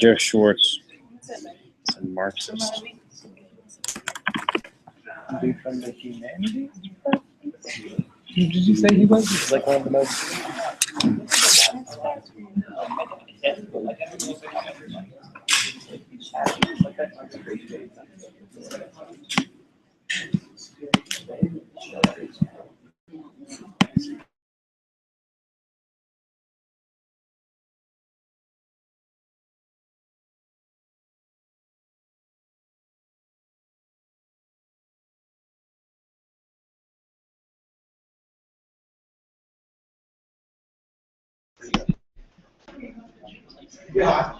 Joe Schwartz, a Marxist. Dude from the humanities? Did you say he was? He's like one of the most. Yeah.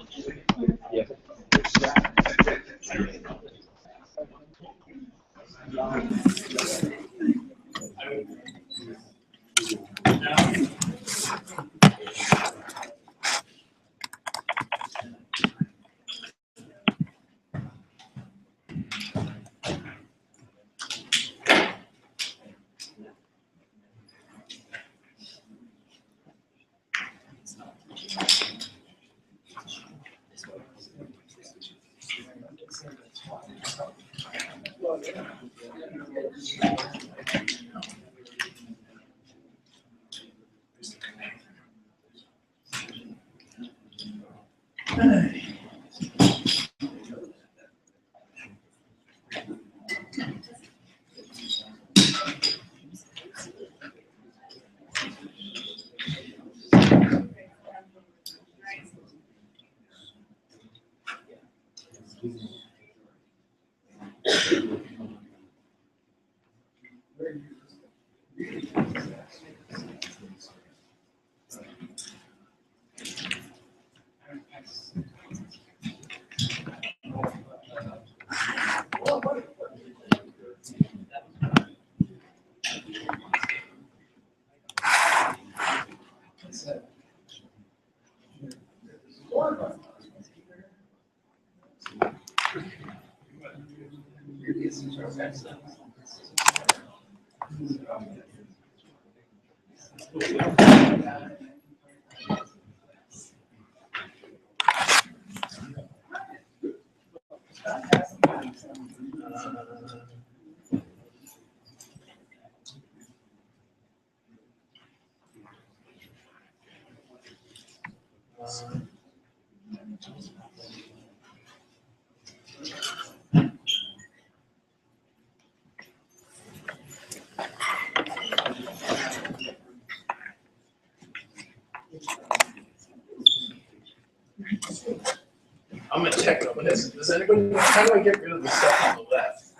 I'm a techno, but does anybody know how do I get rid of the stuff on the left?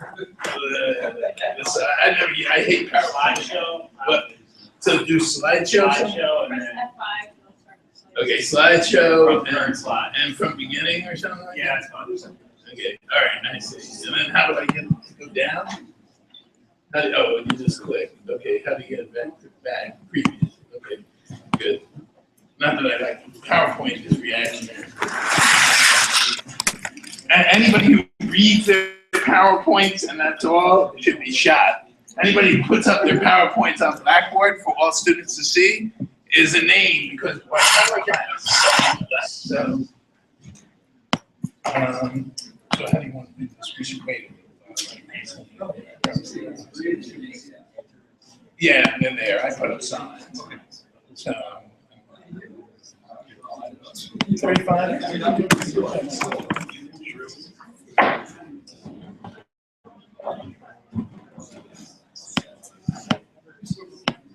I hate PowerPoint. But so do slideshow. Okay, slideshow and from beginning or something like that? Yeah. Okay, all right, nice. And then how do I get to go down? You just click. Okay, how do you get it back previous? Okay, good. Not that I like PowerPoint is reactionary. And anybody who reads their PowerPoints and that's all should be shot. Anybody who puts up their PowerPoints on Blackboard for all students to see is a name because how do I get this? So how do you want to do this? We should wait. Yeah, and then there I put up signs. So 35.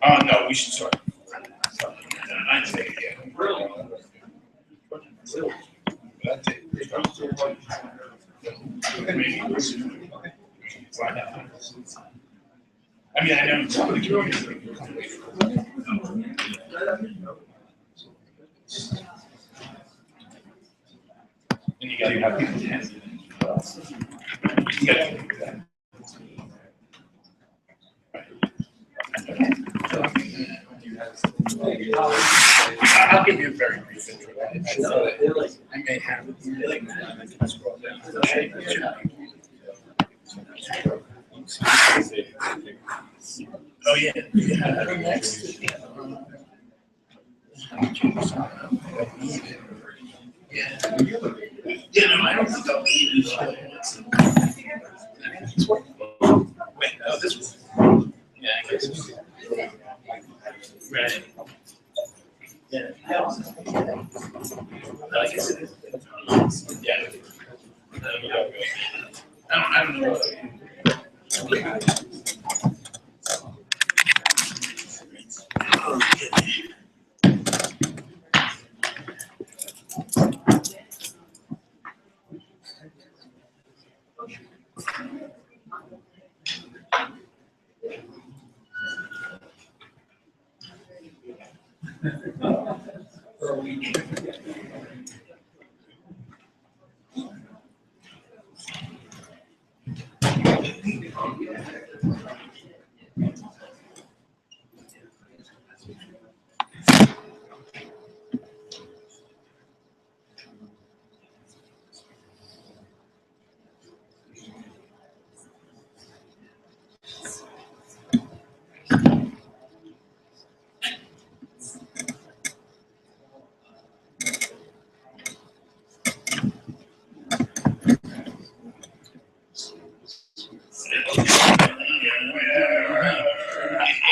Oh no, we should start. I'd say I mean, I know some of the communities. And you got to have people attend. You got to do that. I'll give you a very brief intro. I may have it. Scroll down. Oh yeah. Next. I need it. Yeah. Yeah, no, I don't think I'll need it. It's working. Wait, no, this one. Yeah, I guess. Right. Yeah. No, I guess it is. Yeah. I don't know.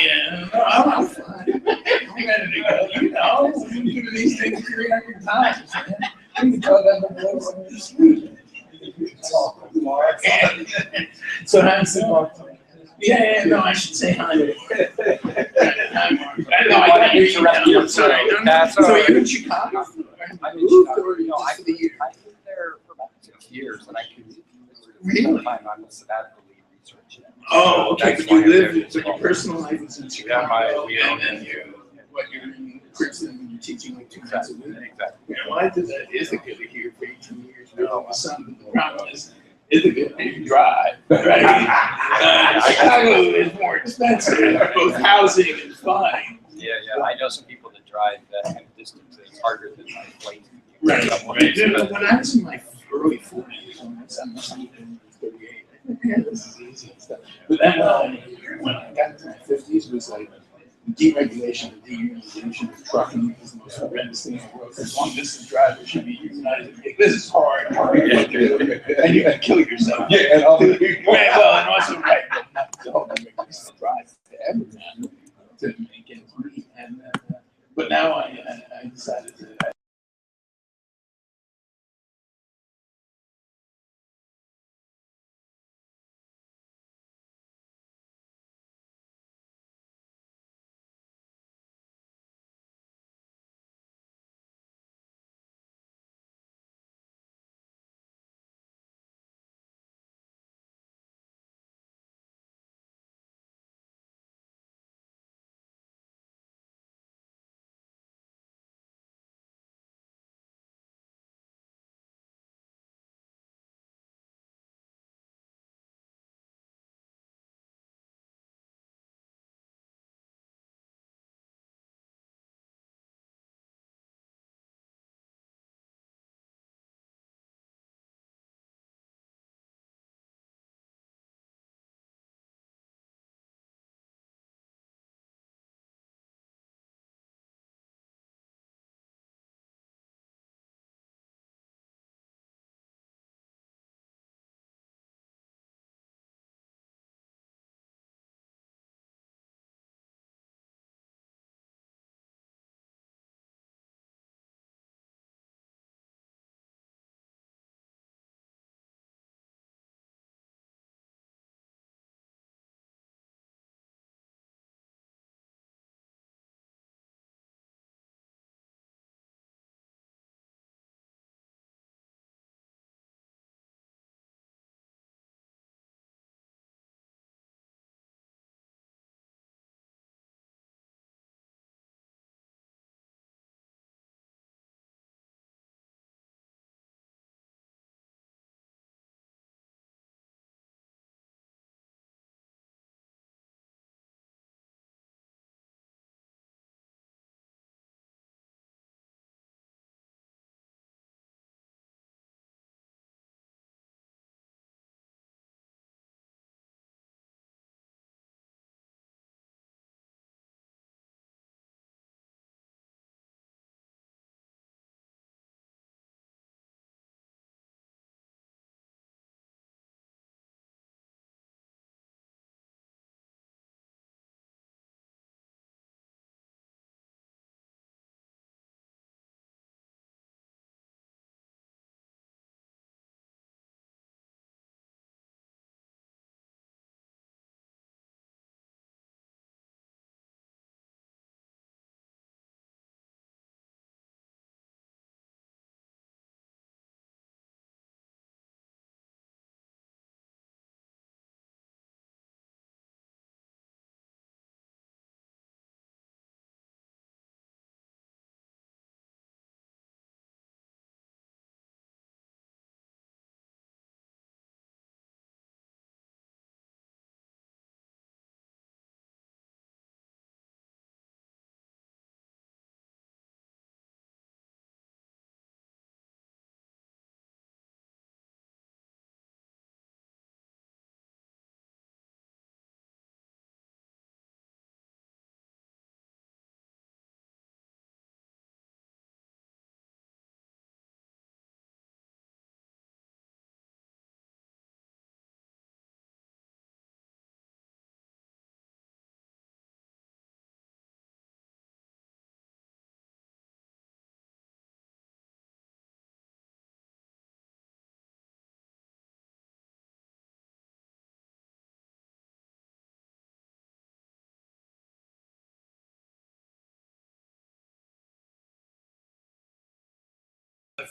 Yeah, I'm fine. I'm ready to go. You know, we do these things 300 times, man. We can talk about the voice of the sleep. So how's the Mark? Yeah, no, I should say hi. Hi, Mark. No, I can't interrupt you. I'm sorry. No, no. That's all So right. you're in Chicago? I'm in Chicago. No, I lived there for about 6 years, and I could Really? I'm a sabbatical lead research. Oh, okay, That's but you why I'm there live, as but your well. personal life is in Yeah, Chicago, yeah. and then you're in Princeton, and you're teaching like 2 nights a week. Exactly. Yeah, well, I did that Ithaca here for 18 years, with my son, but the problem is, Ithaca, you drive, right? Chicago is more expensive, both housing and flying. Yeah, I know some people that drive that kind of distance, and it's harder than my flight. Right. You know, when I was in my early 40s, when my son was 38, I think, yeah, this is easy and stuff. But then when I got into my 50s, it was like deregulation and deunionization of trucking is the most horrendous thing in the world. Because long distance drivers should be unionized. This is hard. And you can kill yourself. Yeah, and all the right, well, and also right, but not the whole drive to everyone to make it free. And but now I decided to.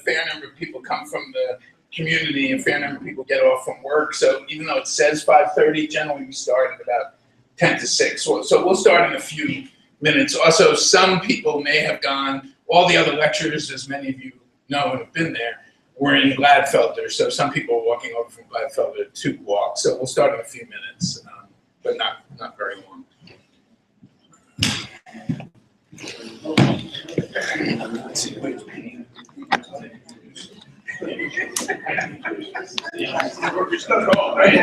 fair number of people come from the community, a fair number of people get off from work. So even though it says 5:30, generally we start at about 10 to 6. So we'll start in a few minutes. Also, some people may have gone, all the other lectures, as many of you know and have been there, were in Gladfelter. So some people are walking over from Gladfelter to walk. So we'll start in a few minutes, but not very long. Let's see, wait. We're stuck all right.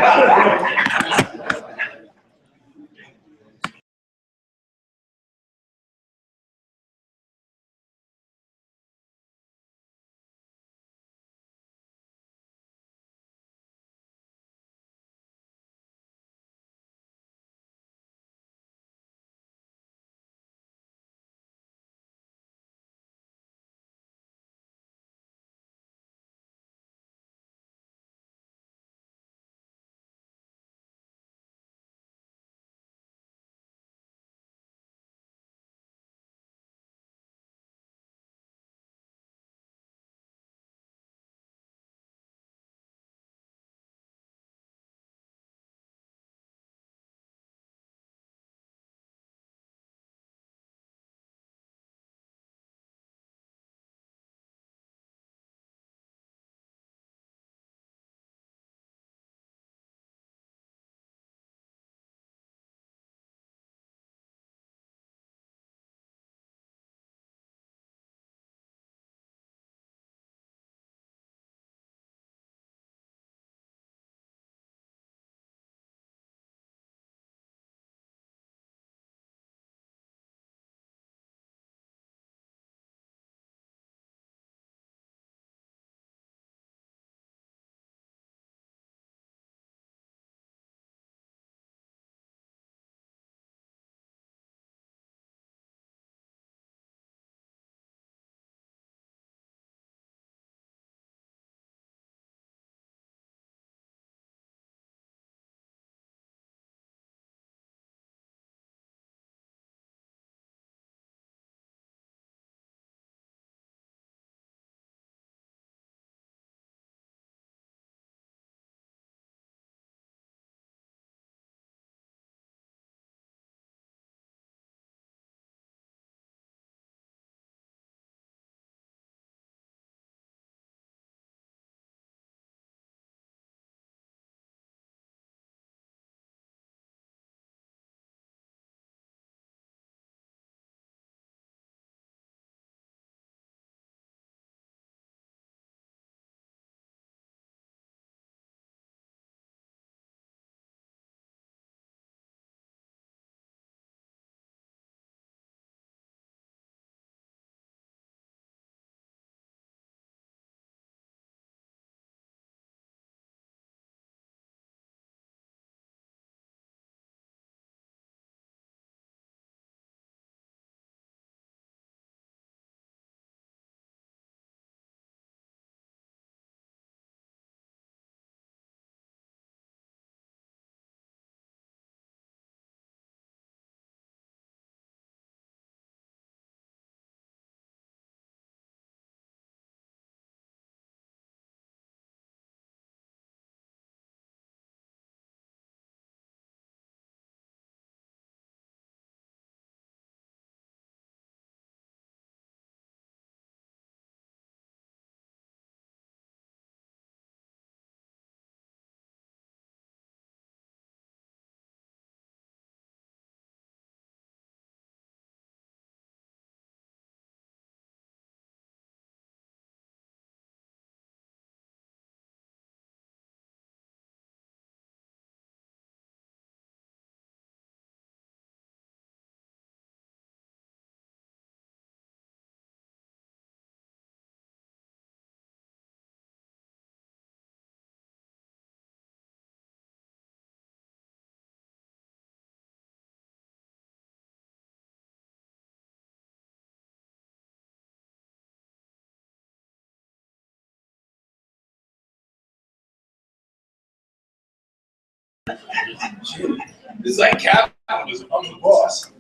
This is like capitalism. I'm the boss.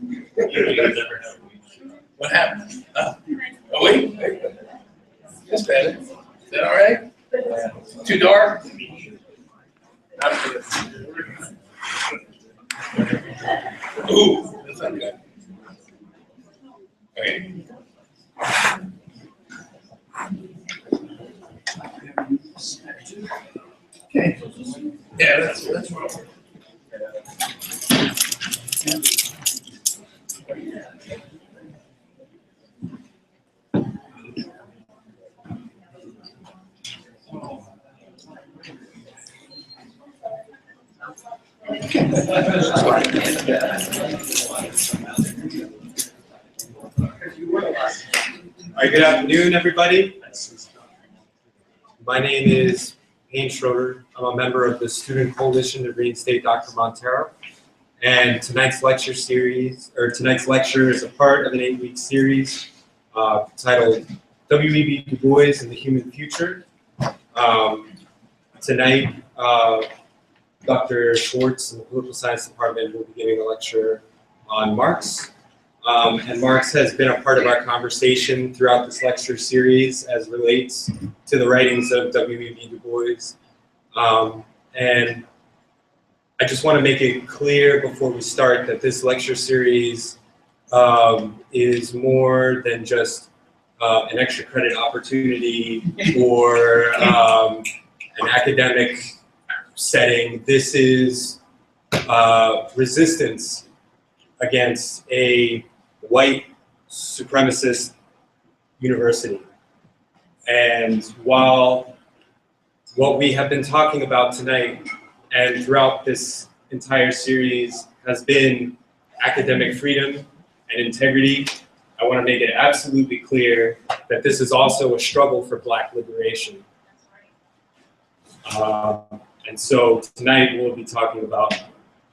What happened? Oh, wait. That's better. Too dark? Not for this. Ooh, that's not good. Okay. Okay. Yeah, that's wrong. All right, good afternoon, everybody. My name is Hayne Schroeder. I'm a member of the Student Coalition to Reinstate Dr. Monteiro. And tonight's lecture is a part of an 8-week series titled W.E.B. Du Bois and the Human Future. Tonight, Dr. Schwartz in the Political Science Department will be giving a lecture on Marx. And Marx has been a part of our conversation throughout this lecture series as relates to the writings of W.E.B. Du Bois. And I just want to make it clear before we start that this lecture series is more than just an extra credit opportunity or an academic setting. This is resistance against a white supremacist university. And while what we have been talking about tonight and throughout this entire series has been academic freedom and integrity, I want to make it absolutely clear that this is also a struggle for Black liberation. And so tonight we'll be talking about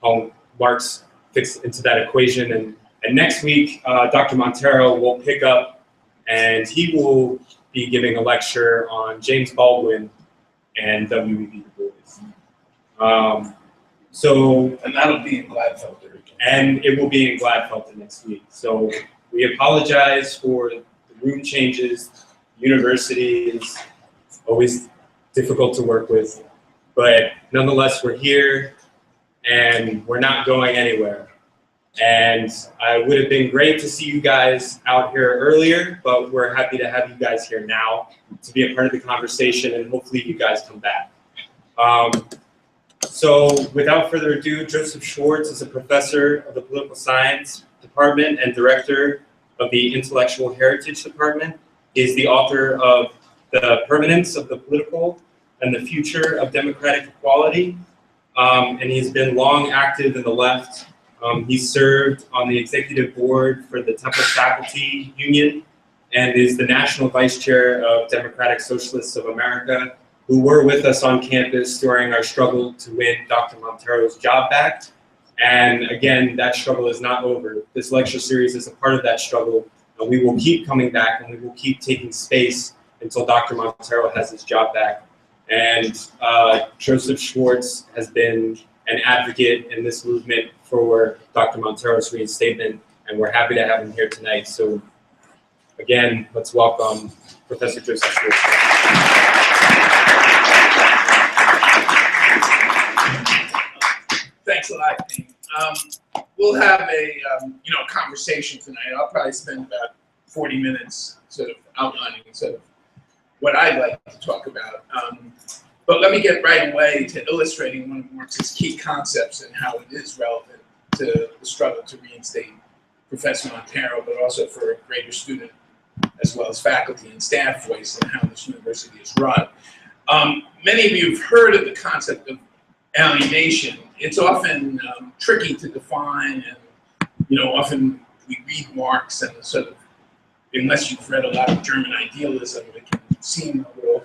how Marx fits into that equation. And next week, Dr. Monteiro will pick up and he will be giving a lecture on James Baldwin and W.E.B. Du Bois. And that'll be in Gladfelter. And it will be in Gladfelter next week. So we apologize for the room changes. University is always difficult to work with, but nonetheless, we're here and we're not going anywhere. And it would have been great to see you guys out here earlier, but we're happy to have you guys here now to be a part of the conversation, and hopefully you guys come back. So without further ado, Joseph Schwartz is a professor of the Political Science Department and director of the Intellectual Heritage Department. He is the author of The Permanence of the Political and the Future of Democratic Equality, and he's been long active in the left. He served on the executive board for the Temple Faculty Union and is the national vice chair of Democratic Socialists of America, who were with us on campus during our struggle to win Dr. Monteiro's job back. And again, that struggle is not over. This lecture series is a part of that struggle, and we will keep coming back and we will keep taking space until Dr. Monteiro has his job back. And Joseph Schwartz has been an advocate in this movement for Dr. Monteiro's reinstatement, and we're happy to have him here tonight. So again, let's welcome Professor Joseph Schwartz. Thanks a lot, Pete. We'll have a conversation tonight. I'll probably spend about 40 minutes sort of outlining sort of what I'd like to talk about. But let me get right away to illustrating one of Marx's key concepts and how it is relevant to the struggle to reinstate Professor Monteiro, but also for a greater student as well as faculty and staff voice in how this university is run. Many of you have heard of the concept of alienation. It's often tricky to define, and often we read Marx and sort of, unless you've read a lot of German idealism, it can seem a little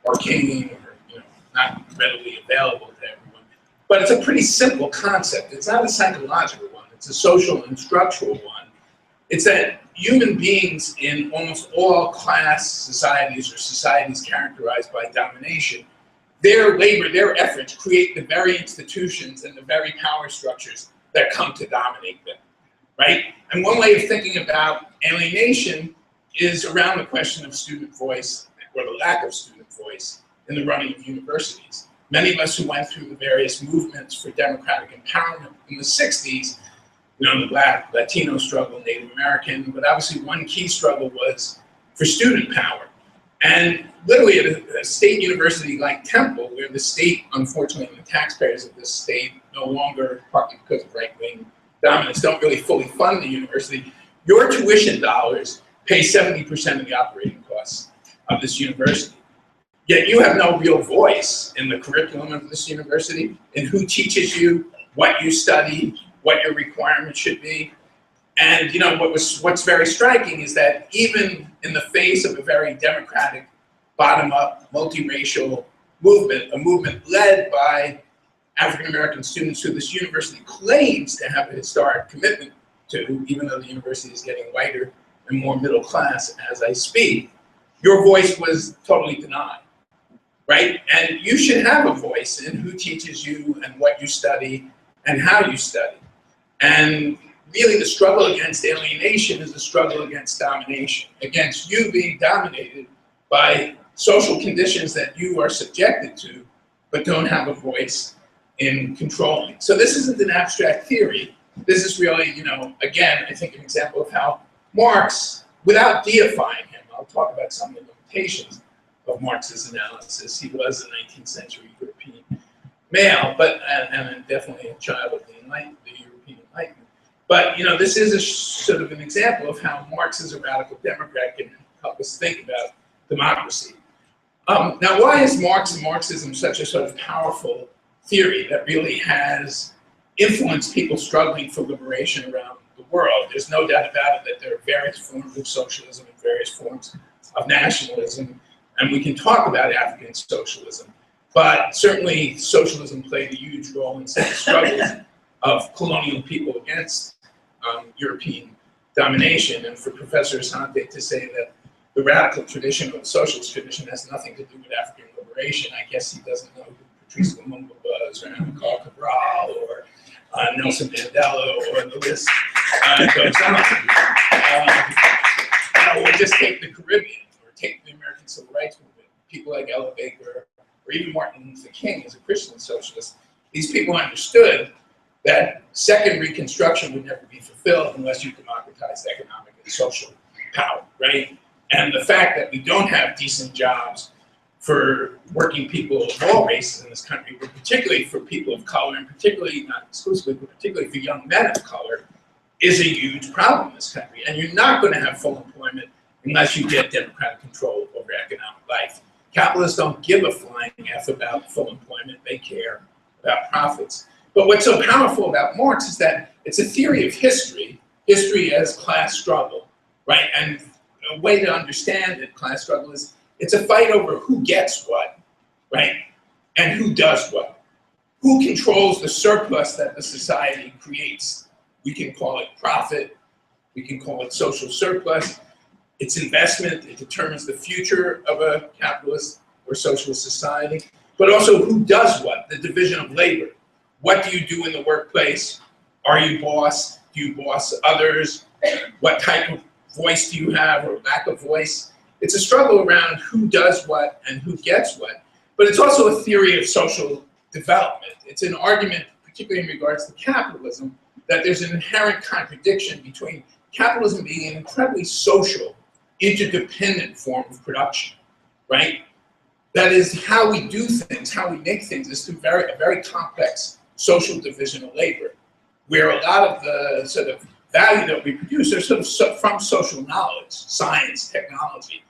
arcane or not readily available to everyone. But it's a pretty simple concept. It's not a psychological one. It's a social and structural one. It's that human beings in almost all class societies or societies characterized by domination, their labor, their efforts create the very institutions and the very power structures that come to dominate them, right? And one way of thinking about alienation is around the question of student voice or the lack of student voice in the running of universities. Many of us who went through the various movements for democratic empowerment in the 60s, you know, the Black, Latino struggle, Native American, but obviously one key struggle was for student power. And literally at a state university like Temple, where the state, unfortunately, and the taxpayers of this state no longer, partly because of right-wing dominance, don't really fully fund the university, your tuition dollars pay 70% of the operating costs of this university. Yet you have no real voice in the curriculum of this university, in who teaches you, what you study, what your requirements should be. And you know what's very striking is that even in the face of a very democratic, bottom-up, multiracial movement, a movement led by African-American students who this university claims to have a historic commitment to, even though the university is getting whiter and more middle class as I speak, your voice was totally denied, right? And you should have a voice in who teaches you and what you study and how you study. And really the struggle against alienation is a struggle against domination, against you being dominated by social conditions that you are subjected to, but don't have a voice in controlling. So this isn't an abstract theory. This is really, you know, again, I think an example of how Marx, without deifying him, I'll talk about some of the limitations of Marx's analysis. He was a 19th century European male, but and definitely a child of the European Enlightenment. But you know, this is a sort of an example of how Marx, as a radical Democrat, can help us think about democracy. Now, why is Marx and Marxism such a sort of powerful theory that really has influenced people struggling for liberation around the world? There's no doubt about it that there are various forms of socialism and various forms of nationalism, and we can talk about African socialism. But certainly, socialism played a huge role in some struggles of colonial people against European domination. And for Professor Asante to say that the radical tradition or the socialist tradition has nothing to do with African liberation, I guess he doesn't know who Patrice Lumumba was, or Amilcar Cabral, or Nelson Mandela, or the list goes on. Or just take the Caribbean, or take the American Civil Rights Movement. People like Ella Baker, or even Martin Luther King as a Christian socialist, these people understood that second Reconstruction would never be fulfilled unless you democratized economic and social power, right? And the fact that we don't have decent jobs for working people of all races in this country, but particularly for people of color, and particularly, not exclusively, but particularly for young men of color, is a huge problem in this country. And you're not going to have full employment unless you get democratic control over economic life. Capitalists don't give a flying F about full employment. They care about profits. But what's so powerful about Marx is that it's a theory of history, history as class struggle, right? And a way to understand it, class struggle, is it's a fight over who gets what, right? And who does what. Who controls the surplus that the society creates? We can call it profit. We can call it social surplus. It's investment. It determines the future of a capitalist or socialist society. But also who does what, the division of labor. What do you do in the workplace? Are you boss? Do you boss others? What type of voice do you have, or lack of voice? It's a struggle around who does what and who gets what. But it's also a theory of social development. It's an argument, particularly in regards to capitalism, that there's an inherent contradiction between capitalism being an incredibly social, interdependent form of production, right? That is how we do things, how we make things, is through a very complex social division of labor, where a lot of the sort of value that we produce are sort of from social knowledge, science, technology.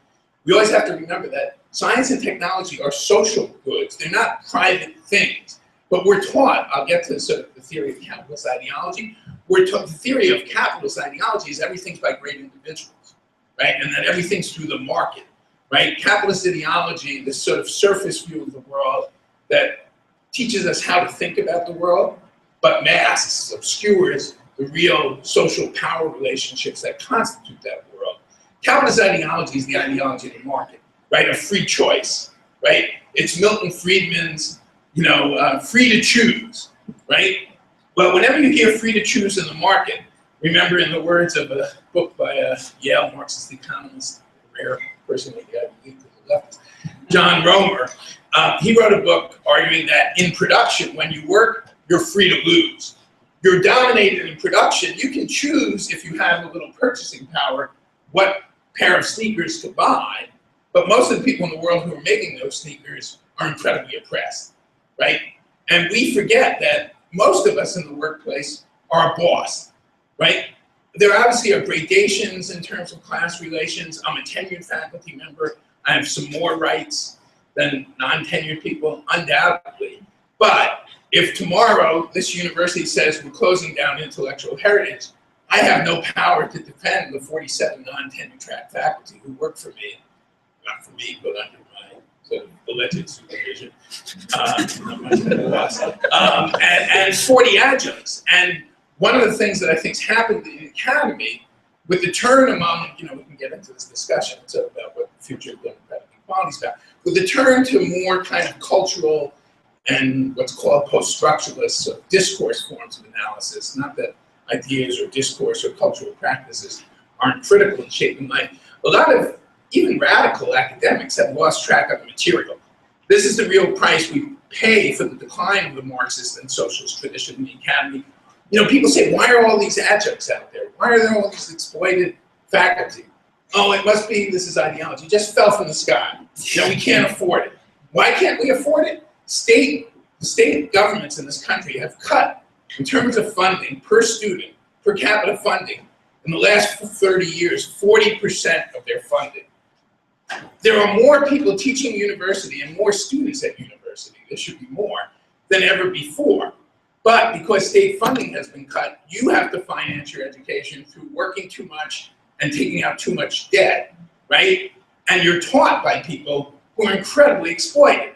We always have to remember that science and technology are social goods. They're not private things. But we're taught, I'll get to sort of the theory of capitalist ideology, we're taught the theory of capitalist ideology is everything's by great individuals, right? And that everything's through the market, right? Capitalist ideology, this sort of surface view of the world that teaches us how to think about the world, but masks, obscures the real social power relationships that constitute that world. Capitalist ideology is the ideology of the market, right? Of free choice, right? It's Milton Friedman's, free to choose, right? Well, whenever you hear free to choose in the market, remember, in the words of a book by a Yale Marxist economist, a rare person like that, John Romer, He wrote a book arguing that in production, when you work, you're free to lose. You're dominated in production. You can choose, if you have a little purchasing power, what pair of sneakers to buy. But most of the people in the world who are making those sneakers are incredibly oppressed, right? And we forget that most of us in the workplace are a boss, right? There obviously are gradations in terms of class relations. I'm a tenured faculty member. I have some more rights than non-tenured people, undoubtedly. But if tomorrow this university says we're closing down intellectual heritage, I have no power to defend the 47 non-tenure track faculty who work for me, not for me, but under my sort of alleged supervision, and 40 adjuncts. And one of the things that I think's happened in the academy, with the turn among, we can get into this discussion about what the future of democratic equality is about, with the turn to more kind of cultural and what's called post-structuralist sort of discourse forms of analysis, not that ideas or discourse or cultural practices aren't critical in shaping life. A lot of even radical academics have lost track of the material. This is the real price we pay for the decline of the Marxist and socialist tradition in the academy. People say, why are all these adjuncts out there? Why are there all these exploited faculty? Oh, it must be this is ideology. It just fell from the sky. We can't afford it. Why can't we afford it? The state governments in this country have cut, in terms of funding per student, per capita funding, in the last 30 years, 40% of their funding. There are more people teaching university and more students at university, there should be more, than ever before. But because state funding has been cut, you have to finance your education through working too much and taking out too much debt, right? And you're taught by people who are incredibly exploited.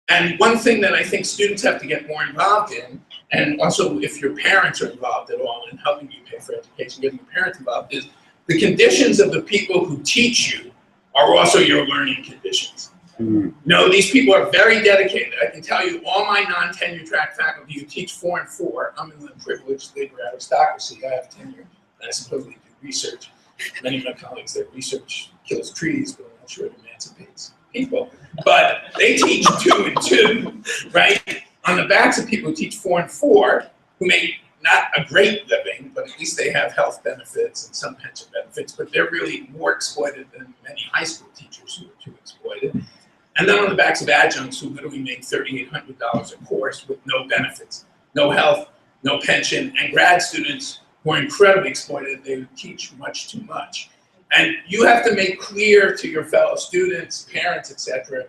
And one thing that I think students have to get more involved in, and also if your parents are involved at all in helping you pay for education, getting your parents involved, is the conditions of the people who teach you are also your learning conditions. No, these people are very dedicated. I can tell you, all my non-tenure track faculty who teach 4 and 4, I'm in the privileged labor aristocracy. I have tenure, and I supposedly do research. Many of my colleagues, their research kills trees, but I'm not sure it emancipates people. But they teach 2 and 2, right? On the backs of people who teach 4 and 4, who make not a great living, but at least they have health benefits and some pension benefits, but they're really more exploited than many high school teachers who are too exploited. And then on the backs of adjuncts who literally make $3,800 a course with no benefits, no health, no pension, and grad students who are incredibly exploited, they teach much too much. And you have to make clear to your fellow students, parents, etc.,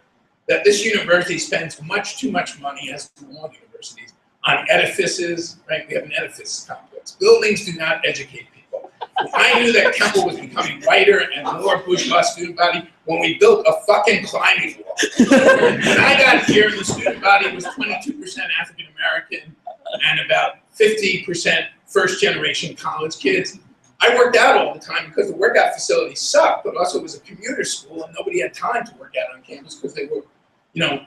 that this university spends much too much money, as do all universities, on edifices, right? We have an edifice complex. Buildings do not educate people. I knew that Temple was becoming whiter and more bourgeois student body when we built a fucking climbing wall. When I got here, the student body was 22% African American and about 50% first generation college kids. I worked out all the time because the workout facilities sucked, but also it was a commuter school and nobody had time to work out on campus because they were,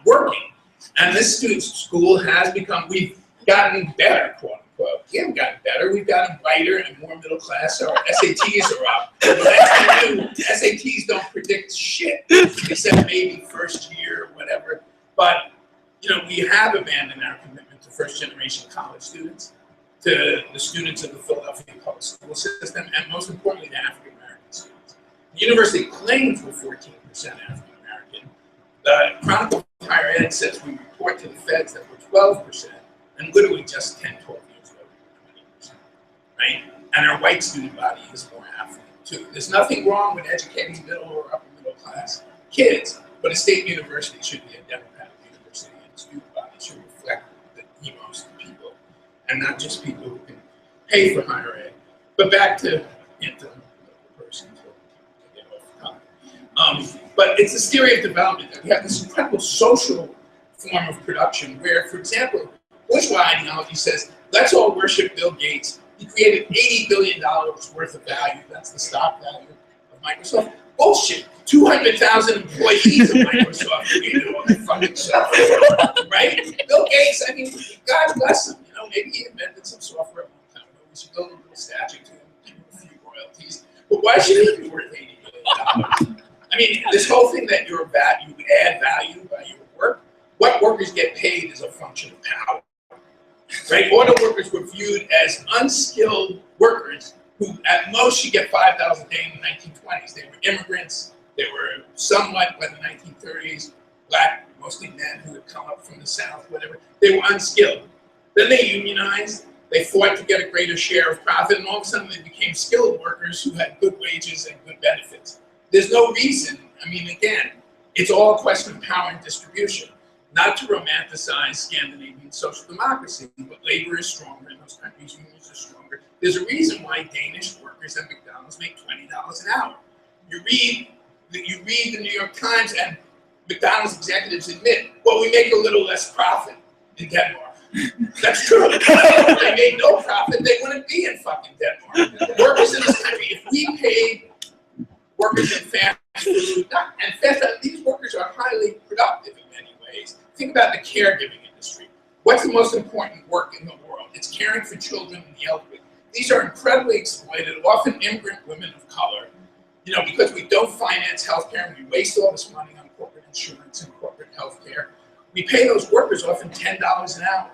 working. And this student school has become, we've gotten better, quote unquote. We haven't gotten better, we've gotten brighter and more middle class. Our SATs are up. But that's new. SATs don't predict shit, except maybe first year or whatever. But, we have abandoned our commitment to first generation college students, to the students of the Philadelphia public school system, and most importantly, the African American students. The university claims we're 14% African American. The Chronicle of Higher Ed says we report to the feds that we're 12%, and literally just 10, 12 years ago, we were 20%, right? And our white student body is more affluent too. There's nothing wrong with educating middle or upper middle class kids, but a state university should be a democratic university, and the student body should reflect the most people, and not just people who can pay for higher ed. But back to the person to get off the topic. But it's this theory of development that we have this incredible social form of production where, for example, bourgeois ideology says, let's all worship Bill Gates. He created $80 billion worth of value. That's the stock value of Microsoft. Bullshit. 200,000 employees of Microsoft created all that fucking software, right? Bill Gates, God bless him. Maybe he invented some software a long time ago. We should build a little statue to him, give him a few royalties. But why should he be worth $80 billion? This whole thing that you add value by your what workers get paid is a function of power. Right? Auto workers were viewed as unskilled workers who at most should get $5,000 a day in the 1920s. They were immigrants. They were somewhat by the 1930s, black, mostly men who had come up from the South, whatever. They were unskilled. Then they unionized. They fought to get a greater share of profit, and all of a sudden they became skilled workers who had good wages and good benefits. There's no reason, I mean, again, it's all a question of power and distribution. Not to romanticize Scandinavian social democracy, but labor is stronger in those countries, unions are stronger. There's a reason why Danish workers at McDonald's make $20 an hour. You read the New York Times and McDonald's executives admit, well, we make a little less profit in Denmark. That's true. If they made no profit, they wouldn't be in fucking Denmark. Workers in this country, if we paid workers in fast food, these workers are highly productive in many ways. Think about the caregiving industry. What's the most important work in the world? It's caring for children and the elderly. These are incredibly exploited, often immigrant women of color, you know, because we don't finance healthcare and we waste all this money on corporate insurance and corporate healthcare. We pay those workers often $10 an hour,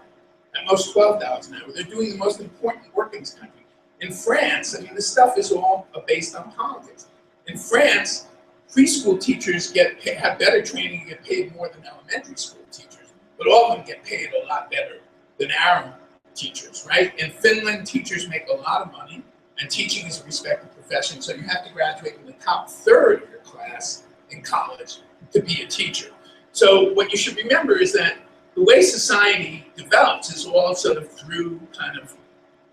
at most $12 an hour. They're doing the most important work in this country. In France, I mean, this stuff is all based on politics. In France, preschool teachers have better training and get paid more than elementary school teachers, but all of them get paid a lot better than our teachers, right? In Finland, teachers make a lot of money, and teaching is a respected profession, so you have to graduate in the top third of your class in college to be a teacher. So what you should remember is that the way society develops is all sort of through kind of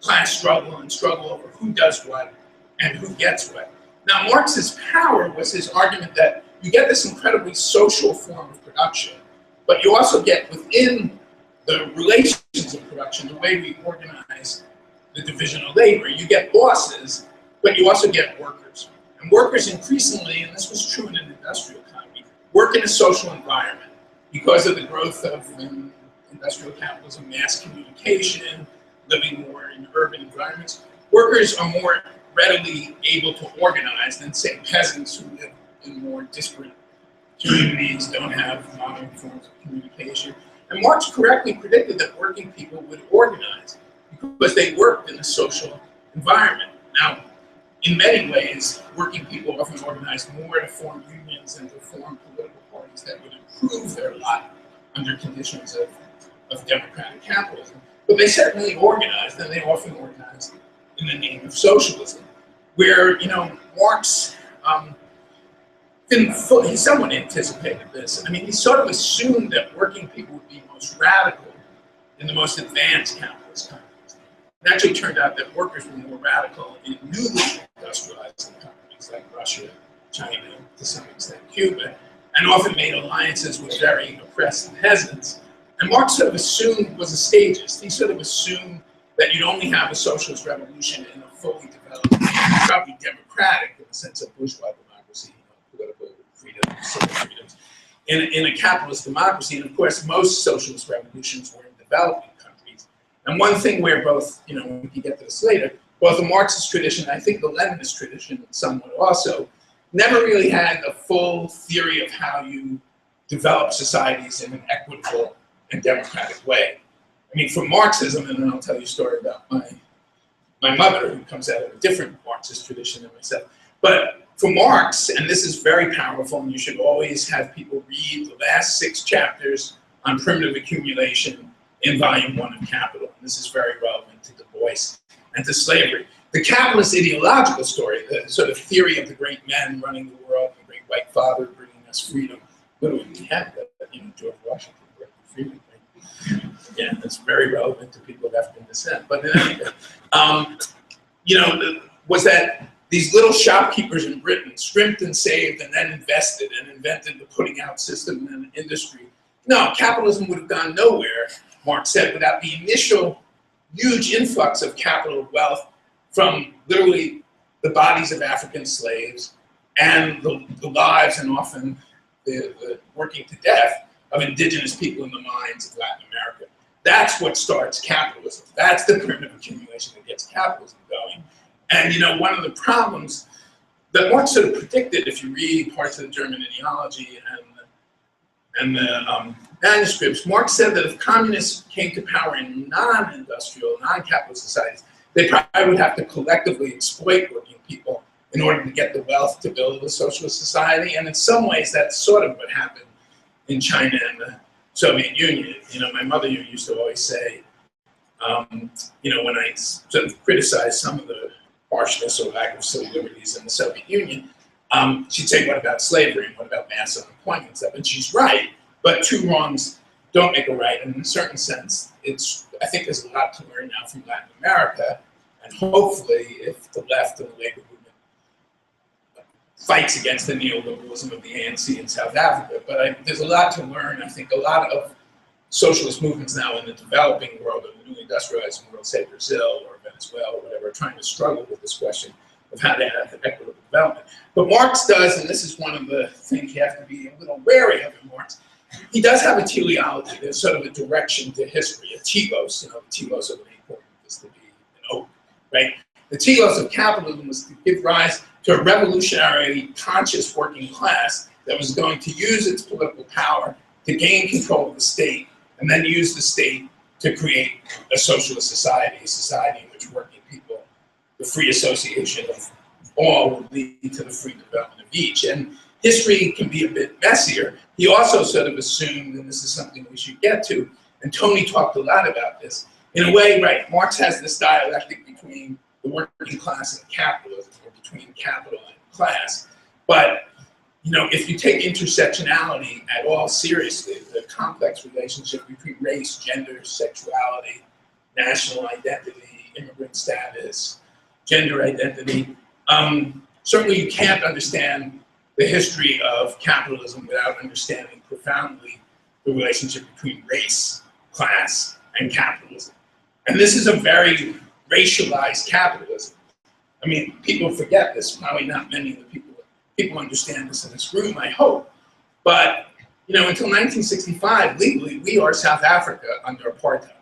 class struggle and struggle over who does what and who gets what. Now, Marx's power was his argument that you get this incredibly social form of production, but you also get within the relations of production, the way we organize the division of labor, you get bosses, but you also get workers. And workers increasingly, and this was true in an industrial economy, work in a social environment because of the growth of industrial capitalism, mass communication, living more in urban environments. Workers are more readily able to organize than, say, peasants who live in more disparate communities, don't have modern forms of communication. And Marx correctly predicted that working people would organize because they worked in a social environment. Now, in many ways, working people often organized more to form unions and to form political parties that would improve their lot under conditions of democratic capitalism. But they certainly organized, and they often organized in the name of socialism, where, you know, Marx he somewhat anticipated this. I mean, he sort of assumed that working people would be most radical in the most advanced capitalist countries. It actually turned out that workers were more radical in newly industrialized countries like Russia, China, to some extent Cuba, and often made alliances with very oppressed peasants. And Marx sort of assumed, was a stagist, he sort of assumed that you'd only have a socialist revolution in a fully developed, probably democratic in the sense of bourgeois democracy, political freedom, civil freedoms, in a capitalist democracy. And of course, most socialist revolutions were in developing countries. And one thing where both, you know, we can get to this later, both the Marxist tradition, I think the Leninist tradition somewhat also, never really had a full theory of how you develop societies in an equitable and democratic way. I mean, for Marxism, and then I'll tell you a story about my mother, who comes out of a different Marxist tradition than myself. But for Marx, and this is very powerful, and you should always have people read the last 6 chapters on primitive accumulation in Volume 1 of Capital. And this is very relevant to Dubois and to slavery. The capitalist ideological story, the sort of theory of the great men running the world, the great white father bringing us freedom. Literally, we have that, you know, George Washington brought freedom. Yeah, that's very relevant to people of African descent. But in any event, you know, was that these little shopkeepers in Britain scrimped and saved and then invested and invented the putting out system and industry. No, capitalism would have gone nowhere, Marx said, without the initial huge influx of capital wealth from literally the bodies of African slaves and the lives and often the working to death of indigenous people in the mines of Latin America. That's what starts capitalism. That's the primitive accumulation that gets capitalism going. And, you know, one of the problems that Marx sort of predicted, if you read parts of the German ideology and and the manuscripts, Marx said that if communists came to power in non-industrial, non-capitalist societies, they probably would have to collectively exploit working people in order to get the wealth to build a socialist society. And in some ways, that's sort of what happened in China and the Soviet Union. You know, my mother used to always say, you know, when I sort of criticized some of the harshness or lack of civil liberties in the Soviet Union, she'd say, what about slavery and what about mass unemployment and stuff? And she's right, but two wrongs don't make a right. And in a certain sense, I think there's a lot to learn now from Latin America. And hopefully, if the left and the labor movement fights against the neoliberalism of the ANC in South Africa, but there's a lot to learn. I think a lot of socialist movements now in the developing world, or the newly industrialized world, say Brazil or Venezuela or whatever, are trying to struggle with this question of how to have equitable development. But Marx does, and this is one of the things you have to be a little wary of in Marx, he does have a teleology. There's sort of a direction to history, a telos. You know, the telos of an acorn is to be an oak, right? The telos of capitalism was to give rise to a revolutionary, conscious working class that was going to use its political power to gain control of the state, and then use the state to create a socialist society, a society in which working people, the free association of all, would lead to the free development of each. And history can be a bit messier. He also sort of assumed, and this is something we should get to, and Tony talked a lot about this, in a way, right, Marx has this dialectic between the working class and capitalism, or between capital and class. But, you know, if you take intersectionality at all seriously, the complex relationship between race, gender, sexuality, national identity, immigrant status, gender identity, certainly you can't understand the history of capitalism without understanding profoundly the relationship between race, class, and capitalism. And this is a very racialized capitalism. I mean, people forget this, probably not many of the people understand this in this room, I hope. But, you know, until 1965, legally, we are South Africa under apartheid,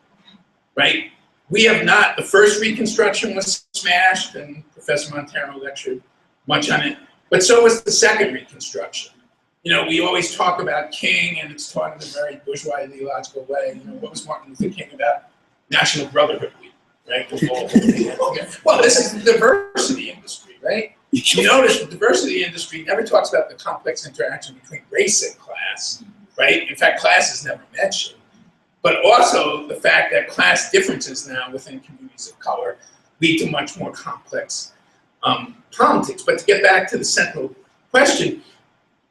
right? We have not, the first Reconstruction was smashed, and Professor Monteiro lectured much on it, but so was the second Reconstruction. You know, we always talk about King, and it's taught in a very bourgeois ideological way. You know, what was Martin Luther King about? National Brotherhood Week, right? Well, this is the diversity industry, right? You notice the diversity industry never talks about the complex interaction between race and class, right? In fact, class is never mentioned. But also the fact that class differences now within communities of color lead to much more complex politics. But to get back to the central question,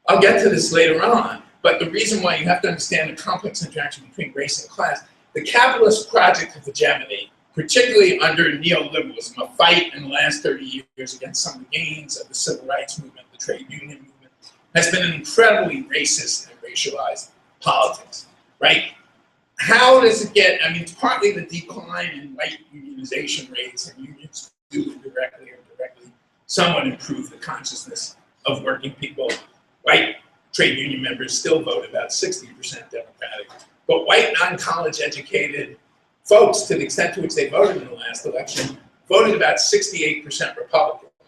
I'll get to this later on, but the reason why you have to understand the complex interaction between race and class, the capitalist project of hegemony, particularly under neoliberalism, a fight in the last 30 years against some of the gains of the civil rights movement, the trade union movement, has been an incredibly racist and racialized politics, right? How does it get, I mean, it's partly the decline in white unionization rates, and unions do indirectly or directly somewhat improve the consciousness of working people. White trade union members still vote about 60% Democratic, but white non-college educated folks, to the extent to which they voted in the last election, voted about 68% Republican. I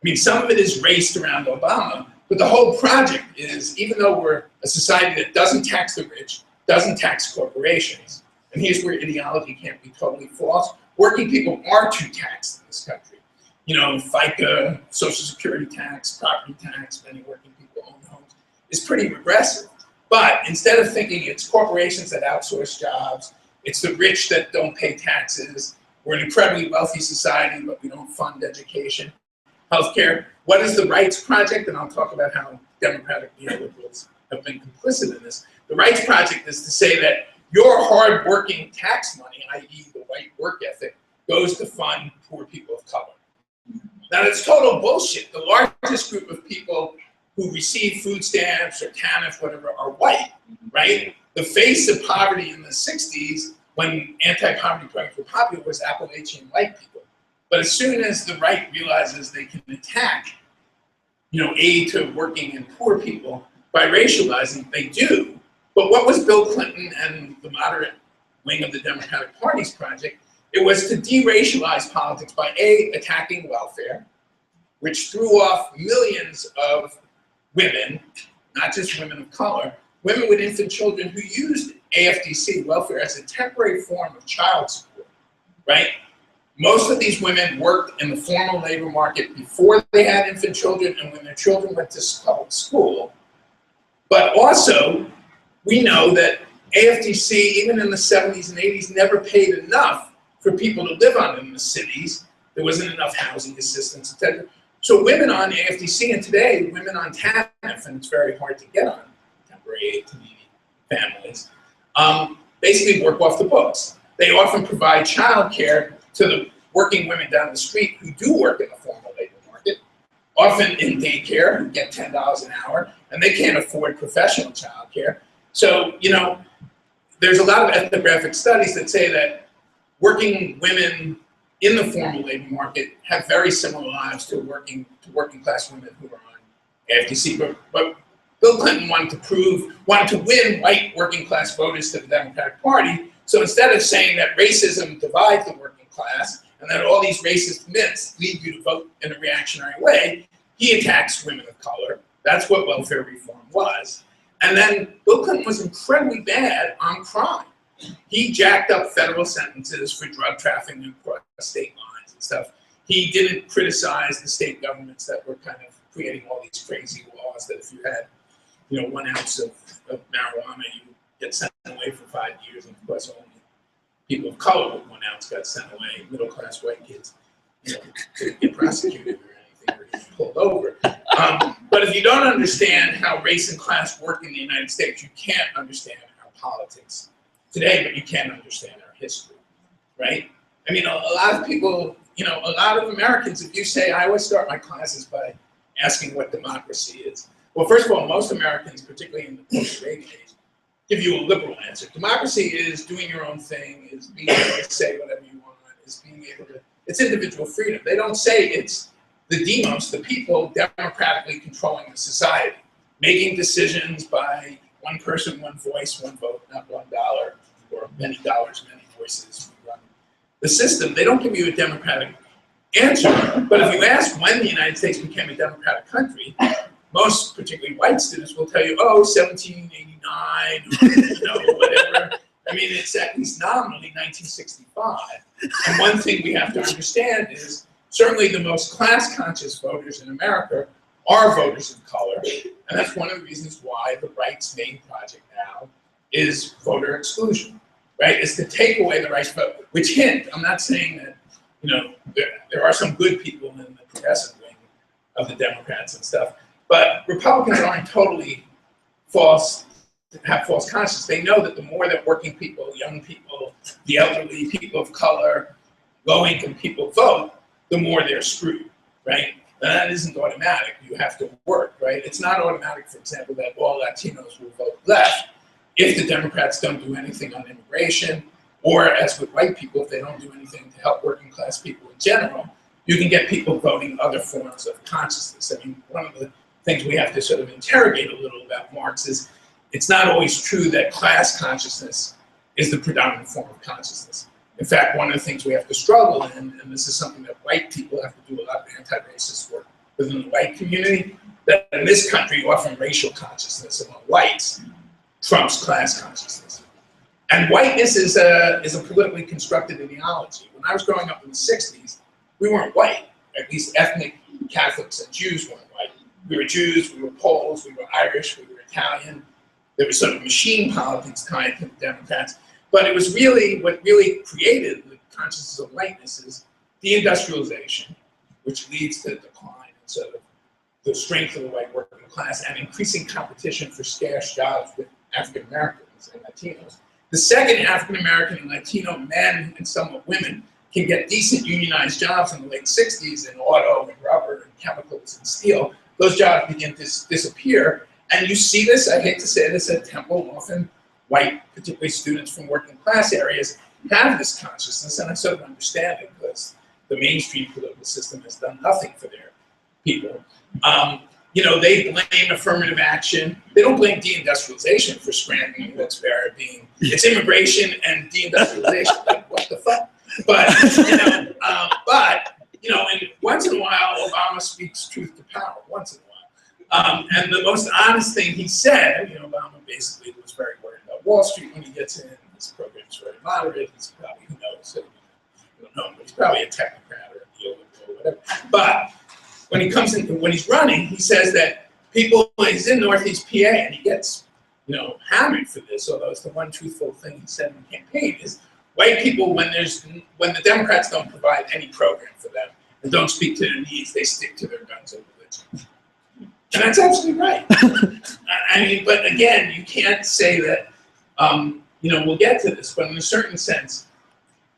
mean, some of it is raced around Obama, but the whole project is, even though we're a society that doesn't tax the rich, doesn't tax corporations, and here's where ideology can't be totally false, working people are too taxed in this country. You know, FICA, Social Security tax, property tax, many working people own homes, is pretty regressive. But instead of thinking it's corporations that outsource jobs, it's the rich that don't pay taxes, we're an incredibly wealthy society, but we don't fund education, healthcare. What is the Rights Project? And I'll talk about how democratic neoliberals have been complicit in this. The Rights Project is to say that your hard-working tax money, i.e. the white work ethic, goes to fund poor people of color. Now, that's total bullshit. The largest group of people who receive food stamps or TANF, whatever, are white, right? The face of poverty in the 60s, when anti-poverty programs were popular, was Appalachian white people. But as soon as the right realizes they can attack, you know, aid to working and poor people by racializing, they do. But what was Bill Clinton and the moderate wing of the Democratic Party's project? It was to de-racialize politics by A, attacking welfare, which threw off millions of women, not just women of color, women with infant children who used AFDC, welfare, as a temporary form of child support, right? Most of these women worked in the formal labor market before they had infant children and when their children went to public school. But also, we know that AFDC, even in the 70s and 80s, never paid enough for people to live on in the cities. There wasn't enough housing assistance, etc. So women on AFDC, and today women on TANF, and it's very hard to get on temporary aid to needy families, basically work off the books. They often provide childcare to the working women down the street who do work in the formal labor market, often in daycare, who get $10 an hour, and they can't afford professional childcare. So, you know, there's a lot of ethnographic studies that say that working women in the formal labor market have very similar lives to working class women who are on AFDC. But Bill Clinton wanted to win white working class voters to the Democratic Party. So instead of saying that racism divides the working class and that all these racist myths lead you to vote in a reactionary way, he attacks women of color. That's what welfare reform was. And then Bill Clinton was incredibly bad on crime. He jacked up federal sentences for drug trafficking across state lines and stuff. He didn't criticize the state governments that were kind of creating all these crazy laws that if you had, you know, 1 ounce of marijuana, you get sent away for 5 years. And of course, only people of color with 1 ounce got sent away. Middle-class white kids, you know, couldn't get prosecuted or anything or get pulled over. But if you don't understand how race and class work in the United States, you can't understand our politics today, but you can't understand our history, right? I mean, a lot of people, you know, a lot of Americans, if you say, I always start my classes by asking what democracy is. Well, first of all, most Americans, particularly in the post-Reagan age, give you a liberal answer. Democracy is doing your own thing, is being able to say whatever you want, is being able to, it's individual freedom. They don't say it's the demos, the people democratically controlling the society, making decisions by one person, one voice, one vote, not $1, or many dollars, many voices. We run the system. They don't give you a democratic answer. But if you ask when the United States became a democratic country, most, particularly white students, will tell you, oh, 1789, you know, whatever. I mean, it's at least nominally 1965. And one thing we have to understand is certainly the most class-conscious voters in America are voters of color, and that's one of the reasons why the right's main project now is voter exclusion, right? Is to take away the right to vote, which I'm not saying that, you know, there are some good people in the progressive wing of the Democrats and stuff, but Republicans aren't totally have false conscience. They know that the more that working people, young people, the elderly, people of color, low-income people vote, the more they're screwed, right? And that isn't automatic. You have to work, right? It's not automatic, for example, that all Latinos will vote left if the Democrats don't do anything on immigration, or as with white people, if they don't do anything to help working class people in general. You can get people voting other forms of consciousness. I mean, one of the things we have to sort of interrogate a little about Marx is it's not always true that class consciousness is the predominant form of consciousness. In fact, one of the things we have to struggle in, and this is something that white people have to do a lot of anti-racist work within the white community, that in this country, often racial consciousness among whites trumps class consciousness. And whiteness is a politically constructed ideology. When I was growing up in the 60s, we weren't white. At least ethnic Catholics and Jews weren't white. We were Jews, we were Poles, we were Irish, we were Italian. There was sort of machine politics tied to the Democrats. But it was really, what really created the consciousness of whiteness is deindustrialization, which leads to the decline in sort of the strength of the white working class and increasing competition for scarce jobs with African Americans and Latinos. The second African American and Latino men and somewhat women can get decent unionized jobs in the late 60s in auto and rubber and chemicals and steel, those jobs begin to disappear. And you see this, I hate to say this, at Temple, often white, particularly students from working class areas, have this consciousness, and I sort of understand it because the mainstream political system has done nothing for their people. You know, they blame affirmative action. They don't blame deindustrialization for Scranton and Wilkes-Barre being, it's immigration and deindustrialization, like what the fuck? But, you know, and once in a while, Obama speaks truth to power, once in a while. And the most honest thing he said, you know, Obama basically was very worried about Wall Street when he gets in. His program's very moderate. He's probably, who knows, I don't know, but he's probably a technocrat or a neoliberal or whatever. But when he comes in, when he's running, he says that people, he's in Northeast PA and he gets, hammered for this, although it's the one truthful thing he said in the campaign, is white people, when the Democrats don't provide any program for them and don't speak to their needs, they stick to their guns and religion. And that's absolutely right. I mean, but again, you can't say that, we'll get to this, but in a certain sense,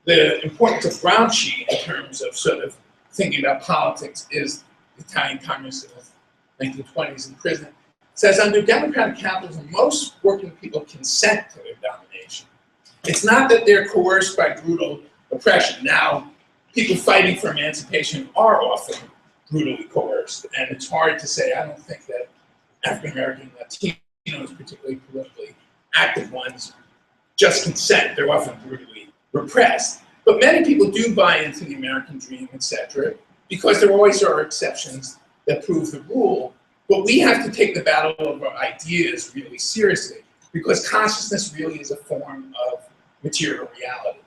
the importance of Gramsci in terms of sort of thinking about politics is the Italian communist in the 1920s in prison. It says under democratic capitalism, most working people consent to their domination. It's not that they're coerced by brutal oppression. Now, people fighting for emancipation are often brutally coerced, and it's hard to say. I don't think that African American, Latinos, particularly politically active ones, just consent. They're often brutally repressed. But many people do buy into the American dream, etc., because there always are exceptions that prove the rule. But we have to take the battle of our ideas really seriously, because consciousness really is a form of material reality.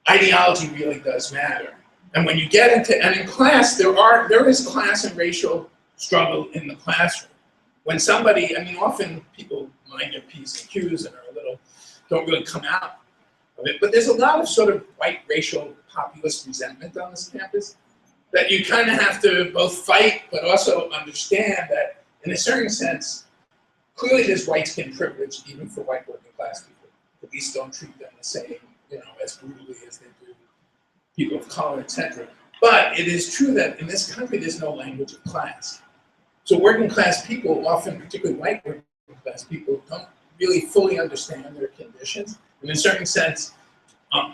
Ideology really does matter. And when you get into, and in class, there is class and racial struggle in the classroom. When somebody, often people mind their P's and Q's and don't really come out of it, but there's a lot of sort of white racial populist resentment on this campus that you kind of have to both fight, but also understand that in a certain sense, clearly there's white skin privilege even for white working class people. Police don't treat them the same, as brutally as they do people of color, etc. But it is true that in this country, there's no language of class. So working class people, often particularly white working class people, don't really fully understand their conditions. In a certain sense,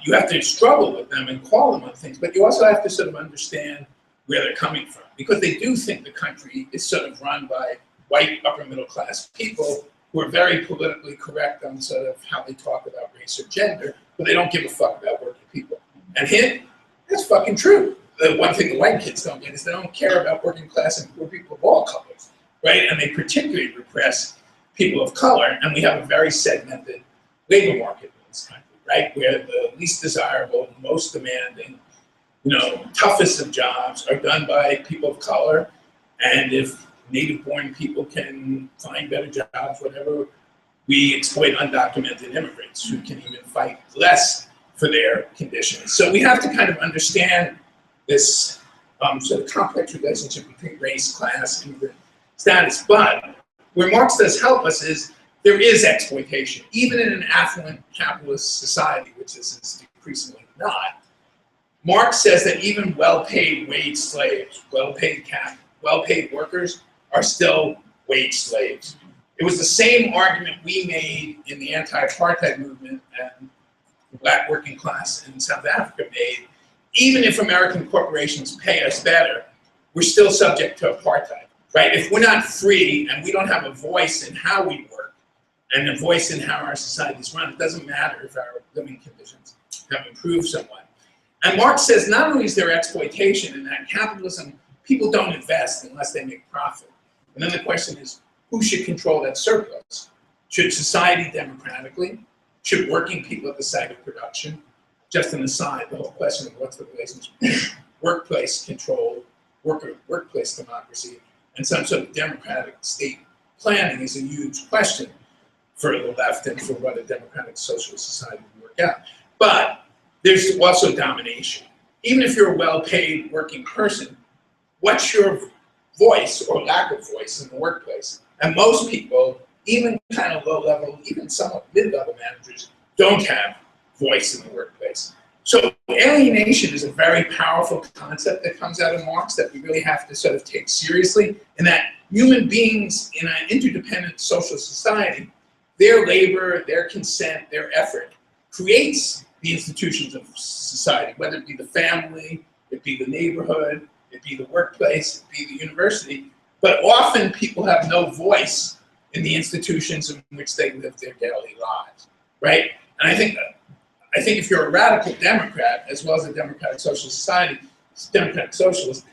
you have to struggle with them and call them on things, but you also have to sort of understand where they're coming from, because they do think the country is sort of run by white upper middle class people who are very politically correct on sort of how they talk about race or gender, but they don't give a fuck about working people. And that's fucking true. The one thing the white kids don't get is they don't care about working class and poor people of all colors, right? And they particularly repress people of color, and we have a very segmented labor market in this country, right? Where the least desirable, most demanding, toughest of jobs are done by people of color, and if native-born people can find better jobs, whatever, we exploit undocumented immigrants who can even fight less for their conditions. So we have to kind of understand this sort of complex relationship between race, class, immigrant status. But where Marx does help us is there is exploitation, even in an affluent capitalist society, which this is increasingly not. Marx says that even well-paid wage slaves, well-paid workers are still wage slaves. It was the same argument we made in the anti-apartheid movement and the black working class in South Africa made. Even if American corporations pay us better, we're still subject to apartheid, right? If we're not free and we don't have a voice in how we work and a voice in how our societies run, it doesn't matter if our living conditions have improved somewhat. And Marx says not only is there exploitation in that capitalism, people don't invest unless they make profit. And then the question is, who should control that surplus? Should society democratically? Should working people at the site of production? Just an aside, the whole question of what's the relationship between workplace control, workplace democracy, and some sort of democratic state planning is a huge question for the left and for what a democratic socialist society would work out. But there's also domination. Even if you're a well-paid working person, what's your voice or lack of voice in the workplace? And most people, even kind of low-level, even somewhat mid-level managers, don't have voice in the workplace. So alienation is a very powerful concept that comes out of Marx that we really have to sort of take seriously, in that human beings in an interdependent social society, their labor, their consent, their effort creates the institutions of society, whether it be the family, it be the neighborhood, it be the workplace, it be the university. But often people have no voice in the institutions in which they live their daily lives, right? And I think if you're a radical Democrat, as well as a democratic social society, democratic socialist,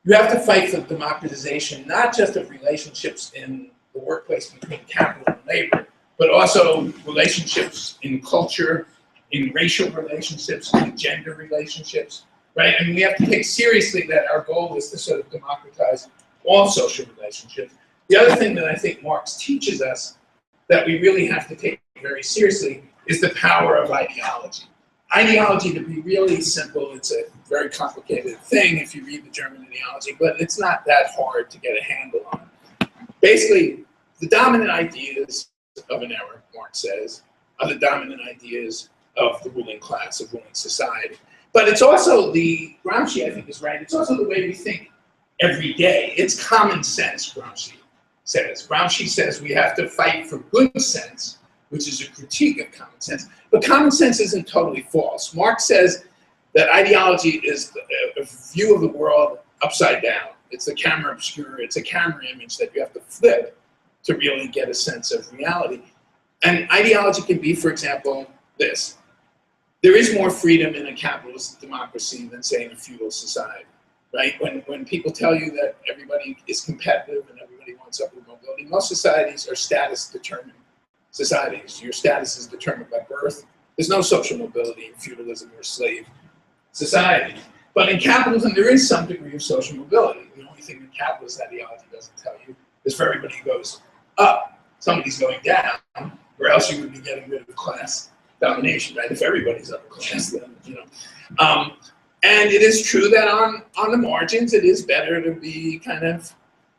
you have to fight for democratization, not just of relationships in the workplace between capital and labor, but also relationships in culture, in racial relationships, in gender relationships, right? I mean, we have to take seriously that our goal is to sort of democratize all social relationships. The other thing that I think Marx teaches us that we really have to take very seriously is the power of ideology. Ideology, to be really simple, it's a very complicated thing if you read the German ideology, but it's not that hard to get a handle on. Basically, the dominant ideas of an era, Marx says, are the dominant ideas of the ruling class, of ruling society. But it's also the, Gramsci I think is right, it's also the way we think every day. It's common sense, Gramsci says. Gramsci says we have to fight for good sense, which is a critique of common sense. But common sense isn't totally false. Marx says that ideology is a view of the world upside down. It's the camera obscura, it's a camera image that you have to flip to really get a sense of reality. And ideology can be, for example, this. There is more freedom in a capitalist democracy than, say, in a feudal society, right? When people tell you that everybody is competitive and everybody wants upward mobility, most societies are status-determined societies. Your status is determined by birth. There's no social mobility in feudalism or slave society. But in capitalism, there is some degree of social mobility. The only thing that capitalist ideology doesn't tell you is for everybody who goes up, somebody's going down, or else you would be getting rid of class domination, right? If everybody's upper class, then, you know. And it is true that on the margins, it is better to be kind of,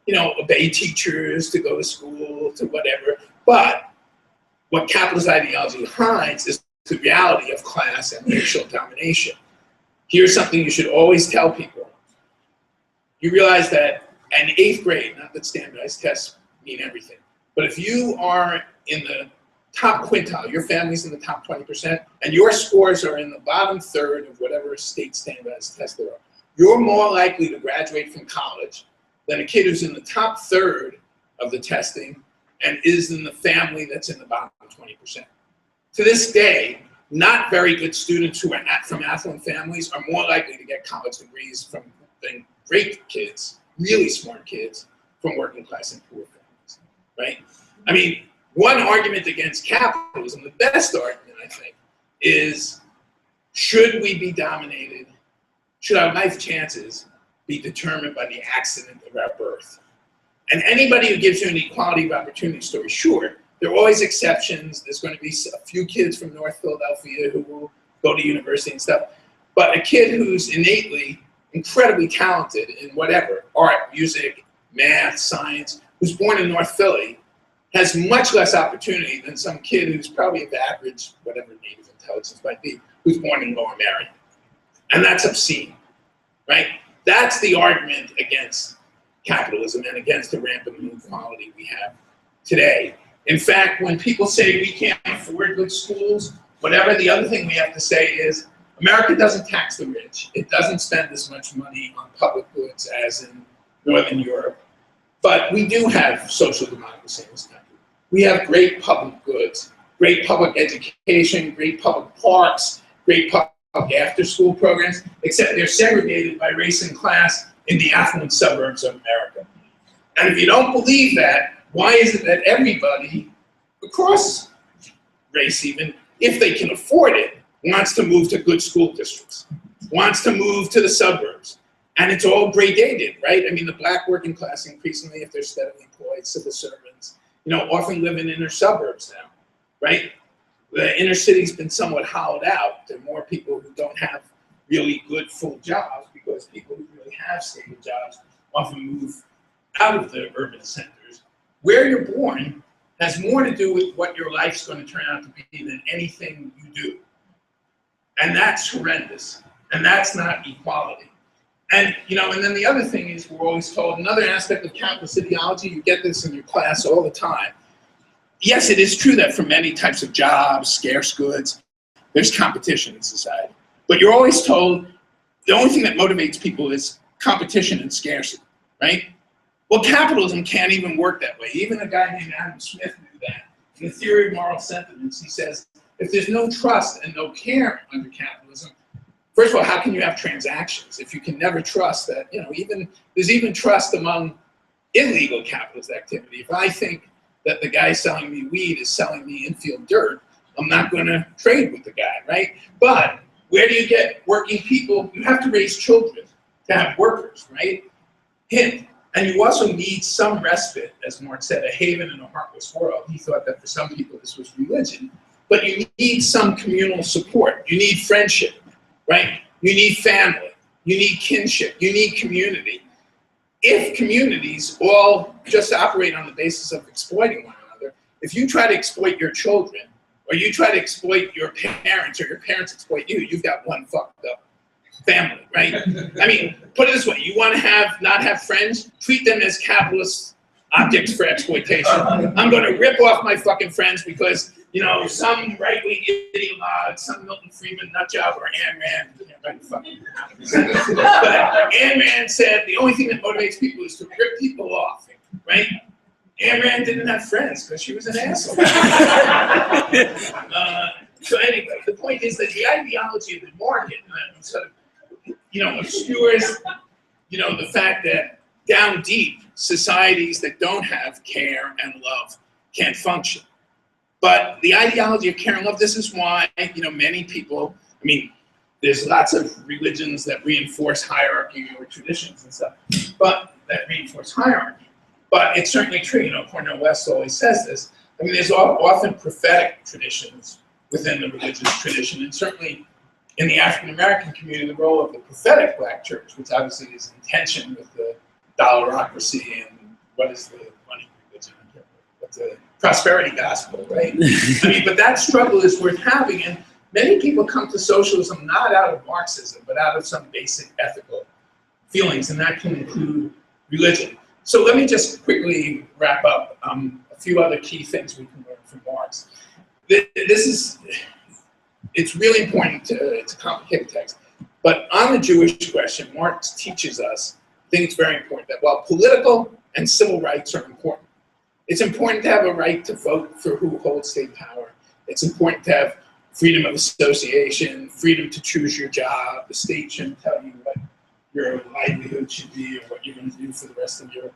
you know, obey teachers, to go to school, to whatever. But what capitalist ideology hides is the reality of class and racial domination. Here's something you should always tell people. You realize that in 8th grade, not that standardized tests mean everything, but if you are in the top quintile, your family's in the top 20%, and your scores are in the bottom third of whatever state standardized test there are, you're more likely to graduate from college than a kid who's in the top third of the testing and is in the family that's in the bottom 20%. To this day, not very good students who are from affluent families are more likely to get college degrees than great kids, really smart kids, from working class and poor families, right? I mean, one argument against capitalism, the best argument, I think, is should we be dominated, should our life chances be determined by the accident of our birth? And anybody who gives you an equality of opportunity story, sure, there are always exceptions. There's going to be a few kids from North Philadelphia who will go to university and stuff. But a kid who's innately incredibly talented in whatever, art, music, math, science, who's born in North Philly, has much less opportunity than some kid who's probably of average, whatever native intelligence might be, who's born in Lower Merion. And that's obscene, right? That's the argument against capitalism and against the rampant inequality we have today. In fact, when people say we can't afford good schools, whatever, the other thing we have to say is America doesn't tax the rich. It doesn't spend as much money on public goods as in Northern Europe. But we do have social democracy in this country. We have great public goods, great public education, great public parks, great public after-school programs, except they're segregated by race and class in the affluent suburbs of America. And if you don't believe that, why is it that everybody, across race even, if they can afford it, wants to move to good school districts, wants to move to the suburbs? And it's all gradated, right? I mean, the black working class increasingly, if they're steadily employed, civil servants, you know, often live in inner suburbs now, right? The inner city's been somewhat hollowed out. There are more people who don't have really good full jobs because people who really have stable jobs often move out of the urban centers. Where you're born has more to do with what your life's going to turn out to be than anything you do. And that's horrendous. And that's not equality. And, you know, and then the other thing is we're always told, another aspect of capitalist ideology, you get this in your class all the time. Yes, it is true that for many types of jobs, scarce goods, there's competition in society. But you're always told the only thing that motivates people is competition and scarcity, right? Well, capitalism can't even work that way. Even a guy named Adam Smith knew that. In the theory of moral sentiments, he says, if there's no trust and no care under capitalism, first of all, how can you have transactions if you can never trust that, you know, there's even trust among illegal capitalist activity. If I think that the guy selling me weed is selling me infield dirt, I'm not going to trade with the guy, right? But where do you get working people? You have to raise children to have workers, right? Hint. And you also need some respite, as Marx said, a haven in a heartless world. He thought that for some people this was religion. But you need some communal support. You need friendship, right? You need family. You need kinship. You need community. If communities all just operate on the basis of exploiting one another, if you try to exploit your children, or you try to exploit your parents, or your parents exploit you, you've got one fucked up family, right? I mean, put it this way, you want to not have friends, treat them as capitalist objects for exploitation. I'm going to rip off my fucking friends because, you know, some right-wing ideologue, some Milton Friedman nutjob, or Ayn Rand, but Ayn Rand said the only thing that motivates people is to rip people off, right? Ayn Rand didn't have friends because she was an asshole. So anyway, the point is that the ideology of the market sort of, you know, obscures, you know, the fact that down deep, societies that don't have care and love can't function. But the ideology of care and love, this is why, you know, many people, I mean, there's lots of religions that reinforce hierarchy or traditions and stuff, but that reinforce hierarchy. But it's certainly true, you know, Cornel West always says this. I mean, there's often prophetic traditions within the religious tradition, and certainly in the African-American community, the role of the prophetic black church, which obviously is in tension with the dollarocracy and what is the money religion? What's the prosperity gospel, right? I mean, but that struggle is worth having, and many people come to socialism not out of Marxism, but out of some basic ethical feelings, and that can include religion. So let me just quickly wrap up a few other key things we can learn from Marx. It's really important it's a complicated text, but on the Jewish question, Marx teaches us, I think it's very important, that while political and civil rights are important, it's important to have a right to vote for who holds state power. It's important to have freedom of association, freedom to choose your job. The state shouldn't tell you what your livelihood should be or what you're going to do for the rest of your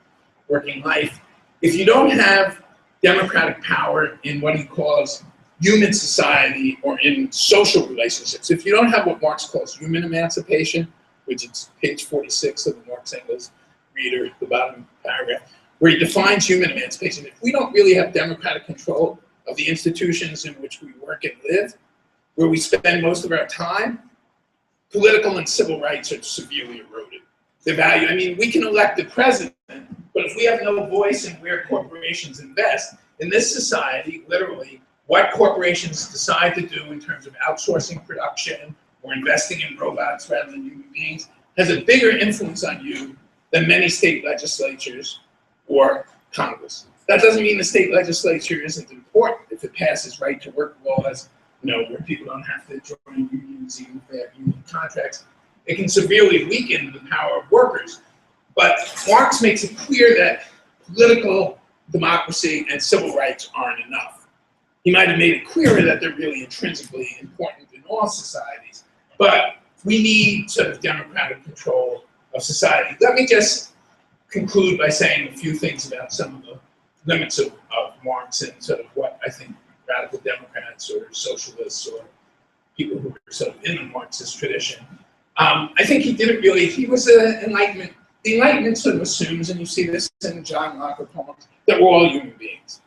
working life. If you don't have democratic power in what he calls human society or in social relationships, if you don't have what Marx calls human emancipation, which is page 46 of the Marx Engels reader, the bottom paragraph, where he defines human emancipation, if we don't really have democratic control of the institutions in which we work and live, where we spend most of our time, political and civil rights are severely eroded. The value, I mean, we can elect the president, but if we have no voice in where corporations invest, in this society, literally, what corporations decide to do in terms of outsourcing production or investing in robots rather than human beings has a bigger influence on you than many state legislatures or Congress. That doesn't mean the state legislature isn't important if it passes right-to-work laws, you know, where people don't have to join unions even if they have union contracts. It can severely weaken the power of workers. But Marx makes it clear that political democracy and civil rights aren't enough. He might have made it clearer that they're really intrinsically important in all societies, but we need sort of democratic control of society. Let me just conclude by saying a few things about some of the limits of Marx and sort of what I think radical Democrats or socialists or people who are sort of in the Marxist tradition. I think he didn't really, he was an Enlightenment. The Enlightenment sort of assumes, and you see this in John Locke or poems, that we're all human beings.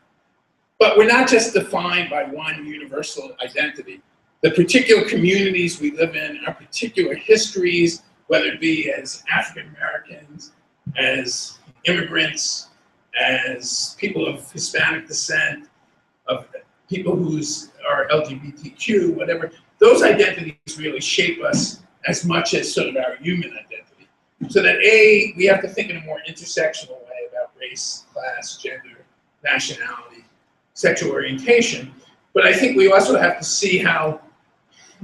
But we're not just defined by one universal identity. The particular communities we live in, our particular histories, whether it be as African Americans, as immigrants, as people of Hispanic descent, of people who are LGBTQ, whatever, those identities really shape us as much as sort of our human identity. So that A, we have to think in a more intersectional way about race, class, gender, nationality, sexual orientation. But I think we also have to see how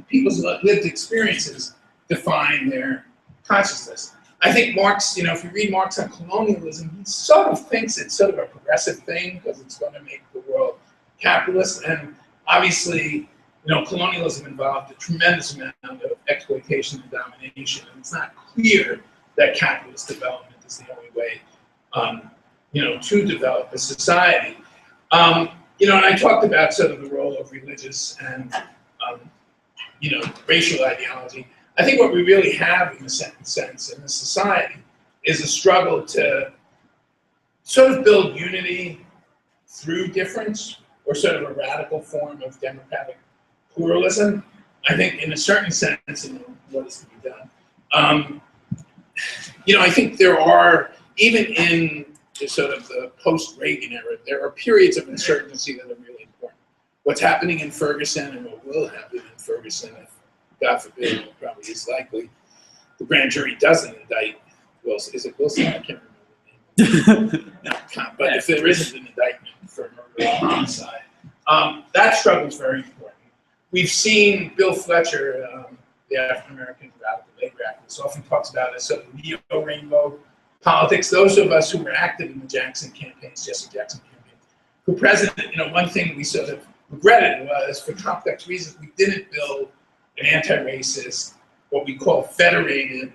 people's lived experiences define their consciousness. I think Marx, you know, if you read Marx on colonialism, he sort of thinks it's sort of a progressive thing because it's going to make the world capitalist. And obviously, you know, colonialism involved a tremendous amount of exploitation and domination. And it's not clear that capitalist development is the only way to develop a society. And I talked about sort of the role of religious and, racial ideology. I think what we really have in a sense in the society is a struggle to sort of build unity through difference, or sort of a radical form of democratic pluralism. I think in a certain sense, what is to be done. I think there are, even in the sort of the post-Reagan era, there are periods of insurgency that are really important. What's happening in Ferguson and what will happen in Ferguson, if God forbid, probably is likely, the grand jury doesn't indict Wilson. Is it Wilson? I can't remember the name. No, but if there isn't an indictment for murder on homicide, that struggle is very important. We've seen Bill Fletcher, the African-American radical labor activist, often talks about as sort of neo-rainbow politics. Those of us who were active in the Jackson campaigns, Jesse Jackson campaign, who president, one thing we sort of regretted was, for complex reasons, we didn't build an anti-racist, what we call federated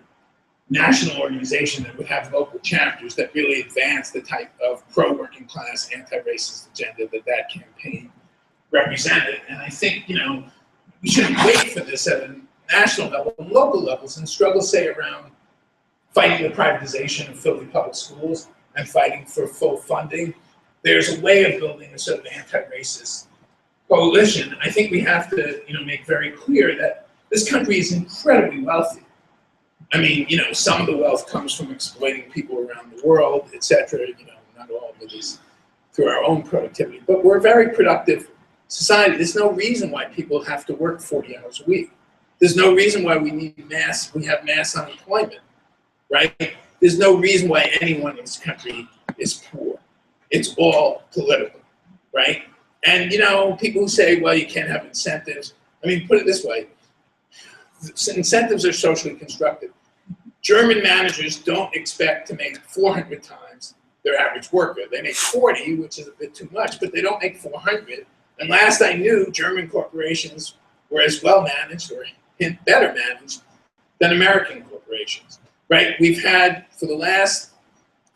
national organization that would have local chapters that really advance the type of pro-working class anti-racist agenda that campaign represented. And I think, we shouldn't wait for this at a national level and local levels, and struggle, say, around fighting the privatization of Philly public schools and fighting for full funding. There's a way of building a sort of anti-racist coalition. I think we have to, make very clear that this country is incredibly wealthy. I mean, some of the wealth comes from exploiting people around the world, et cetera. Not all of it is through our own productivity, but we're a very productive society. There's no reason why people have to work 40 hours a week. There's no reason why we have mass unemployment, right? There's no reason why anyone in this country is poor. It's all political, right? And, people who say, well, you can't have incentives. I mean, put it this way. Incentives are socially constructed. German managers don't expect to make 400 times their average worker. They make 40, which is a bit too much, but they don't make 400. And last I knew, German corporations were as well managed or better managed than American corporations, right? We've had, for the last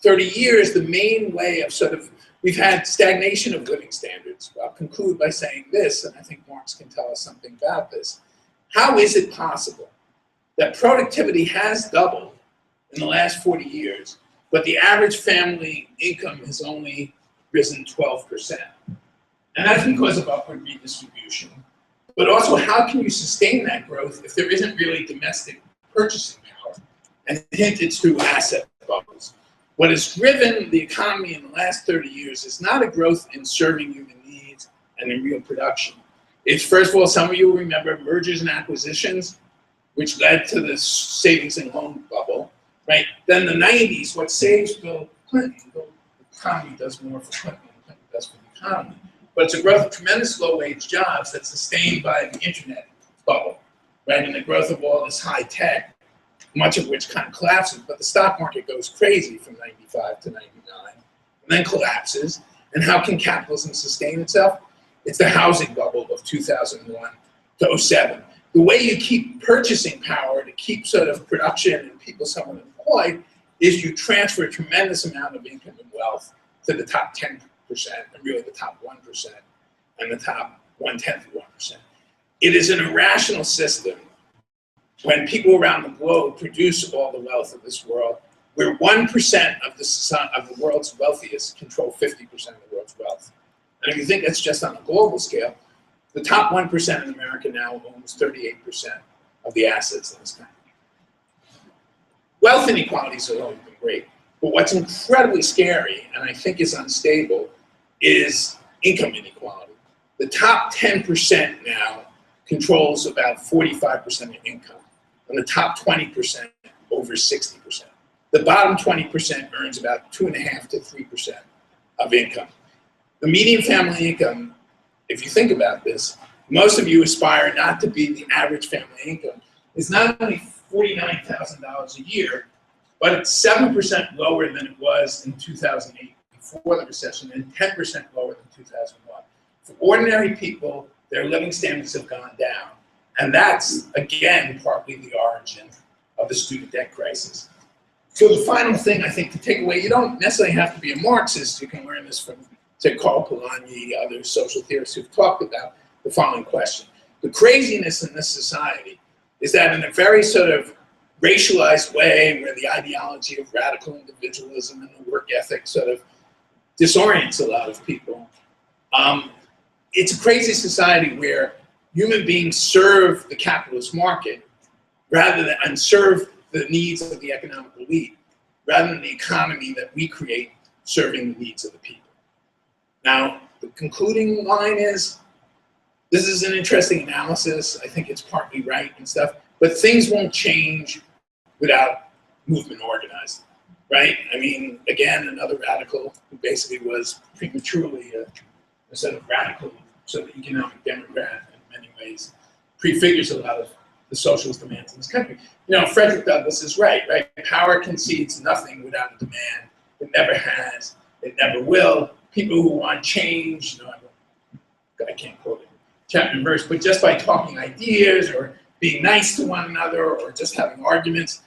30 years, the main way of we've had stagnation of living standards. I'll conclude by saying this, and I think Marx can tell us something about this. How is it possible that productivity has doubled in the last 40 years, but the average family income has only risen 12%? And that's because of upward redistribution. But also, how can you sustain that growth if there isn't really domestic purchasing power? And hint, it's through asset bubbles. What has driven the economy in the last 30 years is not a growth in serving human needs and in real production. It's, first of all, some of you will remember mergers and acquisitions, which led to the savings and loan bubble, right? Then the 90s, what saves Bill Clinton, the economy does more for Clinton than Clinton does for the economy. But it's a growth of tremendous low-wage jobs that's sustained by the internet bubble, right? And the growth of all this high tech, much of which kind of collapses, but the stock market goes crazy from 95 to 99, and then collapses. And how can capitalism sustain itself? It's the housing bubble of 2001 to 07. The way you keep purchasing power to keep sort of production and people somewhat employed is you transfer a tremendous amount of income and wealth to the top 10%, and really the top 1%, and the top 1/10 of 1%. It is an irrational system when people around the globe produce all the wealth of this world, where 1% of the world's wealthiest control 50% of the world's wealth. And if you think that's just on a global scale, the top 1% in America now owns 38% of the assets in this country. Wealth inequalities have always been great, but what's incredibly scary, and I think is unstable, is income inequality. The top 10% now controls about 45% of income, and the top 20% over 60%. The bottom 20% earns about 2.5 to 3% of income. The median family income, if you think about this, most of you aspire not to be the average family income. It's not only $49,000 a year, but it's 7% lower than it was in 2008 before the recession, and 10% lower than 2001. For ordinary people, their living standards have gone down. And that's, again, partly the origin of the student debt crisis. So the final thing I think to take away, you don't necessarily have to be a Marxist. You can learn this from, say, Karl Polanyi, other social theorists who've talked about the following question. The craziness in this society is that in a very sort of racialized way, where the ideology of radical individualism and the work ethic sort of disorients a lot of people, it's a crazy society where human beings serve the capitalist market rather than, and serve the needs of the economic elite, rather than the economy that we create serving the needs of the people. Now, the concluding line is, this is an interesting analysis. I think it's partly right and stuff, but things won't change without movement organized, right? I mean, again, another radical who basically was prematurely a sort of radical, sort of economic democrat in many ways, prefigures a lot of the socialist demands in this country. You know, Frederick Douglass is right? Power concedes nothing without a demand. It never has. It never will. People who want change, you know, I can't quote it chapter and verse, but just by talking ideas or being nice to one another or just having arguments,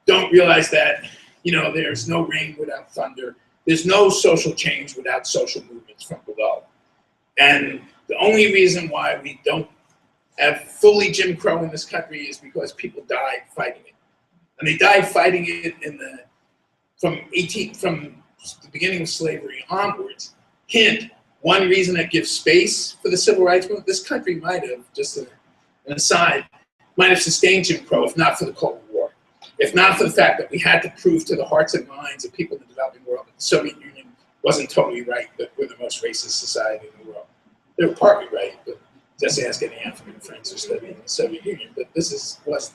don't realize that, you know, there's no rain without thunder. There's no social change without social movements from below. And the only reason why we don't have fully Jim Crow in this country is because people died fighting it. And they died fighting it from the beginning of slavery onwards. Hint, one reason that gives space for the civil rights movement, this country might have, just an aside, might have sustained Jim Crow if not for the Cold War. If not for the fact that we had to prove to the hearts and minds of people in the developing world that the Soviet Union wasn't totally right, that we're the most racist society in the world. They were partly right, but just ask any African friends who studied in the Soviet Union. But this was,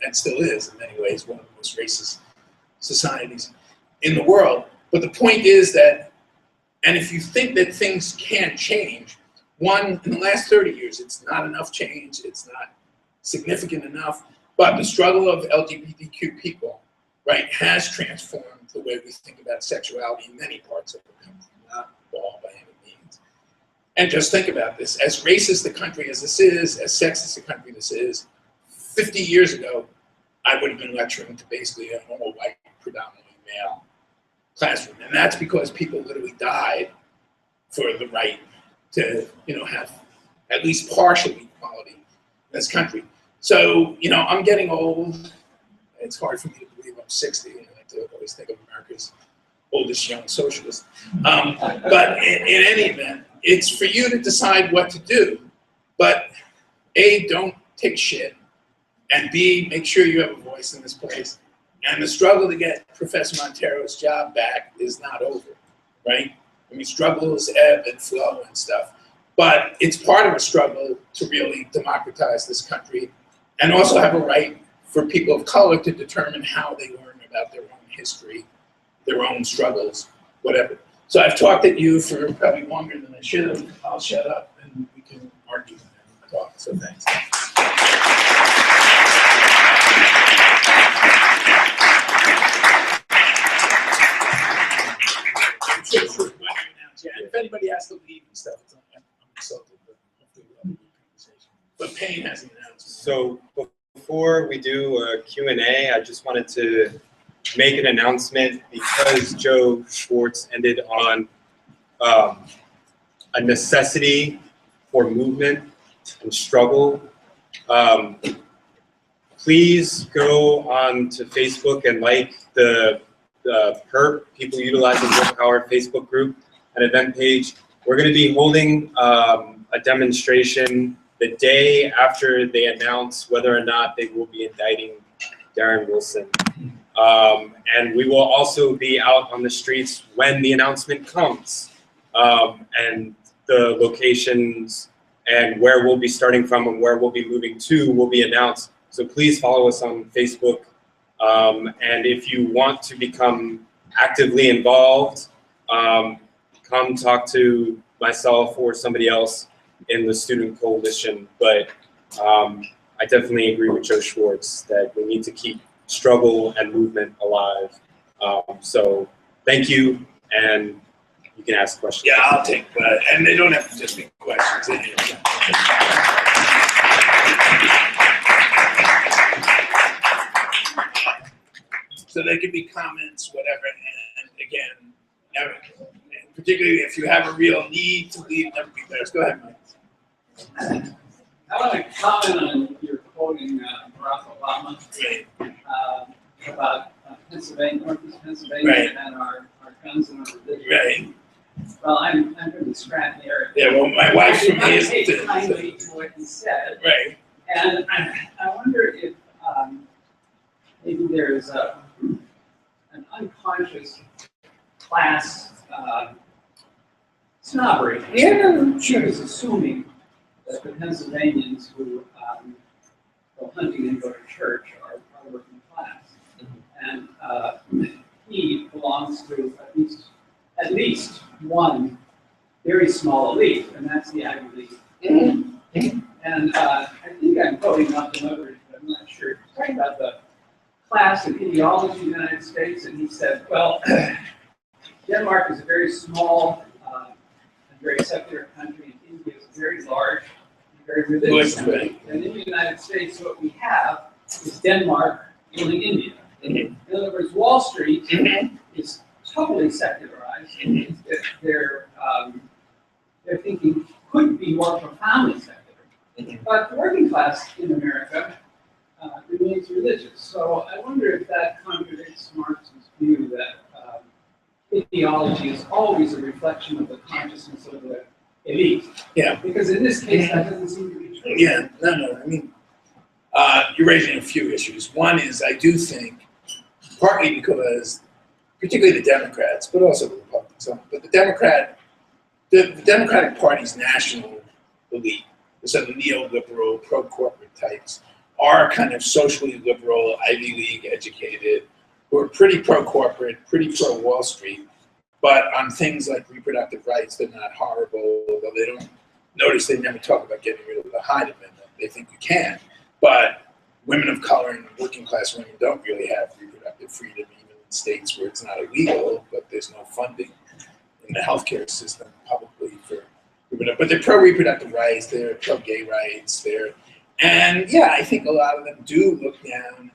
and still is in many ways, one of the most racist societies in the world. But the point is that, and if you think that things can change, one, in the last 30 years, it's not enough change, it's not significant enough, but the struggle of LGBTQ people, right, has transformed the way we think about sexuality in many parts of the country, not all by any means. And just think about this, as racist a country as this is, as sexist a country this is, 50 years ago, I would have been lecturing to basically an all white, predominantly male classroom. And that's because people literally died for the right to, you know, have at least partial equality in this country. So, you know, I'm getting old. It's hard for me to believe I'm 60. And I always think of America's oldest young socialist. But in any event, it's for you to decide what to do. But A, don't take shit. And B, make sure you have a voice in this place. And the struggle to get Professor Monteiro's job back is not over, right? I mean, struggles ebb and flow and stuff. But it's part of a struggle to really democratize this country and also have a right for people of color to determine how they learn about their own history, their own struggles, whatever. So I've talked at you for probably longer than I should have. I'll shut up and we can argue and talk. So thanks. If anybody has to leave and stuff, I'm insulted, but hopefully we'll have a good conversation. But Payne has an announcement. So before we do a Q&A, I just wanted to make an announcement because Joe Schwartz ended on a necessity for movement and struggle. Please go on to Facebook and like the PERP, People Utilizing Work Power Facebook group, an event page. We're going to be holding a demonstration the day after they announce whether or not they will be indicting Darren Wilson. And we will also be out on the streets when the announcement comes. And the locations and where we'll be starting from and where we'll be moving to will be announced. So please follow us on Facebook. And if you want to become actively involved, come talk to myself or somebody else in the student coalition. But I definitely agree with Joe Schwartz that we need to keep struggle and movement alive. So thank you, and you can ask questions. Yeah, I'll take, and they don't have to just be questions. So there could be comments, whatever, and again, never, particularly if you have a real need to leave, never be embarrassed. Go ahead, Mike. I want to comment on your quoting Barack Obama Right. About Pennsylvania, Northeast Pennsylvania, Right. and our guns and our religion. Right. Well, I'm from the Stratton area. Yeah, well, my wife's from I here. take kindly to what he said, Right. and I wonder if maybe there is an unconscious class snobbery. Yeah, She was assuming that the Pennsylvanians who go hunting and go to church are working class. And he belongs to at least one very small elite, and that's the Ivy League. And I think I'm quoting off the numbers, but I'm not sure. He's talking about the class and ideology of the United States, and he said, well, Denmark is a very small and very secular country, and India is very large and very religious country. And in the United States, what we have is Denmark ruling India. In other words, Wall Street is totally secularized. Their thinking could be more profoundly secular. But the working class in America remains religious. So I wonder if that contradicts Marx's view that ideology is always a reflection of the consciousness of the elite. Yeah. Because in this case, that doesn't seem to be true. Yeah, no. I mean, you're raising a few issues. One is I do think, partly because, particularly the Democrats, but also the Republicans, but the Democratic Party's national elite, the sort of neoliberal, pro-corporate types, are kind of socially liberal, Ivy League educated, who are pretty pro-corporate, pretty pro-Wall Street, but on things like reproductive rights, they're not horrible, although they don't notice they never talk about getting rid of the Hyde Amendment. They think you can, but women of color and working class women don't really have reproductive freedom, even in states where it's not illegal, but there's no funding in the healthcare system publicly for reproductive. But they're pro-reproductive rights, they're pro-gay rights, and yeah, I think a lot of them do look down.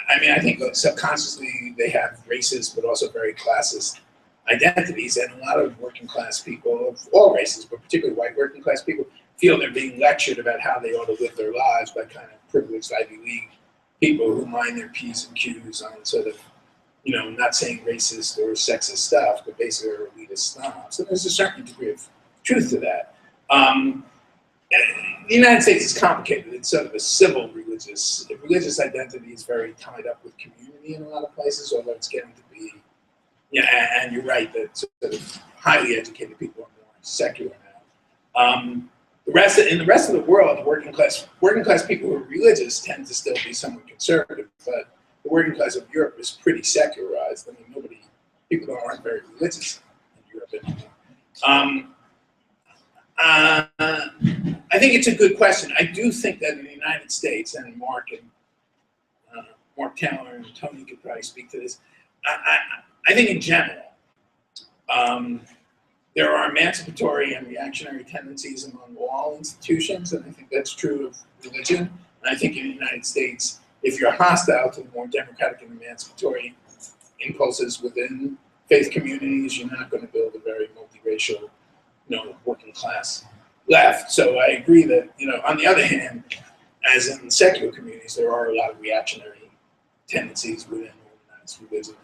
I mean, I think subconsciously they have racist, but also very classist identities, and a lot of working class people of all races, but particularly white working class people, feel they're being lectured about how they ought to live their lives by kind of privileged Ivy League people who mind their P's and Q's on sort of, not saying racist or sexist stuff, but basically are elitist snobs. So there's a certain degree of truth to that. The United States is complicated. It's sort of a civil religious identity is very tied up with community in a lot of places, although it's getting to be, and you're right that sort of highly educated people are more secular now. In the rest of the world, working class people who are religious tend to still be somewhat conservative, but the working class of Europe is pretty secularized. I mean, people aren't very religious in Europe anymore. I think it's a good question. I do think that in the United States, and Mark Taylor and Tony could probably speak to this, I think in general, there are emancipatory and reactionary tendencies among all institutions, and I think that's true of religion. And I think in the United States, if you're hostile to the more democratic and emancipatory impulses within faith communities, you're not going to build a very multiracial, working class left. So I agree that, on the other hand, as in secular communities, there are a lot of reactionary tendencies within organized religion.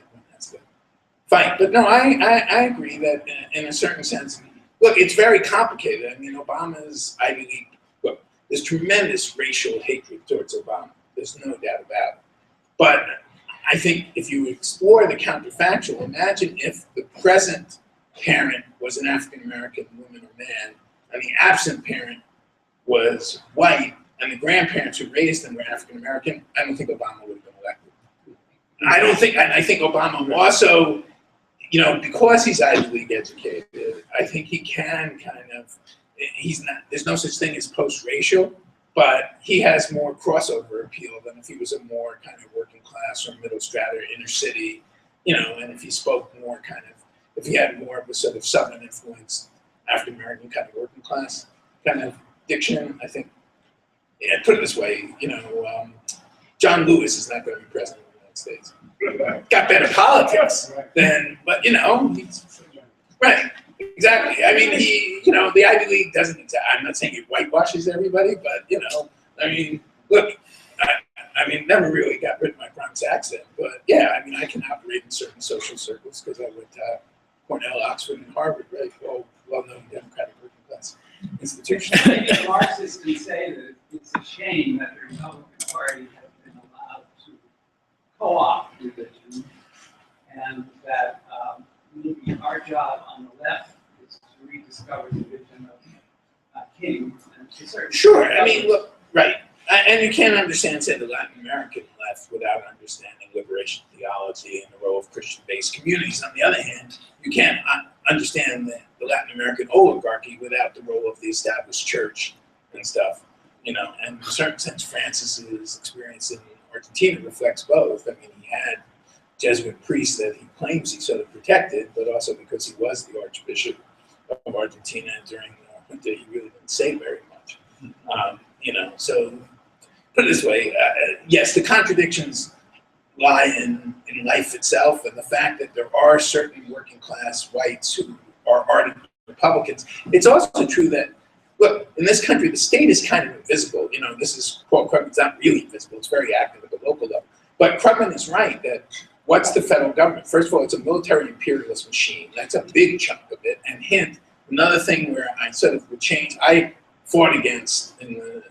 Fine, but no, I agree that in a certain sense, look, it's very complicated. I mean, Obama's Ivy League, look, there's tremendous racial hatred towards Obama. There's no doubt about it. But I think if you explore the counterfactual, imagine if the present parent was an African-American woman or man, and the absent parent was white, and the grandparents who raised them were African-American, I don't think Obama would have been elected. I think Obama also, because he's Ivy League educated, I think he can there's no such thing as post-racial, but he has more crossover appeal than if he was a more kind of working class or middle strata, inner city, and if he spoke more if he had more of a sort of Southern influenced African-American kind of working class kind of diction, I think, put it this way, John Lewis is not going to be president of the United United States. Got better politics than, but right, exactly. I mean, the Ivy League doesn't, I'm not saying it whitewashes everybody, but, I mean, look, I mean, never really got rid of my Bronx accent, but yeah, I mean, I can operate in certain social circles because I went to Cornell, Oxford, and Harvard, right? All well-known democratic working class institutions. The Marxists can say that it's a shame that the Republican Party has been allowed to co-opt religion, and that maybe our job on the left is to rediscover the vision of King. And to certain Sure, I mean, look, right. And you can't understand, say, the Latin American left without understanding liberation theology and the role of Christian-based communities. On the other hand, you can't understand the Latin American oligarchy without the role of the established church and stuff, And in a certain sense, Francis's experience in Argentina reflects both. I mean, he had Jesuit priests that he claims he sort of protected, but also because he was the Archbishop of Argentina during the winter, he really didn't say very much. So put it this way, yes, the contradictions lie in life itself and the fact that there are certain working class whites who are ardent Republicans. It's also true that, look, in this country, the state is kind of invisible. This is, quote, Krugman, it's not really invisible. It's very active at the local level. But Krugman is right that what's the federal government? First of all, it's a military imperialist machine. That's a big chunk of it. And hint, another thing where I sort of would change, I fought against, in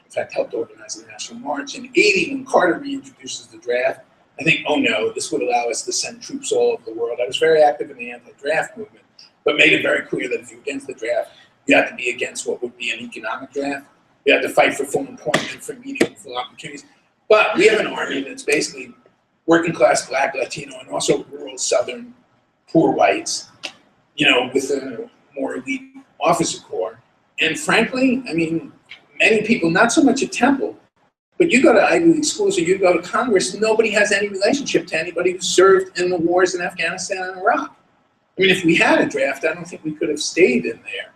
fact, helped organize the National March. In '80, when Carter reintroduces the draft, I think, oh no, this would allow us to send troops all over the world. I was very active in the anti-draft movement, but made it very clear that if you're against the draft, you have to be against what would be an economic draft. You have to fight for full employment, for meaningful opportunities. But we have an army that's basically working class, Black, Latino, and also rural, Southern, poor whites, with a more elite officer corps. And frankly, I mean, many people, not so much at Temple, but you go to Ivy League schools or you go to Congress, nobody has any relationship to anybody who served in the wars in Afghanistan and Iraq. I mean, if we had a draft, I don't think we could have stayed in there.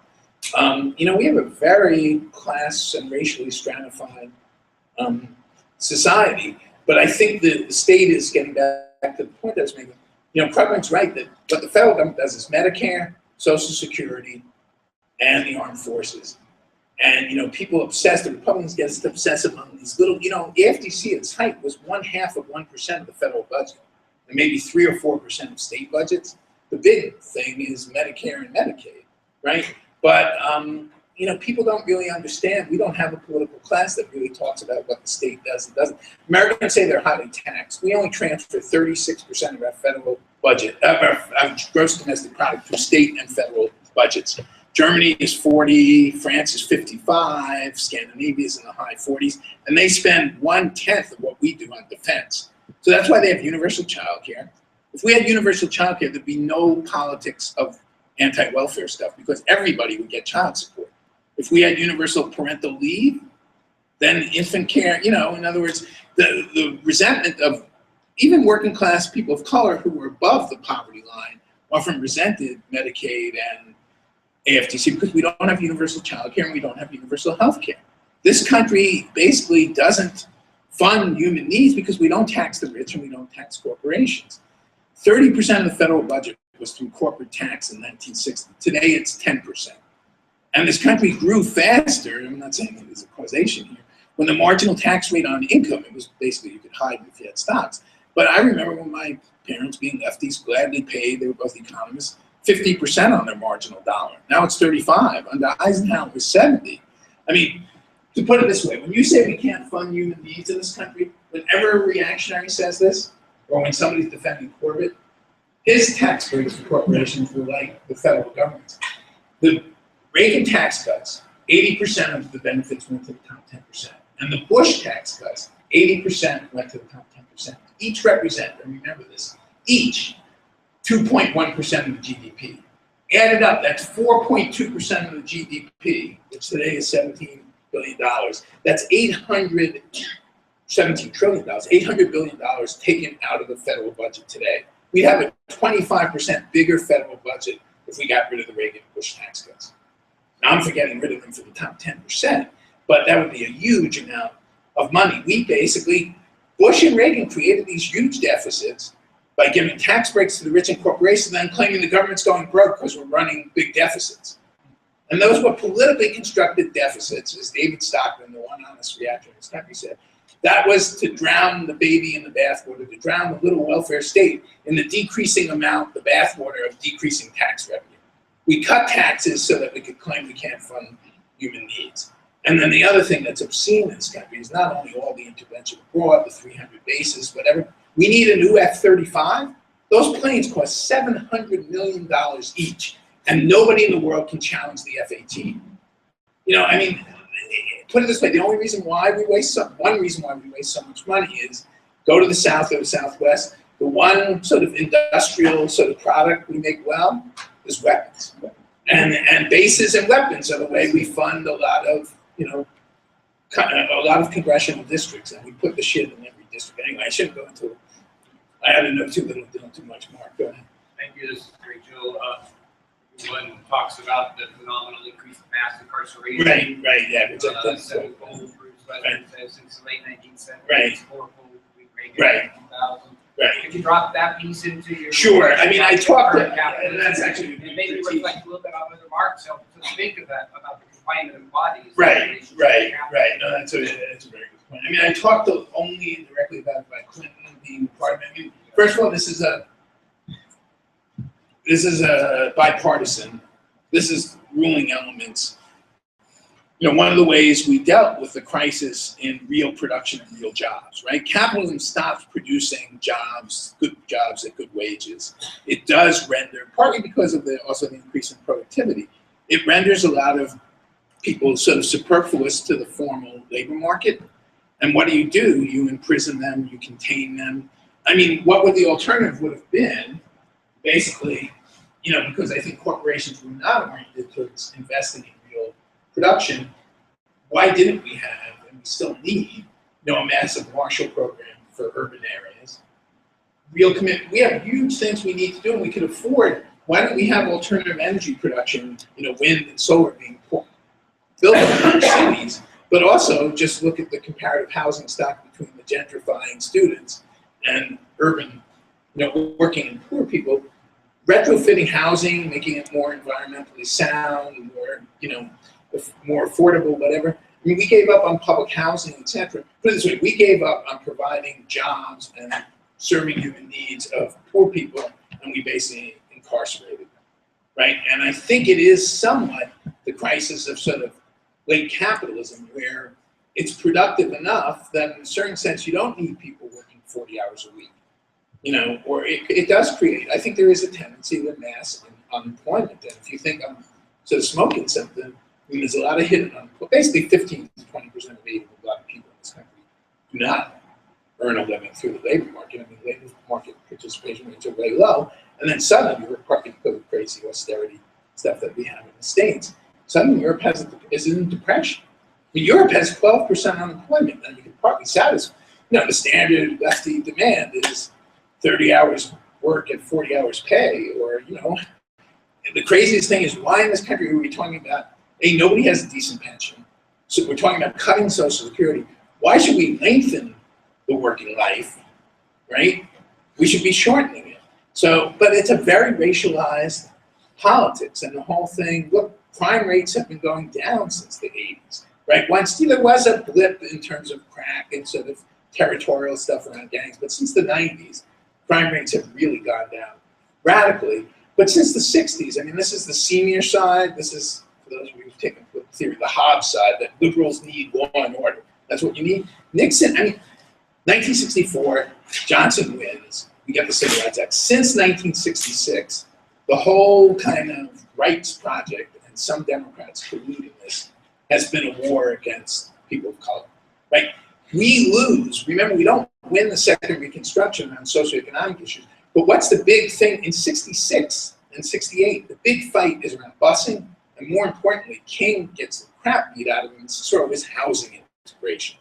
We have a very class and racially stratified society, but I think the state is getting back to the point that I was making. Krugman's right that what the federal government does is Medicare, Social Security, and the armed forces. And, people obsessed, the Republicans get obsessive on these little, the FTC at its height was 0.5% of the federal budget, and maybe 3 or 4% of state budgets. The big thing is Medicare and Medicaid, right? But, people don't really understand. We don't have a political class that really talks about what the state does and doesn't. Americans say they're highly taxed. We only transfer 36% of our federal budget, of our gross domestic product to state and federal budgets. Germany is 40, France is 55, Scandinavia is in the high 40s, and they spend 1/10 of what we do on defense. So that's why they have universal child care. If we had universal child care, there'd be no politics of anti-welfare stuff because everybody would get child support. If we had universal parental leave, then infant care, in other words, the resentment of even working class people of color who were above the poverty line often resented Medicaid and AFTC because we don't have universal child care and we don't have universal health care. This country basically doesn't fund human needs because we don't tax the rich and we don't tax corporations. 30% of the federal budget was through corporate tax in 1960. Today it's 10%. And this country grew faster, I'm not saying there's a causation here, when the marginal tax rate on income, it was basically you could hide if you had stocks. But I remember when my parents, being lefties, gladly paid, they were both economists, 50% on their marginal dollar. Now it's 35. Under Eisenhower, it was 70. I mean, to put it this way, when you say we can't fund human needs in this country, whenever a reactionary says this, or when somebody's defending Corbett, his tax breaks for corporations were like the federal government. The Reagan tax cuts, 80% of the benefits went to the top 10%. And the Bush tax cuts, 80% went to the top 10%. Each represent, and remember this, each 2.1% of the GDP. Added up, that's 4.2% of the GDP, which today is $17 billion. That's $17 trillion, $800 billion taken out of the federal budget today. We'd have a 25% bigger federal budget if we got rid of the Reagan-Bush tax cuts. Now I'm for getting rid of them for the top 10%, but that would be a huge amount of money. We basically, Bush and Reagan created these huge deficits by giving tax breaks to the rich and corporations, and then claiming the government's going broke because we're running big deficits. And those were politically constructed deficits, as David Stockman, the one honest reactor in this country, said. That was to drown the baby in the bathwater, to drown the little welfare state in the decreasing amount, the bathwater of decreasing tax revenue. We cut taxes so that we could claim we can't fund human needs. And then the other thing that's obscene in this country is not only all the intervention abroad, the 300 bases, whatever. We need a new F-35. Those planes cost $700 million each, and nobody in the world can challenge the F-18. You know, I mean, put it this way, the only reason why we waste one reason why we waste so much money is go to the South or the Southwest. The one sort of industrial sort of product we make well is weapons. And bases and weapons are the way we fund a lot of, you know, a lot of congressional districts, and we put the shit in every district. Anyway, I shouldn't go into it. I had to know too little, don't too much, Mark. Go ahead. Thank you. This is great, Joe. One talks about the phenomenal increase in mass incarceration. Right, yeah. Exactly. Sevenfold since the late 19th century. Right. Fourfold with Reagan Right. in 2000. Right. Could you drop that piece into your? Sure. I mean, I talked and that's actually and maybe reflect a little bit on what Marx helped to think of that about the confinement of bodies. Right. No, that's a very good point. I mean, I talked only indirectly about Clinton being part of it. I mean, first of all, this is a bipartisan. This is ruling elements. You know, one of the ways we dealt with the crisis in real production and real jobs, right? Capitalism stops producing jobs, good jobs at good wages. It does render, partly because of also the increase in productivity, it renders a lot of people sort of superfluous to the formal labor market. And what do? You imprison them, you contain them. I mean, what would the alternative would have been, basically, you know, because I think corporations were not oriented towards investing in real production. Why didn't we have, and we still need, you know, a massive Marshall program for urban areas? Real commitment. We have huge things we need to do, and we can afford. Why don't we have alternative energy production, you know, wind and solar being built in our cities, but also just look at the comparative housing stock between the gentrifying students and urban, you know, working and poor people. Retrofitting housing, making it more environmentally sound, more, you know, more affordable, whatever. I mean, we gave up on public housing, etc. Put it this way, we gave up on providing jobs and serving human needs of poor people, and we basically incarcerated them, right? And I think it is somewhat the crisis of sort of late capitalism, where it's productive enough that in a certain sense you don't need people working 40 hours a week. You know, or it does create, I think there is a tendency to mass unemployment. And if you think I'm sort of smoking something, I mean, there's a lot of hidden unemployment. Basically 15 to 20% of age of a lot of people in this country do not earn a living through the labor market. I mean, labor market participation rates are way low. And then Southern Europe, partly because of crazy austerity stuff that we have in the States, Southern Europe is in depression. I mean, Europe has 12% unemployment, and you can partly satisfy. You know, the standard lefty demand is 30 hours work at 40 hours pay, or, you know, and the craziest thing is, why in this country are we talking about, hey, nobody has a decent pension, so we're talking about cutting Social Security. Why should we lengthen the working life, right? We should be shortening it. So, but it's a very racialized politics, and the whole thing, look, crime rates have been going down since the 80s, right? Once there was a blip in terms of crack and sort of territorial stuff around gangs, but since the 90s, crime rates have really gone down radically. But since the 60s, I mean, this is the senior side. This is, for those of you who've taken the theory, the Hobbes side, that liberals need law and order. That's what you need. Nixon, I mean, 1964, Johnson wins. We get the Civil Rights Act. Since 1966, the whole kind of rights project, and some Democrats colluding this, has been a war against people of color, right? We lose. Remember, we don't win the Second Reconstruction on socioeconomic issues. But what's the big thing in 66 and 68? The big fight is around busing, and more importantly, King gets the crap beat out of him. It's sort of his housing integration,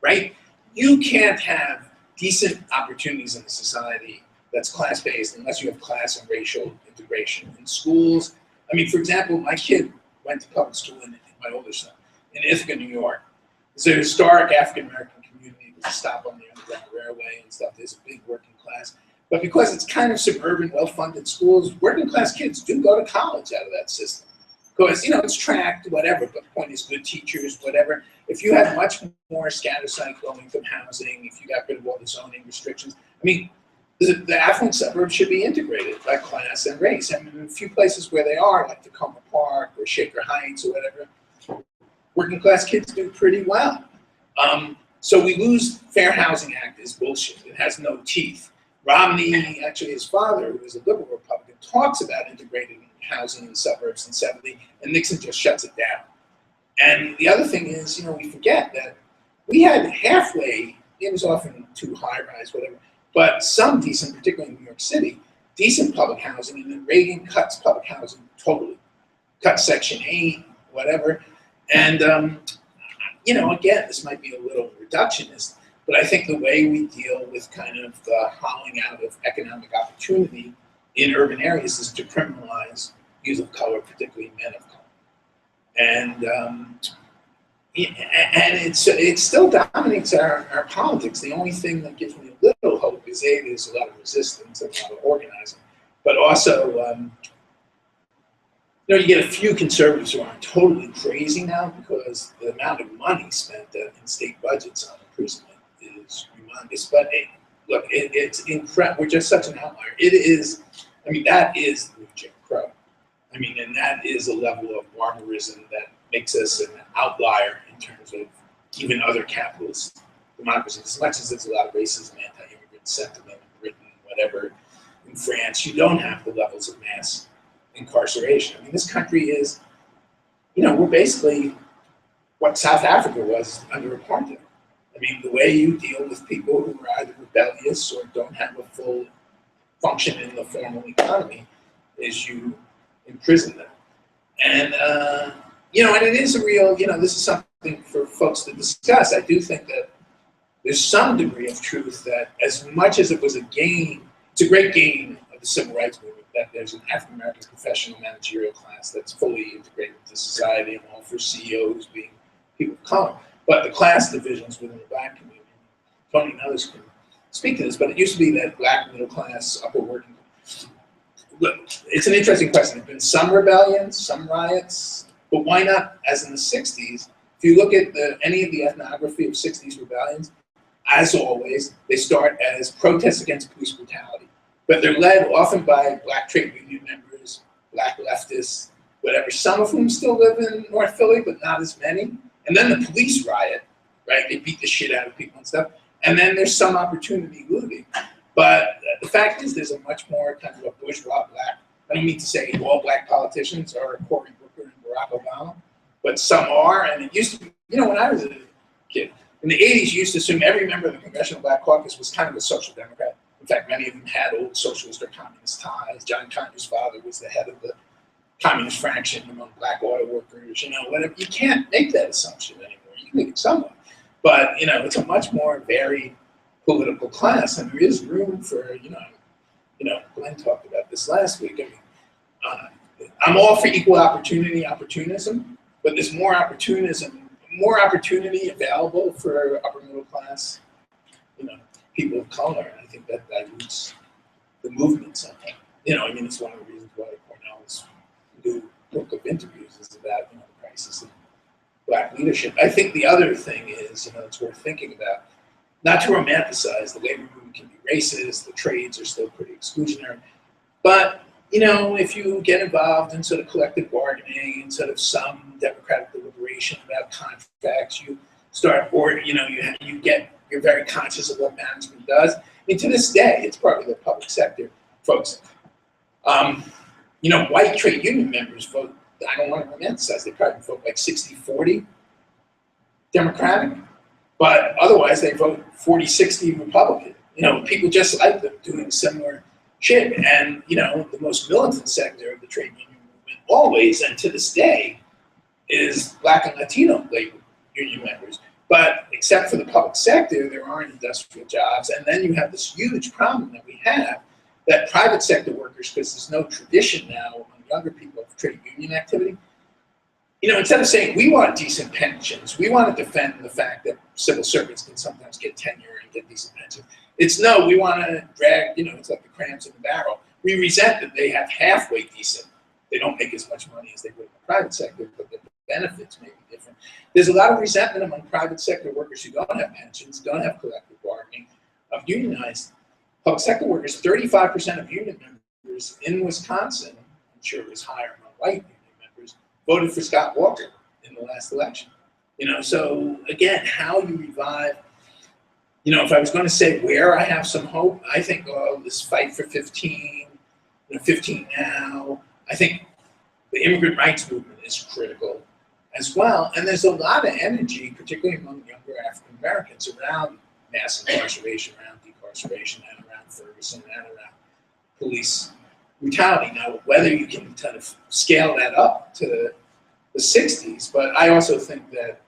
right? You can't have decent opportunities in a society that's class-based unless you have class and racial integration in schools. I mean, for example, my kid went to public school, my older son, in Ithaca, New York. It's a historic African-American community There's a stop on the Underground Railway and stuff. There's a big working class. But because it's kind of suburban, well-funded schools, working class kids do go to college out of that system. Because, you know, it's tracked, whatever, but the point is good teachers, whatever. If you have much more scatter site low-income housing, if you got rid of all the zoning restrictions, I mean, the affluent suburbs should be integrated by class and race. I mean, in a few places where they are, like Tacoma Park or Shaker Heights or whatever, working class kids do pretty well. So we lose Fair Housing Act is bullshit. It has no teeth. Romney, actually his father, who was a liberal Republican, talks about integrating housing in the suburbs in '70, and Nixon just shuts it down. And the other thing is, you know, we forget that we had halfway, it was often too high-rise, whatever, but some decent, particularly in New York City, decent public housing, and then Reagan cuts public housing totally. Cuts Section 8, whatever. And, you know, again, this might be a little reductionist, but I think the way we deal with kind of the hollowing out of economic opportunity in urban areas is to criminalize youth of color, particularly men of color. And it still dominates our politics. The only thing that gives me a little hope is there's a lot of resistance and a lot of organizing, but also, you know, you get a few conservatives who aren't totally crazy now because the amount of money spent in state budgets on imprisonment is humongous. But look, it's incredible. We're just such an outlier. It is. I mean, that is the Jim Crow. I mean, and that is a level of barbarism that makes us an outlier in terms of even other capitalist democracies. As much as there's a lot of racism, anti-immigrant sentiment in Britain, whatever, in France, you don't have the levels of mass incarceration. I mean, this country is, you know, we're basically what South Africa was under apartheid. I mean, the way you deal with people who are either rebellious or don't have a full function in the formal economy is you imprison them. And, you know, and it is a real, you know, this is something for folks to discuss. I do think that there's some degree of truth that as much as it was a gain, it's a great gain of the civil rights movement that there's an African-American professional managerial class that's fully integrated into society and all for CEOs being people of color. But the class divisions within the black community, Tony and others can speak to this, but it used to be that black middle class, upper working. Look, it's an interesting question. There have been some rebellions, some riots, but why not, as in the 60s, if you look at any of the ethnography of 60s rebellions, as always, they start as protests against police brutality. But they're led often by black trade union members, black leftists, whatever, some of whom still live in North Philly, but not as many. And then the police riot, right? They beat the shit out of people and stuff. And then there's some opportunity looting. But the fact is there's a much more kind of a bourgeois black, I don't mean to say all black politicians are Cory Booker and Barack Obama, but some are. And it used to be, you know, when I was a kid, in the 80s, you used to assume every member of the Congressional Black Caucus was kind of a social democrat. In fact, many of them had old socialist or communist ties. John Connor's father was the head of the communist fraction among black auto workers, you know, whatever. You can't make that assumption anymore. You can make it somewhat. But, you know, it's a much more varied political class, and there is room for, you know, Glenn talked about this last week. I mean, I'm all for equal opportunism, but there's more opportunity available for upper middle class, you know, people of color. And I think that dilutes the movement somehow. You know, I mean, it's one of the reasons why Cornell's new book of interviews is about, you know, the crisis of black leadership. I think the other thing is, you know, it's worth thinking about, not to romanticize, the labor movement can be racist, the trades are still pretty exclusionary, but, you know, if you get involved in sort of collective bargaining and sort of some democratic deliberation about contracts, you start, or, you know, you're very conscious of what management does. I mean, to this day, it's partly the public sector folks. You know, white trade union members vote, I don't want to romanticize, they probably vote like 60-40 Democratic, but otherwise they vote 40-60 Republican. You know, people just like them doing similar shit. And, you know, the most militant sector of the trade union movement always, and to this day, is black and Latino labor union members. But except for the public sector, there aren't industrial jobs. And then you have this huge problem that we have, that private sector workers, because there's no tradition now among younger people of trade union activity, you know, instead of saying we want decent pensions, we want to defend the fact that civil servants can sometimes get tenure and get decent pensions. It's no, we want to drag, you know, it's like the crabs in the barrel. We resent that they have halfway decent. They don't make as much money as they would in the private sector, but the benefits may be different. There's a lot of resentment among private sector workers who don't have pensions, don't have collective bargaining, of unionized public sector workers. 35% of union members in Wisconsin, I'm sure it was higher among white union members, voted for Scott Walker in the last election. You know, so again, how you revive, you know, if I was going to say where I have some hope, I think, oh, this fight for 15, you know, 15 now, I think the immigrant rights movement is critical as well. And there's a lot of energy, particularly among younger African Americans, around mass incarceration, around decarceration, and around Ferguson, and around police brutality. Now, whether you can kind of scale that up to the 60s, but I also think that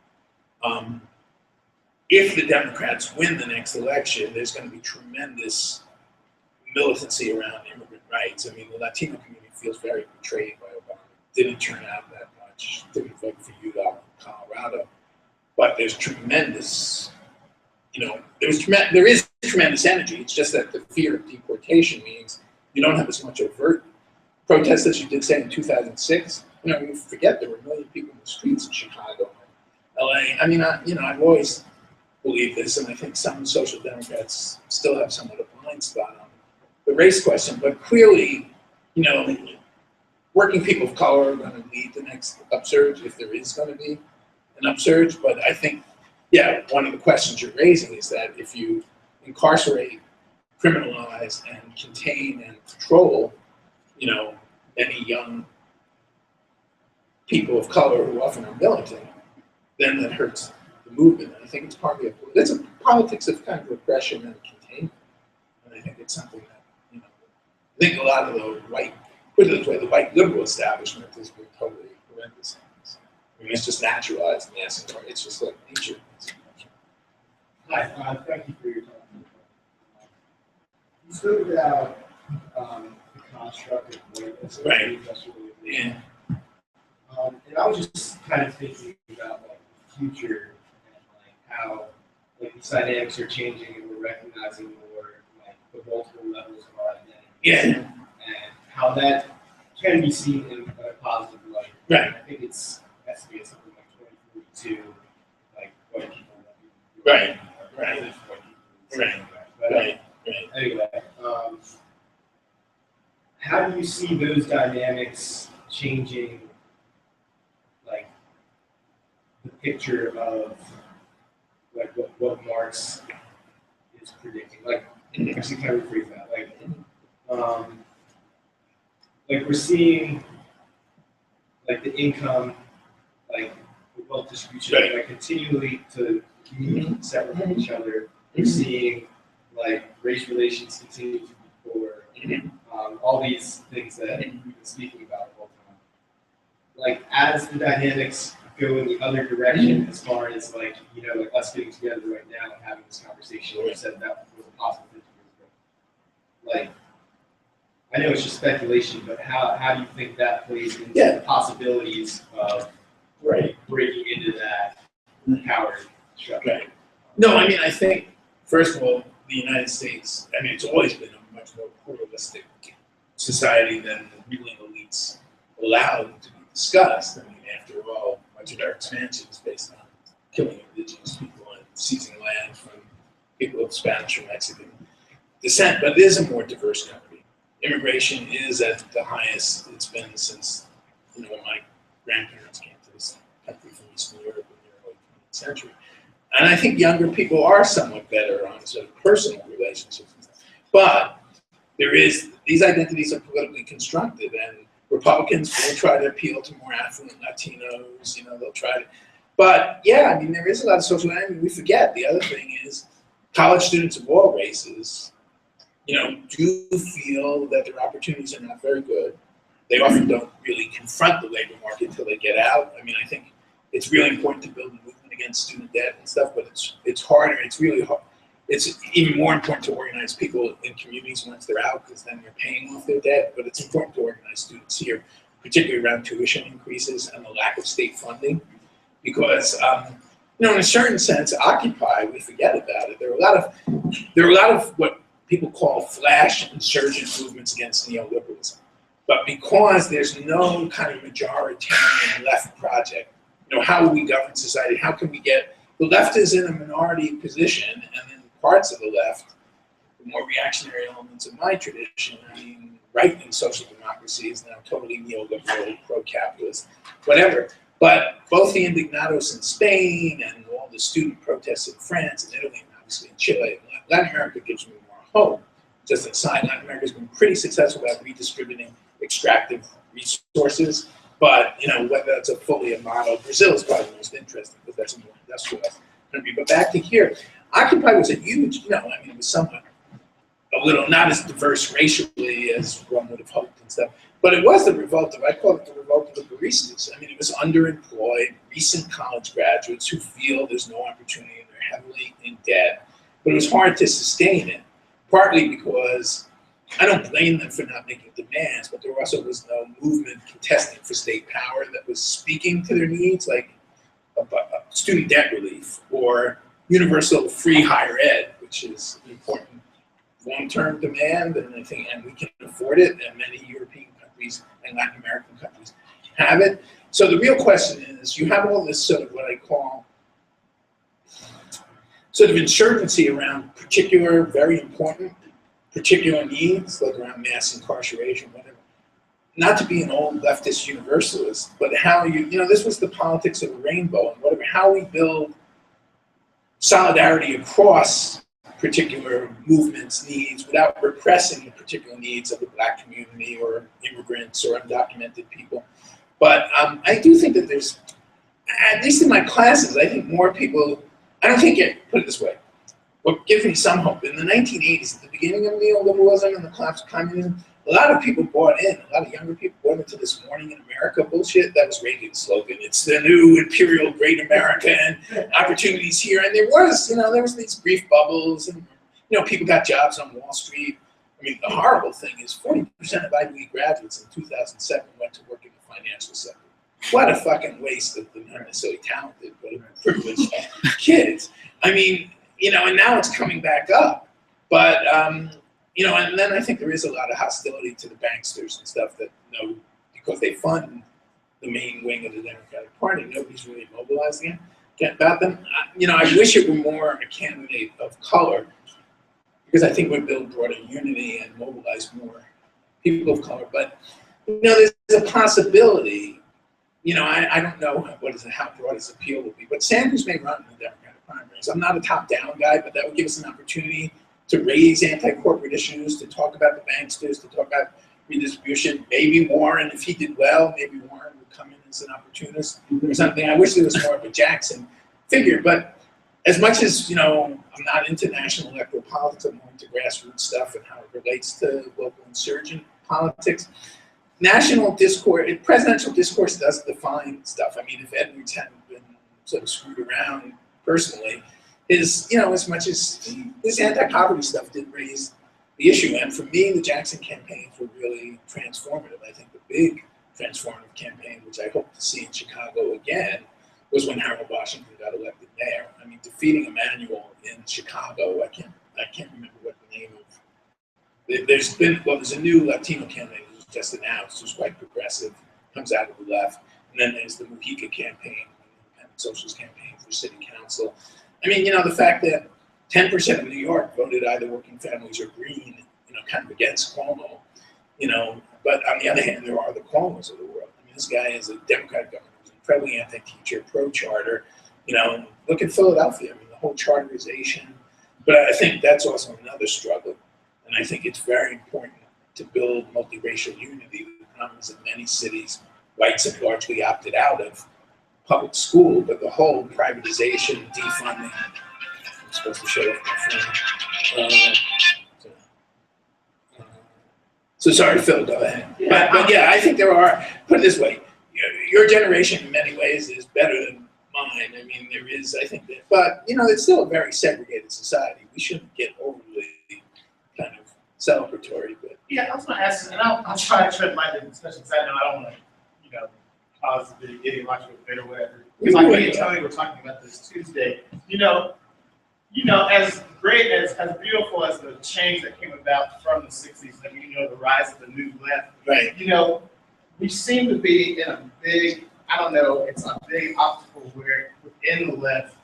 if the Democrats win the next election, there's going to be tremendous militancy around immigrant rights. I mean, the Latino community feels very betrayed by Obama. Didn't turn out that much. Didn't vote for Utah and Colorado. But there's tremendous, you know, there is tremendous energy. It's just that the fear of deportation means you don't have as much overt protest as you did, say, in 2006. You know, you forget there were 1 million people in the streets in Chicago, LA. I mean, you know, I've always believed this, and I think some social democrats still have somewhat a blind spot on the race question. But clearly, you know, working people of color are going to lead the next upsurge if there is going to be an upsurge. But I think, yeah, one of the questions you're raising is that if you incarcerate, criminalize, and contain and control, you know, many young people of color who often are militant, then that hurts the movement. And I think it's partly it's a politics of kind of repression and containment. And I think it's something that, you know, I think a lot of the white, put it this way, the white liberal establishment has been totally horrendous. I mean, it's just naturalized mass incarceration. It's just like nature. Hi, thank you for your time. You spoke about the construct of whiteness. Right. Yeah. And I was just kind of thinking about like the future and like how like these dynamics are changing and we're recognizing more like the multiple levels of our identity. Yeah. And how that can be seen in a positive light. Right. I think it's estimated something like 2042, like white people. Right. Right. Right. But, Right. Anyway, how do you see those dynamics changing, like the picture of like what Marx is predicting? Like, actually, kind of rephrase that. Like we're seeing like the income, like the wealth distribution, Right. like continually to be separate from each other. We're seeing like race relations continue to be poor. All these things that we've been speaking about the whole time. Like as the dynamics go in the other direction, as far as like, you know, like us getting together right now and having this conversation, you said that was a possible 50 years ago. Like, I know it's just speculation, but how do you think that plays into the possibilities of breaking into that power structure? Right. No, I mean, I think, first of all, the United States, I mean, it's always been a much more pluralistic society than the ruling elites allowed to be discussed. I mean, after all, much of our expansion is based on killing indigenous people and seizing land from people of Spanish or Mexican descent, but it is a more diverse country. Immigration is at the highest it's been since, you know, when my grandparents came to this country from Eastern Europe in the early 20th century. And I think younger people are somewhat better on sort of personal relationships. But there is, these identities are politically constructed, and Republicans will try to appeal to more affluent Latinos, you know, they'll try to. But yeah, I mean, there is a lot of social, I mean, we forget. The other thing is college students of all races, you know, do feel that their opportunities are not very good. They often don't really confront the labor market until they get out. I mean, I think it's really important to build a movement against student debt and stuff, but it's harder. It's really hard. It's even more important to organize people in communities once they're out, because then they're paying off their debt. But it's important to organize students here. particularly around tuition increases and the lack of state funding, because you know, in a certain sense, Occupy, we forget about it. There are a lot of what people call flash insurgent movements against neoliberalism, but because there's no kind of majoritarian left project, you know, how will we govern society? How can we get the left is in a minority position, and then parts of the left, the more reactionary elements of my tradition, I mean, right-wing social democracy is now totally neoliberal, pro-capitalist, whatever. But both the indignados in Spain and all the student protests in France and Italy and obviously in Chile, Latin America gives me more hope. Just an aside, Latin America has been pretty successful at redistributing extractive resources, but you know, whether that's a fully a model, Brazil is probably the most interesting because that's a more industrialized country. But back to here, Occupy was a huge, you know, I mean, it was somewhat a little not as diverse racially as one would have hoped and stuff. But it was the revolt of, I call it the revolt of the baristas. I mean, it was underemployed, recent college graduates who feel there's no opportunity and they're heavily in debt. But it was hard to sustain it, partly because I don't blame them for not making demands, but there also was no movement contesting for state power that was speaking to their needs, like student debt relief or universal free higher ed, which is an important long-term demand, and I think, and we can afford it, and many European countries and Latin American countries have it. So the real question is, you have all this sort of what I call sort of insurgency around particular, very important, particular needs, like around mass incarceration, whatever. Not to be an old leftist universalist, but how you know, this was the politics of the rainbow and whatever, how we build solidarity across particular movements' needs without repressing the particular needs of the Black community or immigrants or undocumented people. But I do think that there's, at least in my classes, I think more people, I don't think it, put it this way, what gives me some hope, in the 1980s, at the beginning of neoliberalism and the collapse of communism, a lot of people bought in, a lot of younger people bought into this Morning in America bullshit. That was Reagan's slogan. It's the new imperial great America and opportunities here. And there was, you know, there was these brief bubbles and, you know, people got jobs on Wall Street. I mean, the horrible thing is 40% of Ivy League graduates in 2007 went to work in the financial sector. What a fucking waste of the not necessarily talented, but privileged kids. I mean, you know, and now it's coming back up. But, you know, and then I think there is a lot of hostility to the banksters and stuff that, you know, because they fund the main wing of the Democratic Party, nobody's really mobilized again about them. You know, I wish it were more a candidate of color, because I think would build broader unity and mobilize more people of color. But, you know, there's a possibility, you know, I don't know how broad his appeal will be, but Sanders may run in the Democratic primaries. I'm not a top-down guy, but that would give us an opportunity to raise anti-corporate issues, to talk about the banksters, to talk about redistribution. Maybe Warren, if he did well, maybe Warren would come in as an opportunist or something. I wish there was more of a Jackson figure, but as much as, you know, I'm not into national electoral politics, I'm more into grassroots stuff and how it relates to local insurgent politics. National discourse, presidential discourse does define stuff. I mean, if Edwards hadn't been sort of screwed around personally, is, you know, as much as this anti-poverty stuff did raise the issue. And for me, the Jackson campaigns were really transformative. I think the big transformative campaign, which I hope to see in Chicago again, was when Harold Washington got elected mayor. I mean, defeating Emanuel in Chicago, I can't remember what the name of. There's a new Latino candidate who's just announced, who's quite progressive, comes out of the left. And then there's the Mujica campaign, the Socialist campaign for city council. I mean, you know, the fact that 10% of New York voted either working families or green, you know, kind of against Cuomo, you know, but on the other hand, there are the Cuomos of the world. I mean, this guy is a Democratic governor, who's incredibly anti-teacher, pro-charter, you know, look at Philadelphia, I mean, the whole charterization. But I think that's also another struggle. And I think it's very important to build multiracial unity. The problem is that many cities, whites have largely opted out of public school, but the whole privatization, defunding, I'm supposed to shut off my phone. So sorry, Phil, go ahead. But yeah, I think there are, put it this way, your generation in many ways is better than mine. I mean, there is, I think that, but you know, it's still a very segregated society. We shouldn't get overly kind of celebratory, but. Yeah, I was gonna ask, and I'll try to tread lightly, especially because I know I don't want to cause the ideological debate or whatever. Because like me and Tony were talking about this Tuesday, as great as beautiful as the change that came about from the 60s, the rise of the new left, Right. We seem to be in a big, it's a big obstacle where within the left,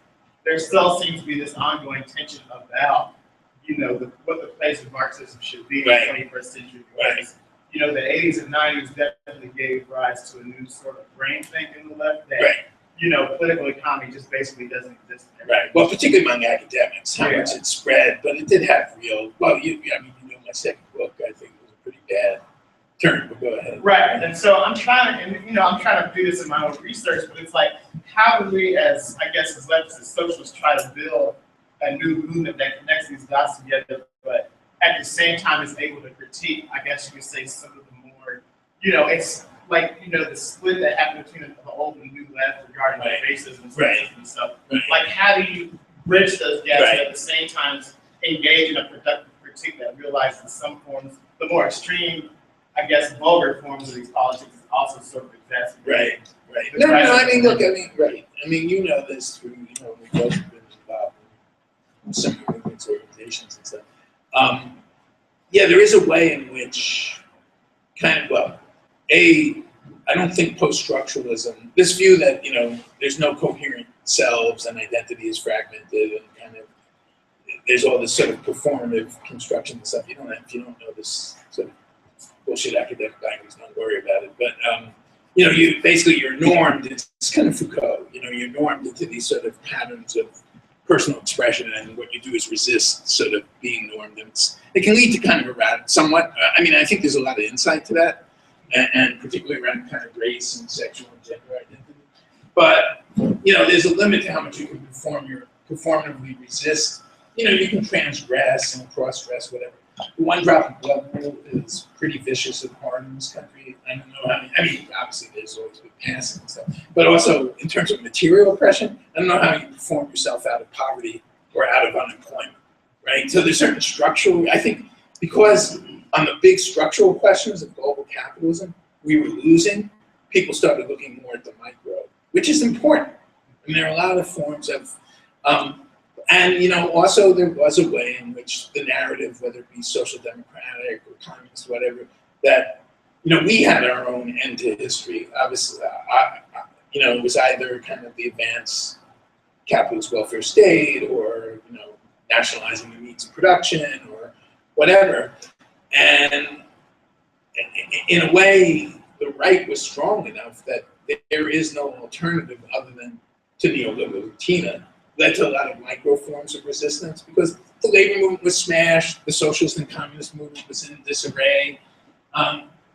there still seems to be this ongoing tension about, what the place of Marxism should be in the 21st century. Because, the 80s and 90s definitely gave rise to a new sort of brain think in the left that, political economy just basically doesn't exist. Right. Well, particularly among academics, how much it spread, but it did have real. Well, my second book, I think, was a pretty bad turn. But go ahead. Right. And so I'm trying to do this in my own research, but it's like, how do we, as leftists, as socialists, try to build a new movement that connects these dots together, but at the same time is able to critique, I guess you could say, some of the more, it's like, the split that happened between the old and new left regarding like racism and stuff. Like, how do you bridge those gaps and at the same time engage in a productive critique that realizes some forms, the more extreme, vulgar forms of these politics is also sort of exacerbated. Right. No, look, you know this through, we've both been involved in some movements, organizations and stuff. There is a way in which I don't think post-structuralism, this view that, there's no coherent selves and identity is fragmented and there's all this sort of performative construction and stuff. If you don't know this sort of bullshit academic language, don't worry about it. But, you're normed, it's kind of Foucault, you're normed into these sort of patterns of personal expression, and what you do is resist sort of being normed. It can lead to kind of somewhat, I think there's a lot of insight to that, and particularly around kind of race and sexual and gender identity. But, there's a limit to how much you can performatively resist. You can transgress and cross-dress, whatever. The one drop of blood rule is pretty vicious and hard in this country. I don't know how, obviously there's always been passing and stuff, but also in terms of material oppression, I don't know how you perform yourself out of poverty or out of unemployment, right? So there's certain structural, I think, because on the big structural questions of global capitalism, we were losing, people started looking more at the micro, which is important. There are a lot of forms of, also there was a way in which the narrative, whether it be social democratic or communist, whatever, that, we had our own end to history. Obviously, it was either kind of the advanced capitalist welfare state or, nationalizing the means of production or whatever. And in a way, the right was strong enough that there is no alternative other than to neoliberal routine. Led to a lot of micro forms of resistance because the labor movement was smashed, the socialist and communist movement was in disarray.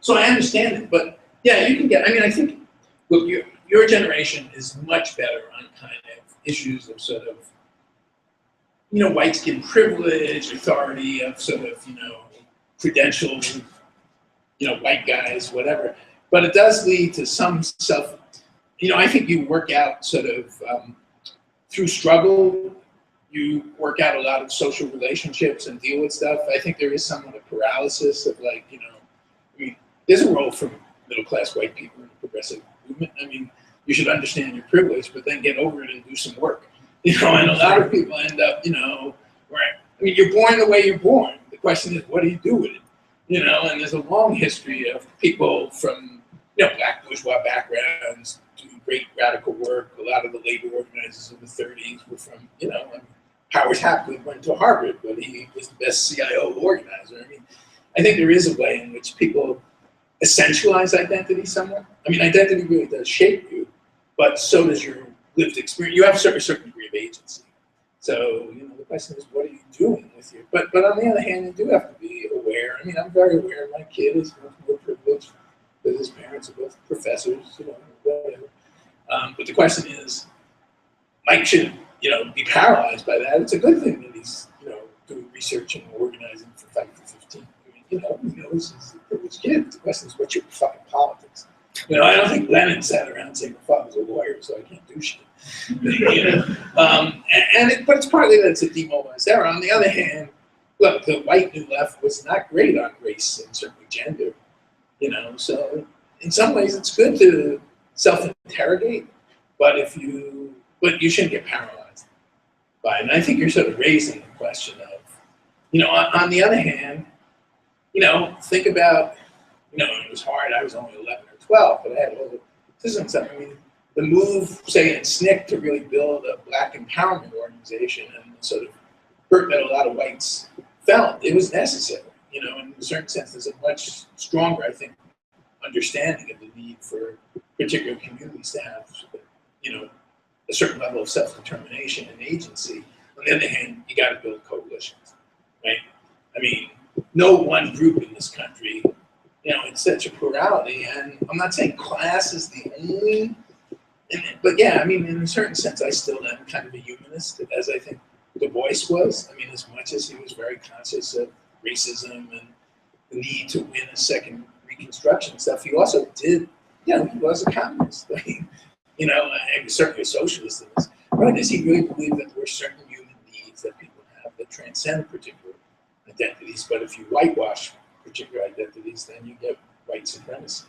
So I understand it, but yeah, you can get, I think, look, your generation is much better on kind of issues of sort of, white skin privilege, authority of sort of, credentialed, white guys, whatever. But it does lead to some self, I think you work out sort of, through struggle, you work out a lot of social relationships and deal with stuff. I think there is somewhat of paralysis of like, there's a role for middle-class white people in the progressive movement. You should understand your privilege, but then get over it and do some work. And a lot of people end up, you're born the way you're born. The question is, what do you do with it? And there's a long history of people from, black bourgeois backgrounds, great radical work. A lot of the labor organizers in the 30s were from, Howard Hapgood went to Harvard, but he was the best CIO organizer. I think there is a way in which people essentialize identity somewhat. Identity really does shape you, but so does your lived experience. You have a certain degree of agency. So, the question is, what are you doing with you? But on the other hand, you do have to be aware. I'm very aware my kid is much more privileged because his parents are both professors, whatever. But the question is, Mike shouldn't, be paralyzed by that. It's a good thing that he's, doing research and organizing for Fight for 15. This is a privileged kid. The question is, what's your fucking politics? I don't think Lenin sat around saying, my father's a lawyer, so I can't do shit. But it's partly that it's a demobilized era. On the other hand, look, the white new left was not great on race and certainly gender. So in some ways it's good to self-interrogate, but you shouldn't get paralyzed by it. And I think you're sort of raising the question of, on the other hand, think about, it was hard. I was only 11 or 12, but I had all the decisions. I mean, the move, say, in SNCC to really build a black empowerment organization and sort of hurt that a lot of whites felt, it was necessary. In a certain sense, there's a much stronger, I think, understanding of the need for particular communities to have, a certain level of self-determination and agency. On the other hand, you got to build coalitions, right? I mean, no one group in this country, it's such a plurality, and I'm not saying class is the only, but yeah, I mean, in a certain sense, I still am kind of a humanist, as I think Dubois was. I mean, as much as he was very conscious of racism and the need to win a second Reconstruction stuff, he also did, he was a communist. I mean, he was certainly a socialist in this. Right? Does he really believe that there were certain human needs that people have that transcend particular identities? But if you whitewash particular identities, then you get white supremacy.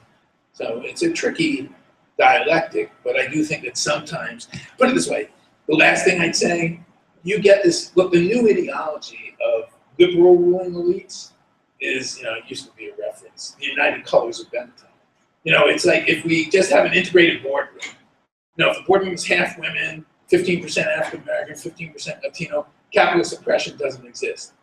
So it's a tricky dialectic, but I do think that sometimes, put it this way, the last thing I'd say, you get this, look, the new ideology of liberal ruling elites is, it used to be a reference, the United Colors of Benetton. It's like if we just have an integrated boardroom, if the boardroom is half women, 15% African American, 15% Latino, capitalist oppression doesn't exist.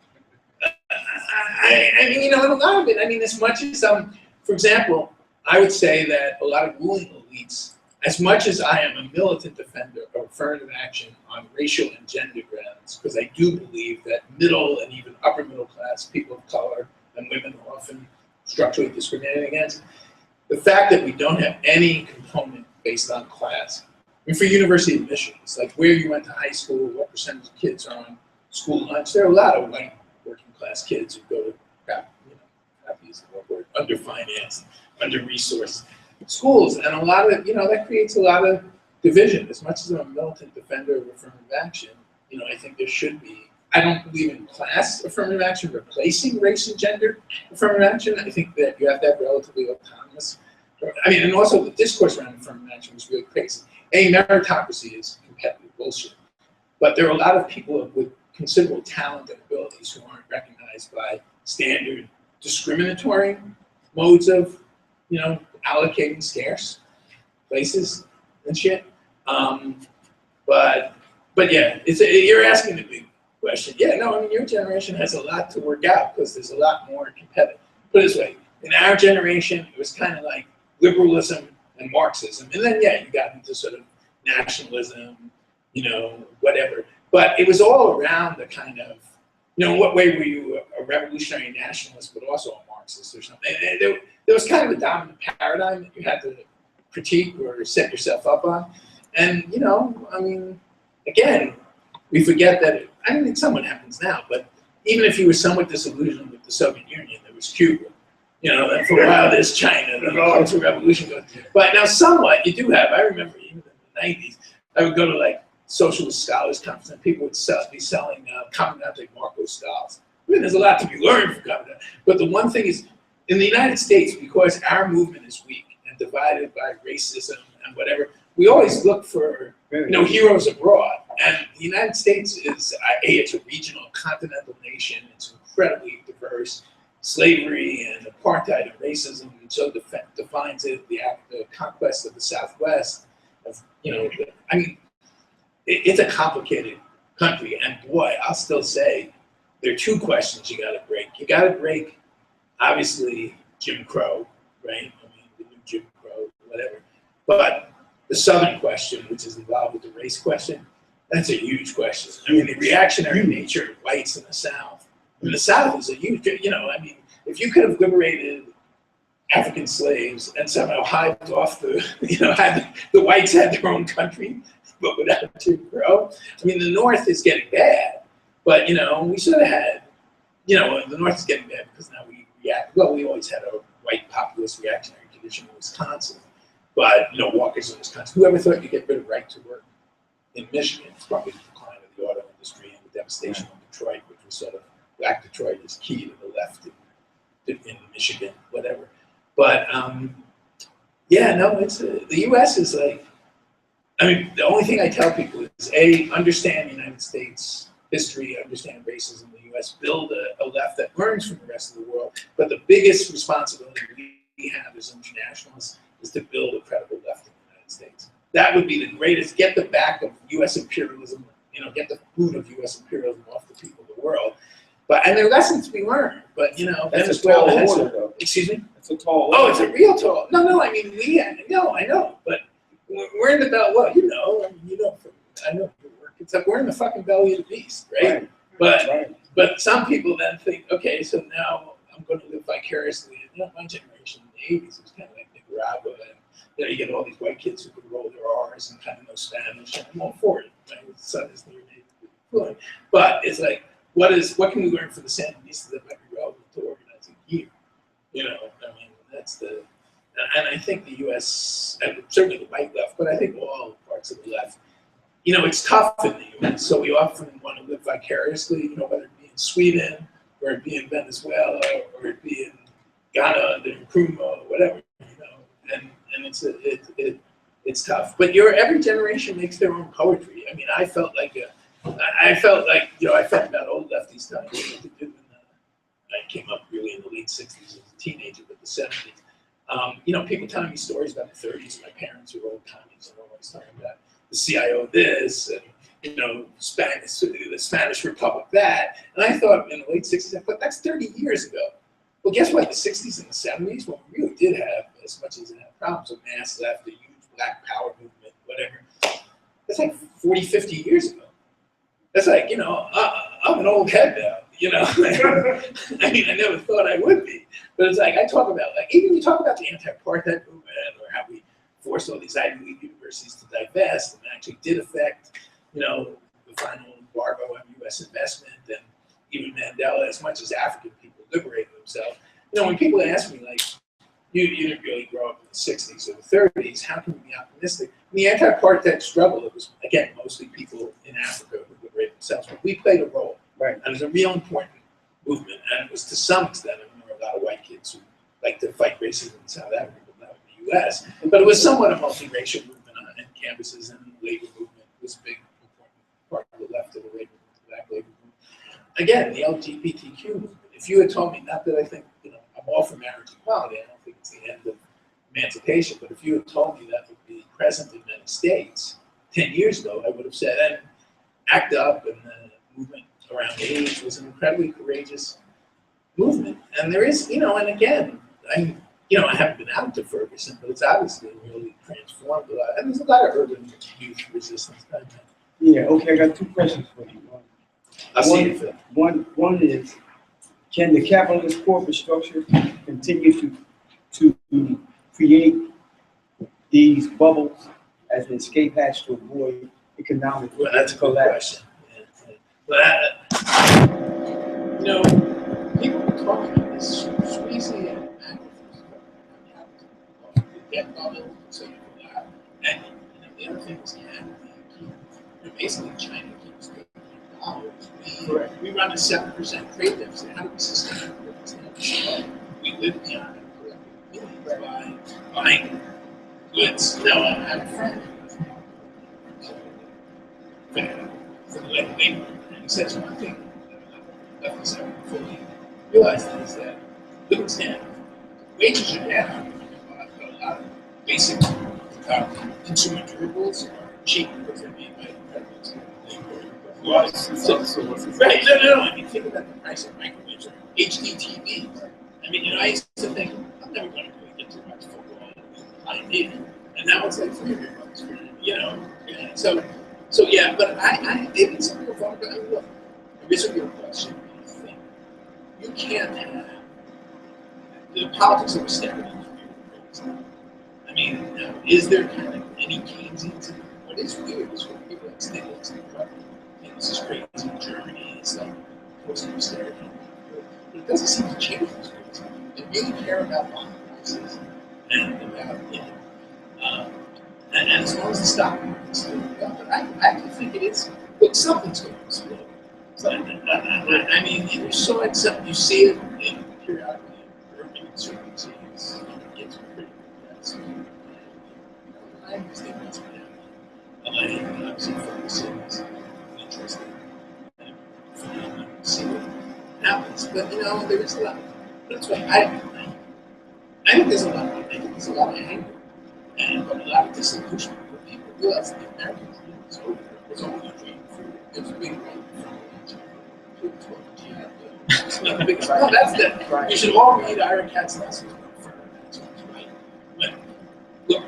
I mean, a lot of it, I mean, as much as, for example, I would say that a lot of ruling elites, as much as I am a militant defender of affirmative action on racial and gender grounds, because I do believe that middle and even upper middle class people of color and women are often structurally discriminated against, the fact that we don't have any component based on class. I mean, for university admissions, like where you went to high school, what percentage of kids are on school lunch, there are a lot of white working class kids who go to under-financed, under-resourced schools, and a lot of, that creates a lot of division. As much as I'm a militant defender of affirmative action, I think there should be, I don't believe in class affirmative action replacing race and gender affirmative action. I think that you have to have relatively autonomous, I mean, and also the discourse around affirmative action is really crazy. Meritocracy is competitive bullshit, but there are a lot of people with considerable talent and abilities who aren't recognized by standard discriminatory modes of, allocating scarce places and shit. But yeah, you're asking the big question. Yeah, no, I mean, your generation has a lot to work out because there's a lot more competitive. Put it this way, in our generation, it was kind of like liberalism and Marxism. And then, yeah, you got into sort of nationalism, whatever. But it was all around the kind of, in what way were you a revolutionary nationalist, but also a Marxist or something? And there was kind of a dominant paradigm that you had to critique or set yourself up on. And, I mean, again, we forget that, it somewhat happens now, but even if you were somewhat disillusioned with the Soviet Union, there was Cuba. And for a while there's China, the Cultural Revolution goes. But now somewhat you do have, I remember even in the 90s, I would go to like socialist scholars conference and people would be selling Commandante Marco styles. I mean, there's a lot to be learned from Commandante. But the one thing is, in the United States, because our movement is weak and divided by racism and whatever, we always look for, heroes abroad. And the United States is, it's a regional continental nation. It's incredibly diverse. Slavery and apartheid and racism, and so defines it, the conquest of the Southwest. It's a complicated country, and boy, I'll still say there are two questions you got to break. You got to break, obviously, Jim Crow, right? I mean, the new Jim Crow, whatever. But the Southern question, which is involved with the race question, that's a huge question. I mean, the reactionary nature of whites in the South. I mean, the South is a huge, if you could have liberated African slaves and somehow hived off the, had the whites had their own country, but without Jim Crow. I mean, the North is getting bad, but, we should have had, the North is getting bad because now we react. Well, we always had a white populist reactionary condition in Wisconsin, but, Walker's in Wisconsin. Whoever thought you'd get rid of right to work in Michigan? It's probably the decline of the auto industry and the devastation of Detroit, which was sort of, Black Detroit is key to the left in Michigan, whatever. But Yeah, no, the U.S. is like, I mean, the only thing I tell people is understand the United States history, understand racism in the U.S., build a left that learns from the rest of the world. But the biggest responsibility we have as internationalists is to build a credible left in the United States. That would be the greatest. Get the back of U.S. imperialism, get the boot of U.S. imperialism off the people of the world. And there are lessons to be learned. But Venezuela has. Excuse me. It's a tall. Oh, it's a real tall. No. I mean, I know, but we're in the belt. Well, I know your work. It's like we're in the fucking belly of the beast, right? But some people then think, okay, so now I'm going to live vicariously. My generation in the '80s was kind of like Nicaragua, and you get all these white kids who can roll their R's and kind of know Spanish, and I'm all for it. My son is near native fluent, but it's like, what can we learn from the Sandinistas that might be relevant to organizing here? I mean, that's the. And I think the U.S., and certainly the white left, but I think all parts of the left, it's tough in the U.S. So we often want to live vicariously, whether it be in Sweden, or it be in Venezuela, or it be in Ghana, the Nkrumah, or whatever, and it's tough. But every generation makes their own poetry. I mean, I felt about old lefties telling me what to do. I came up really in the late '60s as a teenager, but the '70s. People telling me stories about the '30s. My parents were old commies and always talking about the CIO this and the Spanish Republic that. And I thought in the late '60s, I thought that's 30 years ago. Well, guess what? The '60s and the '70s, when we really did have, as much as it had problems with mass left, the huge Black Power movement, whatever. That's like 40, 50 years ago. That's like, I'm an old head now. I mean, I never thought I would be, but it's like I talk about, even you talk about the anti-apartheid movement or how we forced all these Ivy League universities to divest, and actually did affect, the final embargo on U.S. investment, and even Mandela, as much as African people liberated themselves. When people ask me, like, you didn't really grow up in the '60s or the '30s, how can we be optimistic? In the anti-apartheid struggle, it was, again, mostly people in Africa who liberated themselves, but we played a role. Right. And it was a real important movement, and it was to some extent, there were a lot of white kids who liked to fight racism in South Africa, but not in the U.S. But it was somewhat a multiracial movement on campuses, and the labor movement was a big, important part of the left of the labor movement, the black labor movement. Again, the LGBTQ movement. If you had told me, not that I think, I'm all for marriage equality, I don't think it's the end of emancipation, but if you had told me that would be present in many states 10 years ago, I would have said, and ACT UP and the movement around AIDS was an incredibly courageous movement. And there is, and again, I haven't been out to Ferguson, but it's obviously really transformed a lot. And there's a lot of urban youth resistance. Yeah, okay, I got two questions for you. I'll see you, Phil. One is, can the capitalist corporate structure continue to create these bubbles as an escape hatch to avoid economic Well, that's a good collapse? question. But people were talking about this squeezy and debt bubble, so you go out. And the other thing is basically China keeps taking dollars. We run a 7% trade deficit. How do we sustain it? We live beyond it. Buying goods. Now I have a friend. For the labor. And he says one thing that leftists haven't fully realized is that living standard, wages are down, but a lot of basic consumer durables are cheap because they're made by competitors. Right, no. I mean, think about the price of microwaves or HD TVs. I mean, I used to think, I'm never going to really get too much football I need. And now it's like $300 for it, So yeah, but I even some people thought about it. Look, there is a real question. You can't have the politics of austerity. I mean, is there kind of any Keynesianism? What is weird is when people like Stiglitz and this is crazy in Germany, it's like forcing austerity. But it doesn't seem to change this crazy. They really care about bond prices and about and as long as the stock market's still up, but I do think it is. Look, something's going to explode. So, I mean, you saw it. You see it in periodically in urban insurgencies. It gets pretty bad. obviously focuses interested and see what happens. But there is a lot. That's why I think there's a lot. I think there's a lot of anger and a lot of disillusionment where people realize the American dream is over. It's only a dream for it's a big dream for it's not the biggest. No, that's the. You should all read Ira Katz's lessons for that's right. But look,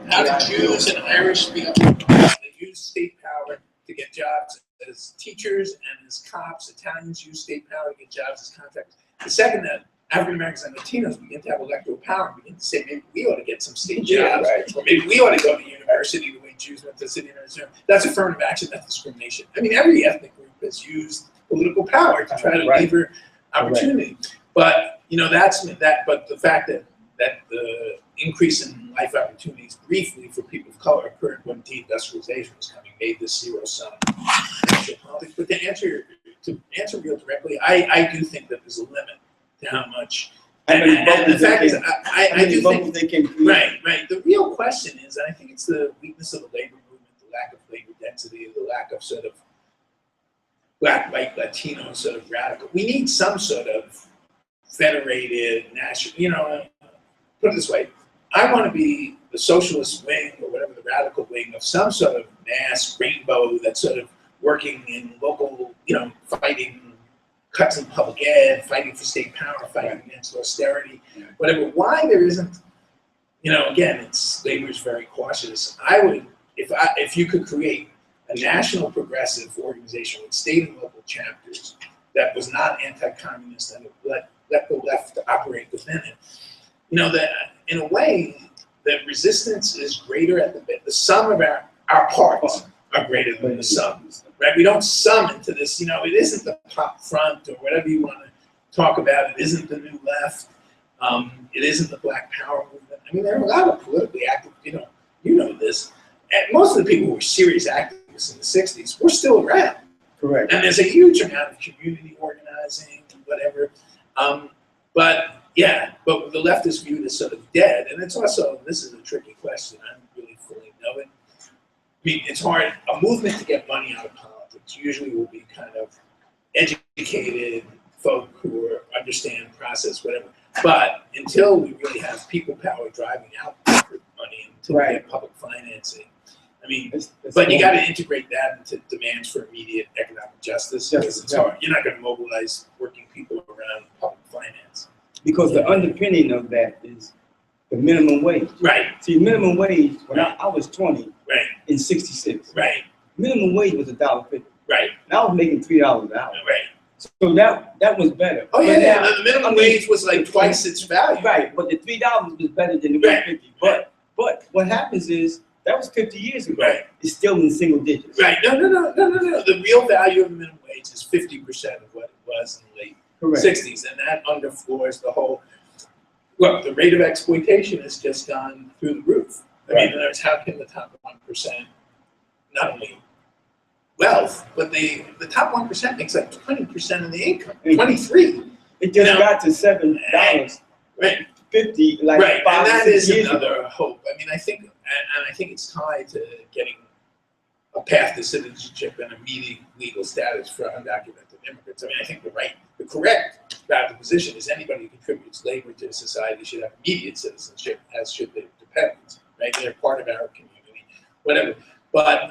how did Jews and Irish speak up? They used state power to get jobs as teachers and as cops. Italians use state power to get jobs as contractors. The second that African Americans and Latinos begin to have electoral power, begin to say maybe we ought to get some state jobs, or maybe we ought to go to university the way Jews went to city university. That's affirmative action, that's discrimination. I mean, every ethnic group has used political power to try to lever opportunity. But that's that. But the fact that the increase in life opportunities briefly for people of color occurred when deindustrialization was coming made this zero-sum politics. But to answer real directly, I do think that there's a limit to how much. And the fact is, I do think they can right. The real question is, and I think it's the weakness of the labor movement, the lack of labor density, the lack of sort of Black, white, Latino sort of radical. We need some sort of federated national. Put it this way: I want to be the socialist wing or whatever the radical wing of some sort of mass rainbow that's sort of working in local, fighting cuts in public ed, fighting for state power, fighting against austerity, whatever. Why there isn't, again, it's labor's very cautious. I would, if you could create a national progressive organization with state and local chapters that was not anti-communist and let the left operate within it, that in a way, the resistance is greater at the sum of our parts are greater than the sum. Right? We don't sum into this, it isn't the pop front or whatever you want to talk about. It isn't the new left. It isn't the Black Power movement. I mean, there are a lot of politically active, you know this. And most of the people who were serious activists in the 60s were still around. Correct. And there's a huge amount of community organizing and whatever. But the left is viewed as sort of dead. And it's also, this is a tricky question. I don't really fully know it. I mean, it's hard. A movement to get money out of politics usually will be kind of educated folk who understand process, whatever. But until we really have people power driving out money, until we get public financing, I mean, but you got to integrate that into demands for immediate economic justice. Because it's hard. You're not going to mobilize working people around public finance. Because the underpinning of that is the minimum wage. Right. See, minimum wage, when I was 20 in 66, minimum wage was $1.50. Right. And I was making $3 an hour. Right. So that was better. Oh yeah, the minimum wage was like twice its value. Right, but the $3 was better than the $1.50. But what happens is, that was 50 years ago. Right. It's still in single digits. Right. No. The real value of the minimum wage is 50% of what it was in the late 60s, and that underfloors the whole. Look, the rate of exploitation has just gone through the roof. I mean, there's how can the top 1% not only wealth, but the top 1% makes like 20% of the income, 23. It just got to $7. Right. 50, like right, 5 and that 6 is years another ago. hope. I mean, I think it's tied to getting a path to citizenship and immediate legal status for undocumented immigrants. I mean, I think the correct radical position is anybody who contributes labor to society should have immediate citizenship, as should their dependents. Right, they're part of our community, whatever. But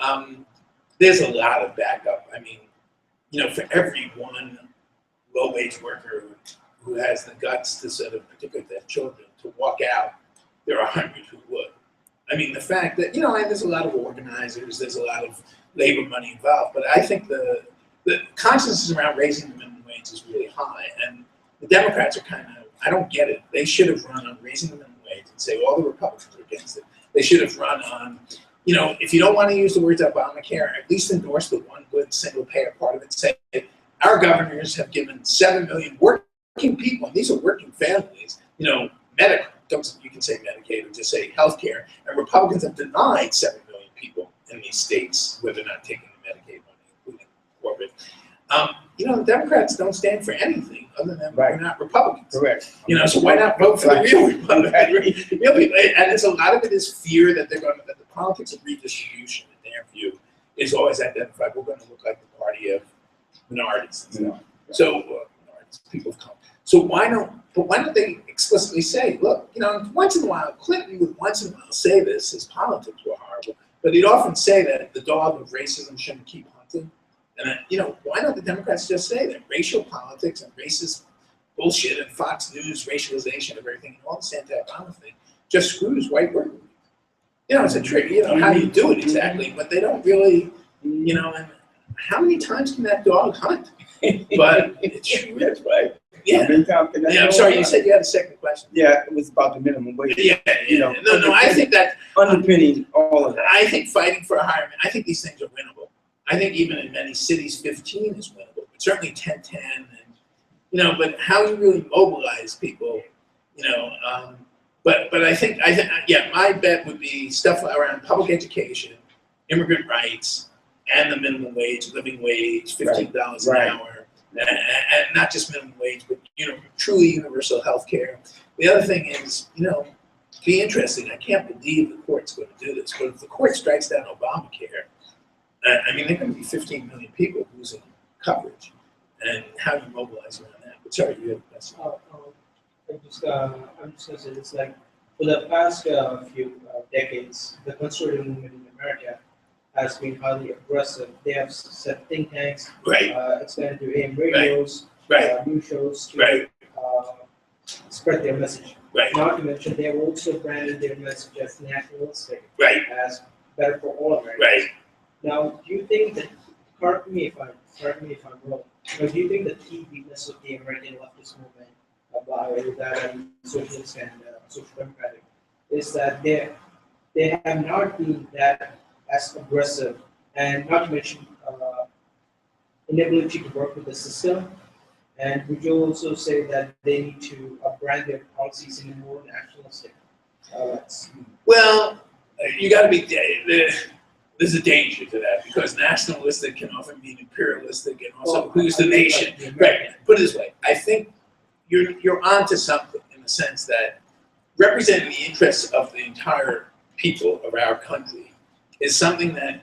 there's a lot of backup. I mean, for every one low-wage worker who has the guts to sort of, particularly their children, to walk out, there are 100 who would. I mean, the fact that, there's a lot of organizers, there's a lot of labor money involved, but I think the consensus around raising the minimum wage is really high, and the Democrats are kind of, I don't get it. They should have run on raising the minimum wage and say all the Republicans are against it. They should have run on, if you don't want to use the words Obamacare, at least endorse the one good single payer part of it. Say, our governors have given 7 million working people, and these are working families, medical, you can say Medicaid or just say healthcare, and Republicans have denied 7 million people in these states where they're not taking the Medicaid money, including Corbett. The Democrats don't stand for anything other than we're not Republicans. Correct. So why not vote for the real Republicans? Real people. And a lot of it is fear that the politics of redistribution, in their view, is always identified. We're going to look like the party of minorities. And stuff. So minorities, people of color. So why don't they explicitly say, look, once in a while, Clinton would once in a while say this, his politics were horrible, but he'd often say that the dog of racism shouldn't keep hunting. And why don't the Democrats just say that racial politics and racist bullshit and Fox News racialization of everything and all this anti-Obama thing just screws white workers? It's a trick. How do you do it exactly? But they don't really, and how many times can that dog hunt? But it's true. That's right. Yeah. How many times can that Yeah, I'm dog sorry, you hunt? said you had a second question. Yeah, it was about the minimum wage. Yeah, No, I think that Underpinning all of that. I think fighting for a higher, I think these things are winnable. I think even in many cities, 15 is winnable, but certainly 10-10, and but how you really mobilize people, but I think, my bet would be stuff around public education, immigrant rights, and the minimum wage, living wage, $15 an hour, and not just minimum wage, but truly universal health care. The other thing is, be interesting. I can't believe the court's going to do this, but if the court strikes down Obamacare, there are going to be 15 million people losing coverage, and how do you mobilize around that? But sorry, you have a question. I'm just going to say this, like, for the past few decades, the conservative movement in America has been highly aggressive. They have set think tanks, expanded to AM radios, news shows to spread their message. Not to mention, they have also branded their message as nationalistic, as better for all Americans. Now, do you think that, correct me if I'm wrong, but do you think the key weakness of the American leftist movement, that and socialist and social democratic, is that they have not been that as aggressive, and not to mention inability to work with the system? And would you also say that they need to brand their policies in a more nationalistic? Well, you got to be. There's a danger to that, because nationalistic can often be imperialistic, and also who's the nation. Put it this way: I think you're onto something in the sense that representing the interests of the entire people of our country is something that,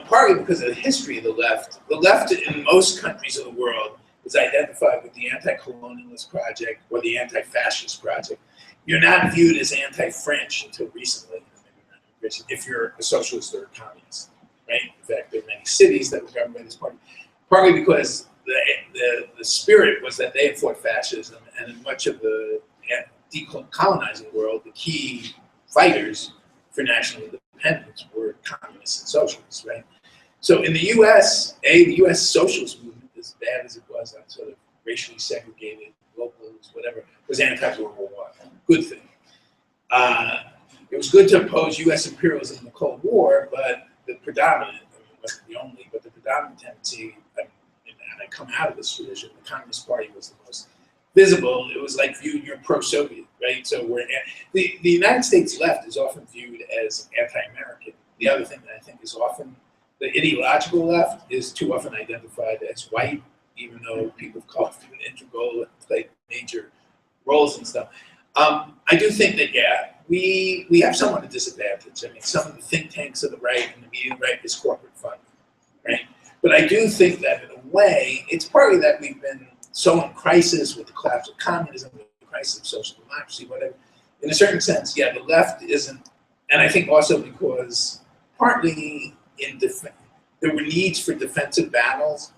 partly because of the history of the left in most countries of the world is identified with the anti-colonialist project or the anti-fascist project. You're not viewed as anti-French until recently, if you're a socialist or a communist, right? In fact, there are many cities that were governed by this party, partly because the spirit was that they had fought fascism, and in much of the decolonizing world, the key fighters for national independence were communists and socialists, right? So in the U.S., the U.S. socialist movement, as bad as it was on sort of racially segregated locals, whatever, was anti-World War I. Good thing. It was good to oppose U.S. imperialism in the Cold War, but the predominant, it wasn't the only, but the predominant tendency, and I come out of this tradition, the Communist Party was the most visible. It was like viewed, you're pro-Soviet, right? So the United States left is often viewed as anti-American. The other thing that I think is often, the ideological left is too often identified as white, even though people of color have been integral and played major roles and stuff. I do think that, we have somewhat a disadvantage. I mean, some of the think tanks of the right and the media right is corporate funding, right? But I do think that in a way, it's partly that we've been so in crisis with the collapse of communism, with the crisis of social democracy, whatever. In a certain sense, the left isn't, and I think also because partly there were needs for defensive battles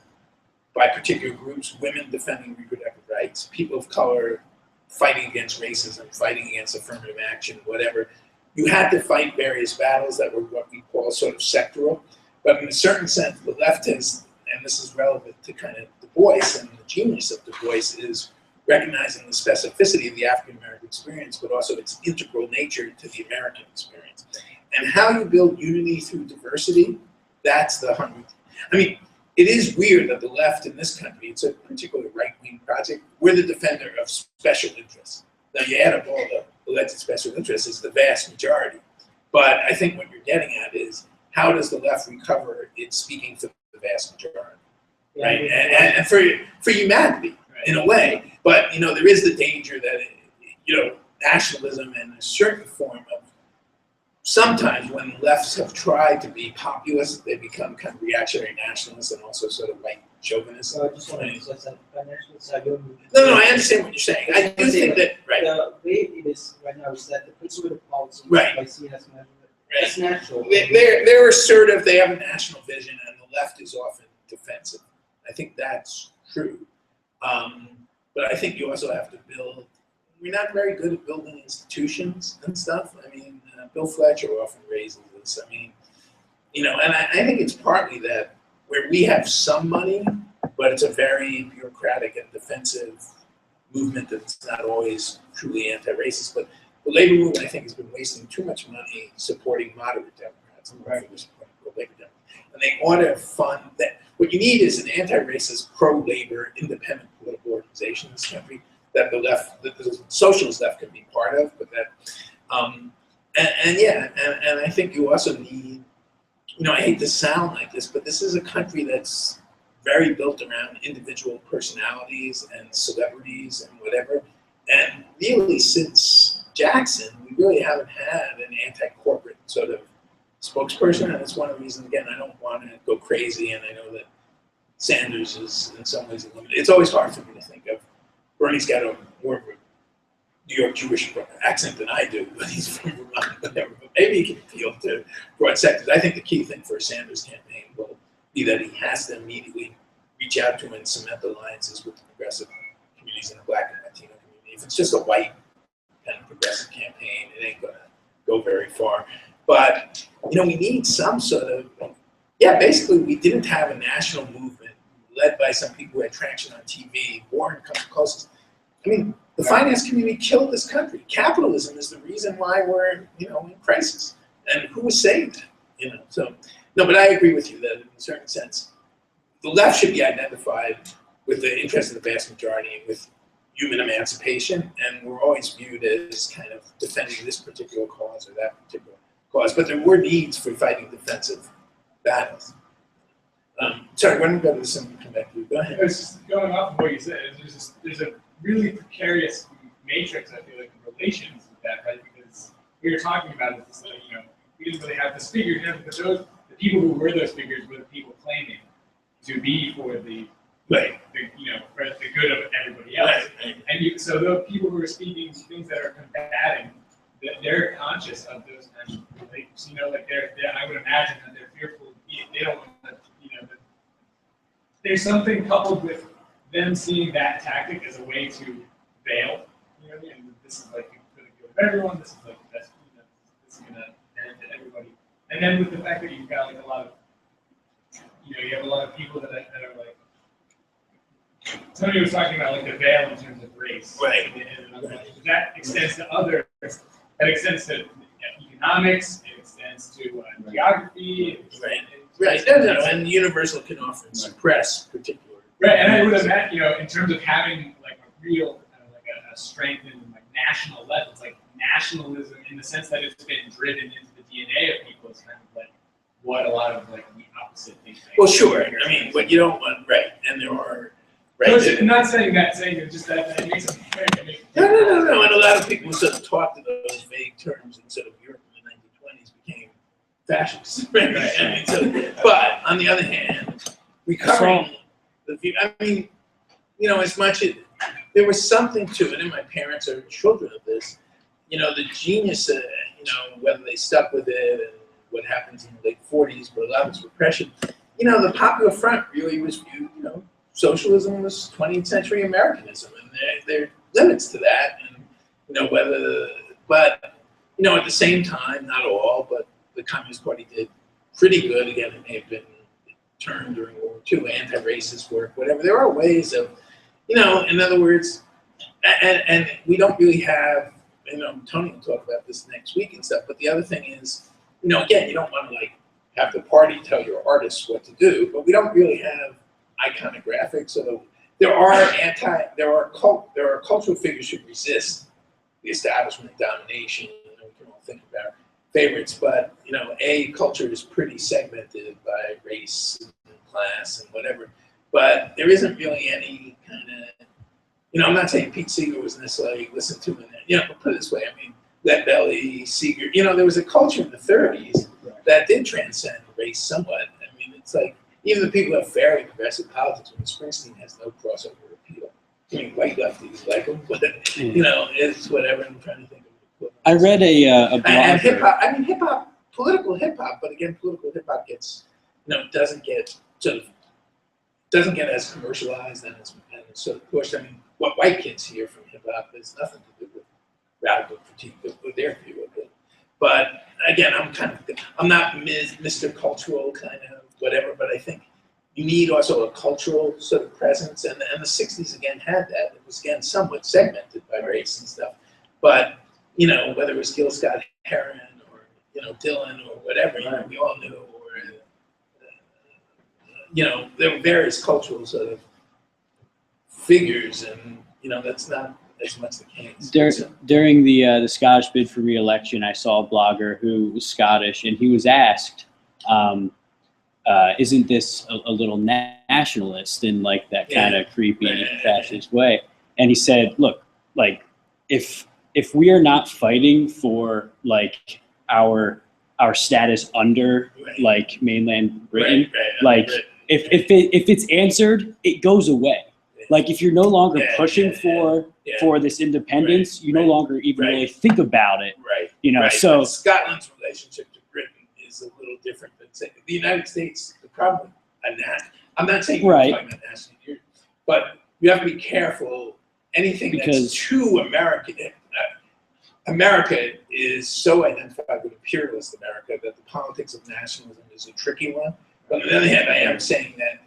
by particular groups, women defending reproductive rights, people of color fighting against racism, fighting against affirmative action, whatever. You had to fight various battles that were what we call sort of sectoral. But in a certain sense, the left has, and this is relevant to kind of Dubois, and the genius of Dubois is recognizing the specificity of the African American experience, but also its integral nature to the American experience. And how you build unity through diversity, that's the hungry. I mean, it is weird that the left in this country, it's a particularly right-wing project, we're the defender of special interests. Now you add up all the alleged special interests, it's the vast majority. But I think what you're getting at is, how does the left recover its speaking for the vast majority, right? And for humanity, in a way. But, there is the danger that, nationalism and a certain form of sometimes when lefts have tried to be populist, they become kind of reactionary nationalists and also sort of white chauvinists. So I just want to emphasize that financial side. No, I understand what you're saying. I do think that, right. The way it is right now is that the conservative policy Right. by seen as it's natural. They're assertive, they have a national vision, and the left is often defensive. I think that's true. But I think you also have to build, we're not very good at building institutions and stuff. I mean, Bill Fletcher often raises this. I mean, you know, and I think it's partly that where we have some money, but it's a very bureaucratic and defensive movement that's not always truly anti-racist. But the labor movement, I think, has been wasting too much money supporting moderate Democrats and labor Democrats. And they ought to fund that. What you need is an anti-racist, pro-labor, independent political organization in this country that the left, that the socialist left can be part of, but that, and I think you also need, you know, I hate to sound like this, but this is a country that's very built around individual personalities and celebrities and whatever. And really, since Jackson, we really haven't had an anti-corporate sort of spokesperson, and it's one of the reasons, again, I don't want to go crazy, and I know that Sanders is in some ways limited. It's always hard for me to think of. Bernie's got a more of a New York Jewish accent than I do, but he's from Vermont, whatever. But maybe he can appeal to broad sectors. I think the key thing for a Sanders campaign will be that he has to immediately reach out to and cement alliances with the progressive communities in the Black and Latino community. If it's just a white kind of progressive campaign, it ain't gonna go very far. But, you know, we need some sort of, basically we didn't have a national movement led by some people who had traction on TV. Warren comes closest. I mean, the finance community killed this country. Capitalism is the reason why we're, you know, in crisis. And who was saved? You know, so, no, but I agree with you that in a certain sense, the left should be identified with the interest of the vast majority and with human emancipation. And we're always viewed as kind of defending this particular cause or that particular cause, but there were needs for fighting defensive battles. Sorry, why don't we go to this and come back to you? Go ahead. It's just going off of what you said, there's a really precarious matrix, I feel like, in relations with that, right? Because what you're talking about is, like, you know, we didn't really have this figure, but the people who were those figures were the people claiming to be for the you know, for the good of everybody else. Right. And so the people who are speaking things that are combating, they're conscious of those kinds of things. You know, like I would imagine that they're fearful. They don't want to, you know, there's something coupled with them seeing that tactic as a way to veil. You know, and this is like going to go with everyone. This is like the best. You know, this is going to end to everybody. And then with the fact that you've got like a lot of, you know, you have a lot of people that are like. Somebody was talking about like the veil in terms of race. Right. And that extends to others. That extends to economics. It extends to geography. Right. No, and universal can often suppress particular. Right, and I would imagine, you know, in terms of having like a real, like a strengthened like national level, it's like nationalism in the sense that it's been driven into the DNA of people. It's kind of like what a lot of like the opposite things. Well, sure. I mean, what you don't want, right? And there are. Right. No, I'm not saying that, saying it just that it makes it fair. No. And a lot of people who sort of talked to those vague terms in sort of Europe in the 1920s became fascists. Right. I mean, so, but on the other hand, recovering the view, I mean, you know, as much as there was something to it, and my parents are children of this, you know, the genius, you know, whether they stuck with it and what happens in the late 40s, but a lot of this repression, you know, the Popular Front really was viewed, you know, socialism was 20th century Americanism, and there are limits to that, and you know but you know, at the same time, not all, but the Communist Party did pretty good. Again, it may have been turned during World War II, anti-racist work, whatever. There are ways of, you know, in other words, and we don't really have, you know, Tony will talk about this next week and stuff. But the other thing is, you know, again, you don't want to like have the party tell your artists what to do, but we don't really have iconographic, so there are cultural figures who resist the establishment domination. You know, we can all think about favorites, but you know, a culture is pretty segmented by race and class and whatever. But there isn't really any kind of, you know, I'm not saying Pete Seeger was necessarily listened to in that. You know, but put it this way, I mean, Lead Belly, Seeger. You know, there was a culture in the 30s that did transcend race somewhat. I mean, it's like, even the people who have fairly progressive politics, when Springsteen has no crossover appeal. I mean, white lefties like him, but, you know, it's whatever. I'm trying to think of it. I read a blog. And hip hop, I mean, hip hop, political hip hop, but again, political hip hop gets, you know, doesn't get as commercialized and as sort of pushed. I mean, what white kids hear from hip hop has nothing to do with radical critique with their view of it. But again, I'm not Mr. Cultural kind of whatever, but I think you need also a cultural sort of presence, and the 60s again had that. It was again somewhat segmented by race and stuff, but you know, whether it was Gil Scott Heron or, you know, Dylan or whatever, you know, we all knew, or you know, there were various cultural sort of figures, and you know, that's not as much the case. During the Scottish bid for re-election, I saw a blogger who was Scottish, and he was asked, isn't this a little nationalist in like that kind of creepy fascist way? And he said, look, like if we are not fighting for like our status under like mainland Britain, like if it's answered, it goes away. Like if you're no longer pushing for this independence, you no longer even really think about it. Right. You know, so but Scotland's relationship to Britain is a little different than say the United States. The problem, I'm not saying we're talking about national security, but you have to be careful. Anything that's too American. America is so identified with imperialist America that the politics of nationalism is a tricky one. But on the other hand, I am saying that,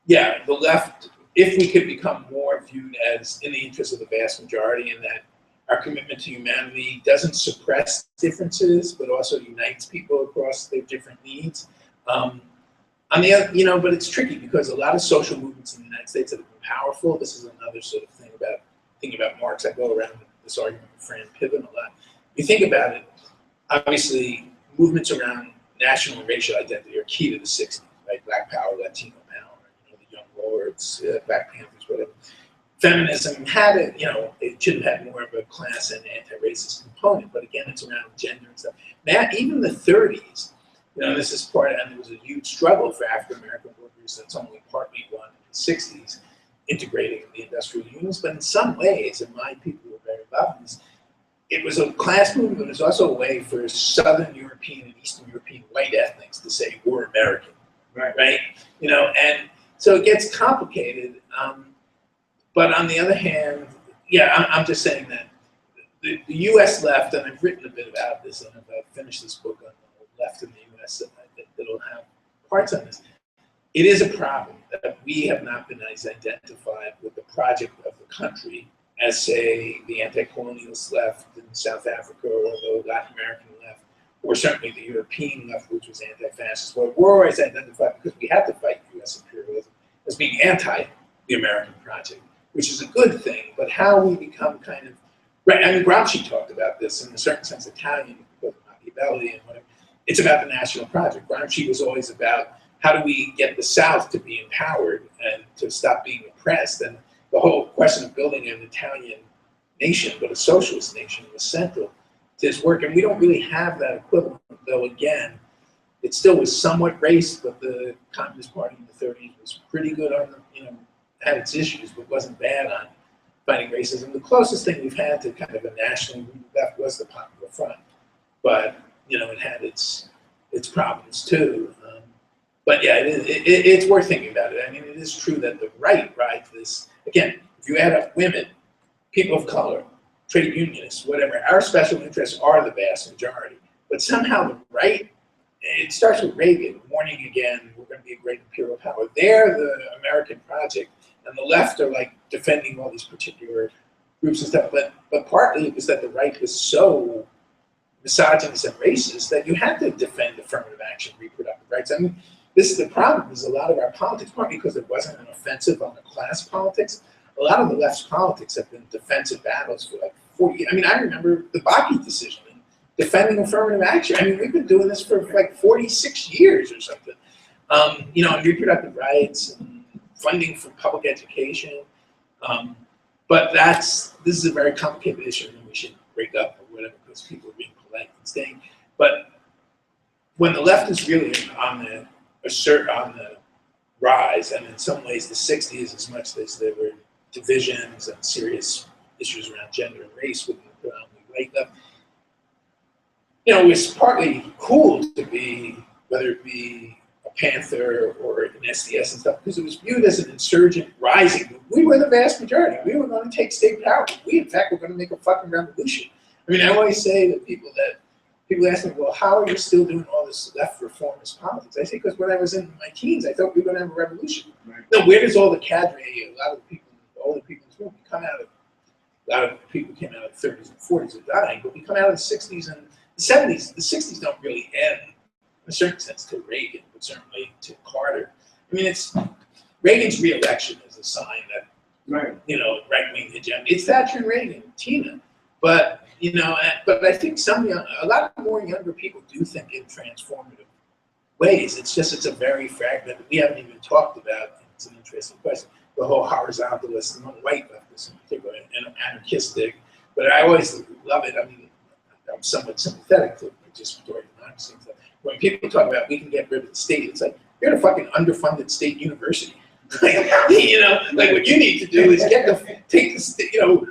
yeah, the left, if we could become more viewed as in the interest of the vast majority, and that our commitment to humanity doesn't suppress differences, but also unites people across their different needs. On the other, you know, but it's tricky because a lot of social movements in the United States that have been powerful. This is another sort of thing about thinking about Marx. I go around this argument with Fran Piven a lot. You think about it, obviously, movements around national and racial identity are key to the 60s, right? Black Power, Latino Power, you know, the Young Lords, Black Panthers, whatever. Feminism had it, you know, it should have had more of a class and anti-racist component, but again, it's around gender and stuff. Now, even the 30s, you know, this is part, and there was a huge struggle for African-American workers that's only partly won in the 60s, integrating the industrial unions, but in some ways, and my people were very involved in this, it was a class movement, but it was also a way for Southern European and Eastern European white ethnics to say we're American, right? You know, and so it gets complicated. But on the other hand, yeah, I'm just saying that the U.S. left, and I've written a bit about this, and if I finish this book on the left in the U.S., that'll have parts on this. It is a problem that we have not been as identified with the project of the country as, say, the anti-colonialist left in South Africa, or the Latin American left, or certainly the European left, which was anti-fascist. Well, we're always identified because we had to fight U.S. imperialism as being anti the American project, which is a good thing. But how we become kind of, right? I mean, Gramsci talked about this in a certain sense, Italian, because of Machiavelli and whatever. It's about the national project. Gramsci was always about how do we get the South to be empowered and to stop being oppressed? And the whole question of building an Italian nation, but a socialist nation, was central to his work. And we don't really have that equivalent, though, again, it still was somewhat race, but the Communist Party in the 30s was pretty good on, you know, had its issues, but wasn't bad on fighting racism. The closest thing we've had to kind of a national left was the Popular Front. But, you know, it had its problems, too. But yeah, it's worth thinking about it. I mean, it is true that the right rides this. Again, if you add up women, people of color, trade unionists, whatever, our special interests are the vast majority. But somehow the right, it starts with Reagan, warning again, we're going to be a great imperial power. They're the American project, and the left are like defending all these particular groups and stuff. But partly it was that the right was so misogynist and racist that you had to defend affirmative action, reproductive rights. I mean, this is the problem, is a lot of our politics, partly because it wasn't an offensive on the class politics, a lot of the left's politics have been defensive battles for like 40 years. I mean, I remember the Bakke decision and defending affirmative action. I mean, we've been doing this for like 46 years or something. You know, on reproductive rights and funding for public education. But this is a very complicated issue and we should break up or whatever. because people are being polite and staying. But when the left is really on the rise, and in some ways the 60s, as much as there were divisions and serious issues around gender and race within the right left, you know, it was partly cool to be, whether it be a Panther or an SDS and stuff, because it was viewed as an insurgent rising. We were the vast majority. We were going to take state power. We, in fact, were going to make a fucking revolution. I mean, I always say to people ask me, well, how are you still doing all this left reformist politics? I say, because when I was in my teens, I thought we were going to have a revolution. Right. Now, where does all the cadre, a lot of the people, all the people in this room, come out of? A lot of people came out of the 30s and 40s are dying, but we come out of the 60s and the 70s. The 60s don't really end, in a certain sense, to Reagan, but certainly to Carter. I mean, it's Reagan's re-election is a sign that, right, you know, right-wing agenda. It's Thatcher and Reagan, Tina, but you know, but I think a lot more younger people do think in transformative ways. It's just, it's a very fragmented. We haven't even talked about. It's an interesting question. The whole horizontalist among white leftists in particular, and anarchistic. But I always love it. I mean, I'm somewhat sympathetic to participatory democracy. When people talk about we can get rid of the state, it's like, you're at a fucking underfunded state university. You know, like what you need to do is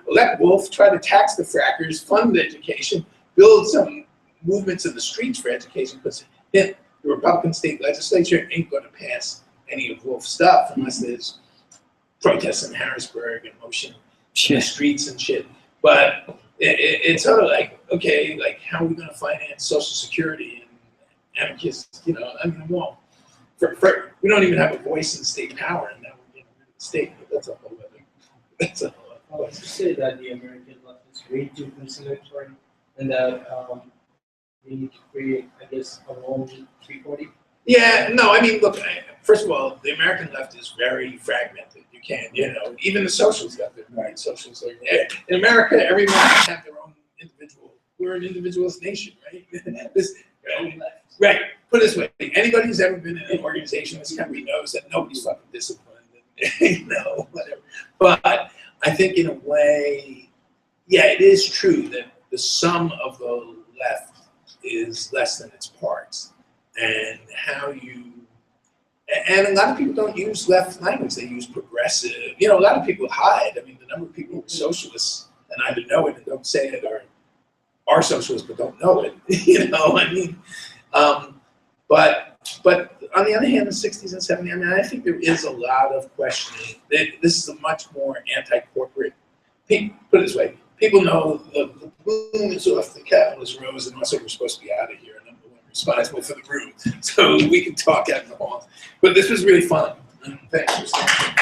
let Wolf try to tax the frackers, fund education, build some movements in the streets for education, because the Republican state legislature ain't going to pass any of Wolf's stuff unless there's protests in Harrisburg and motion in the streets and shit. But it's sort of like, okay, like how are we going to finance Social Security and anarchists? You know, I mean, well, we don't even have a voice in state power, and now we're getting rid of the state. But that's a whole other. That's a whole other. I would say that the American left is way too conciliatory, and that we need to create, I guess, a lone 340. Yeah, no, I mean, look, first of all, the American left is very fragmented. You can't, you know, even the socialist left, right? Socialists are, in America, everyone has their own individual. We're an individualist nation, right? Right. Put it this way: anybody who's ever been in an organization in this country knows that nobody's fucking disciplined, and, you know, whatever. But I think, in a way, yeah, it is true that the sum of the left is less than its parts. And and a lot of people don't use left language, they use progressive. You know, a lot of people hide. I mean, the number of people who are socialists and either know it and don't say it, or are socialists but don't know it. You know, I mean, but on the other hand, the 60s and 70s, I mean, I think there is a lot of questioning. This is a much more anti-corporate. Put it this way: people know the boom is off, the capitalist rose, and also we're supposed to be out of here. Responsible for the room, so we can talk out in the halls. But this was really fun. Thanks for staying.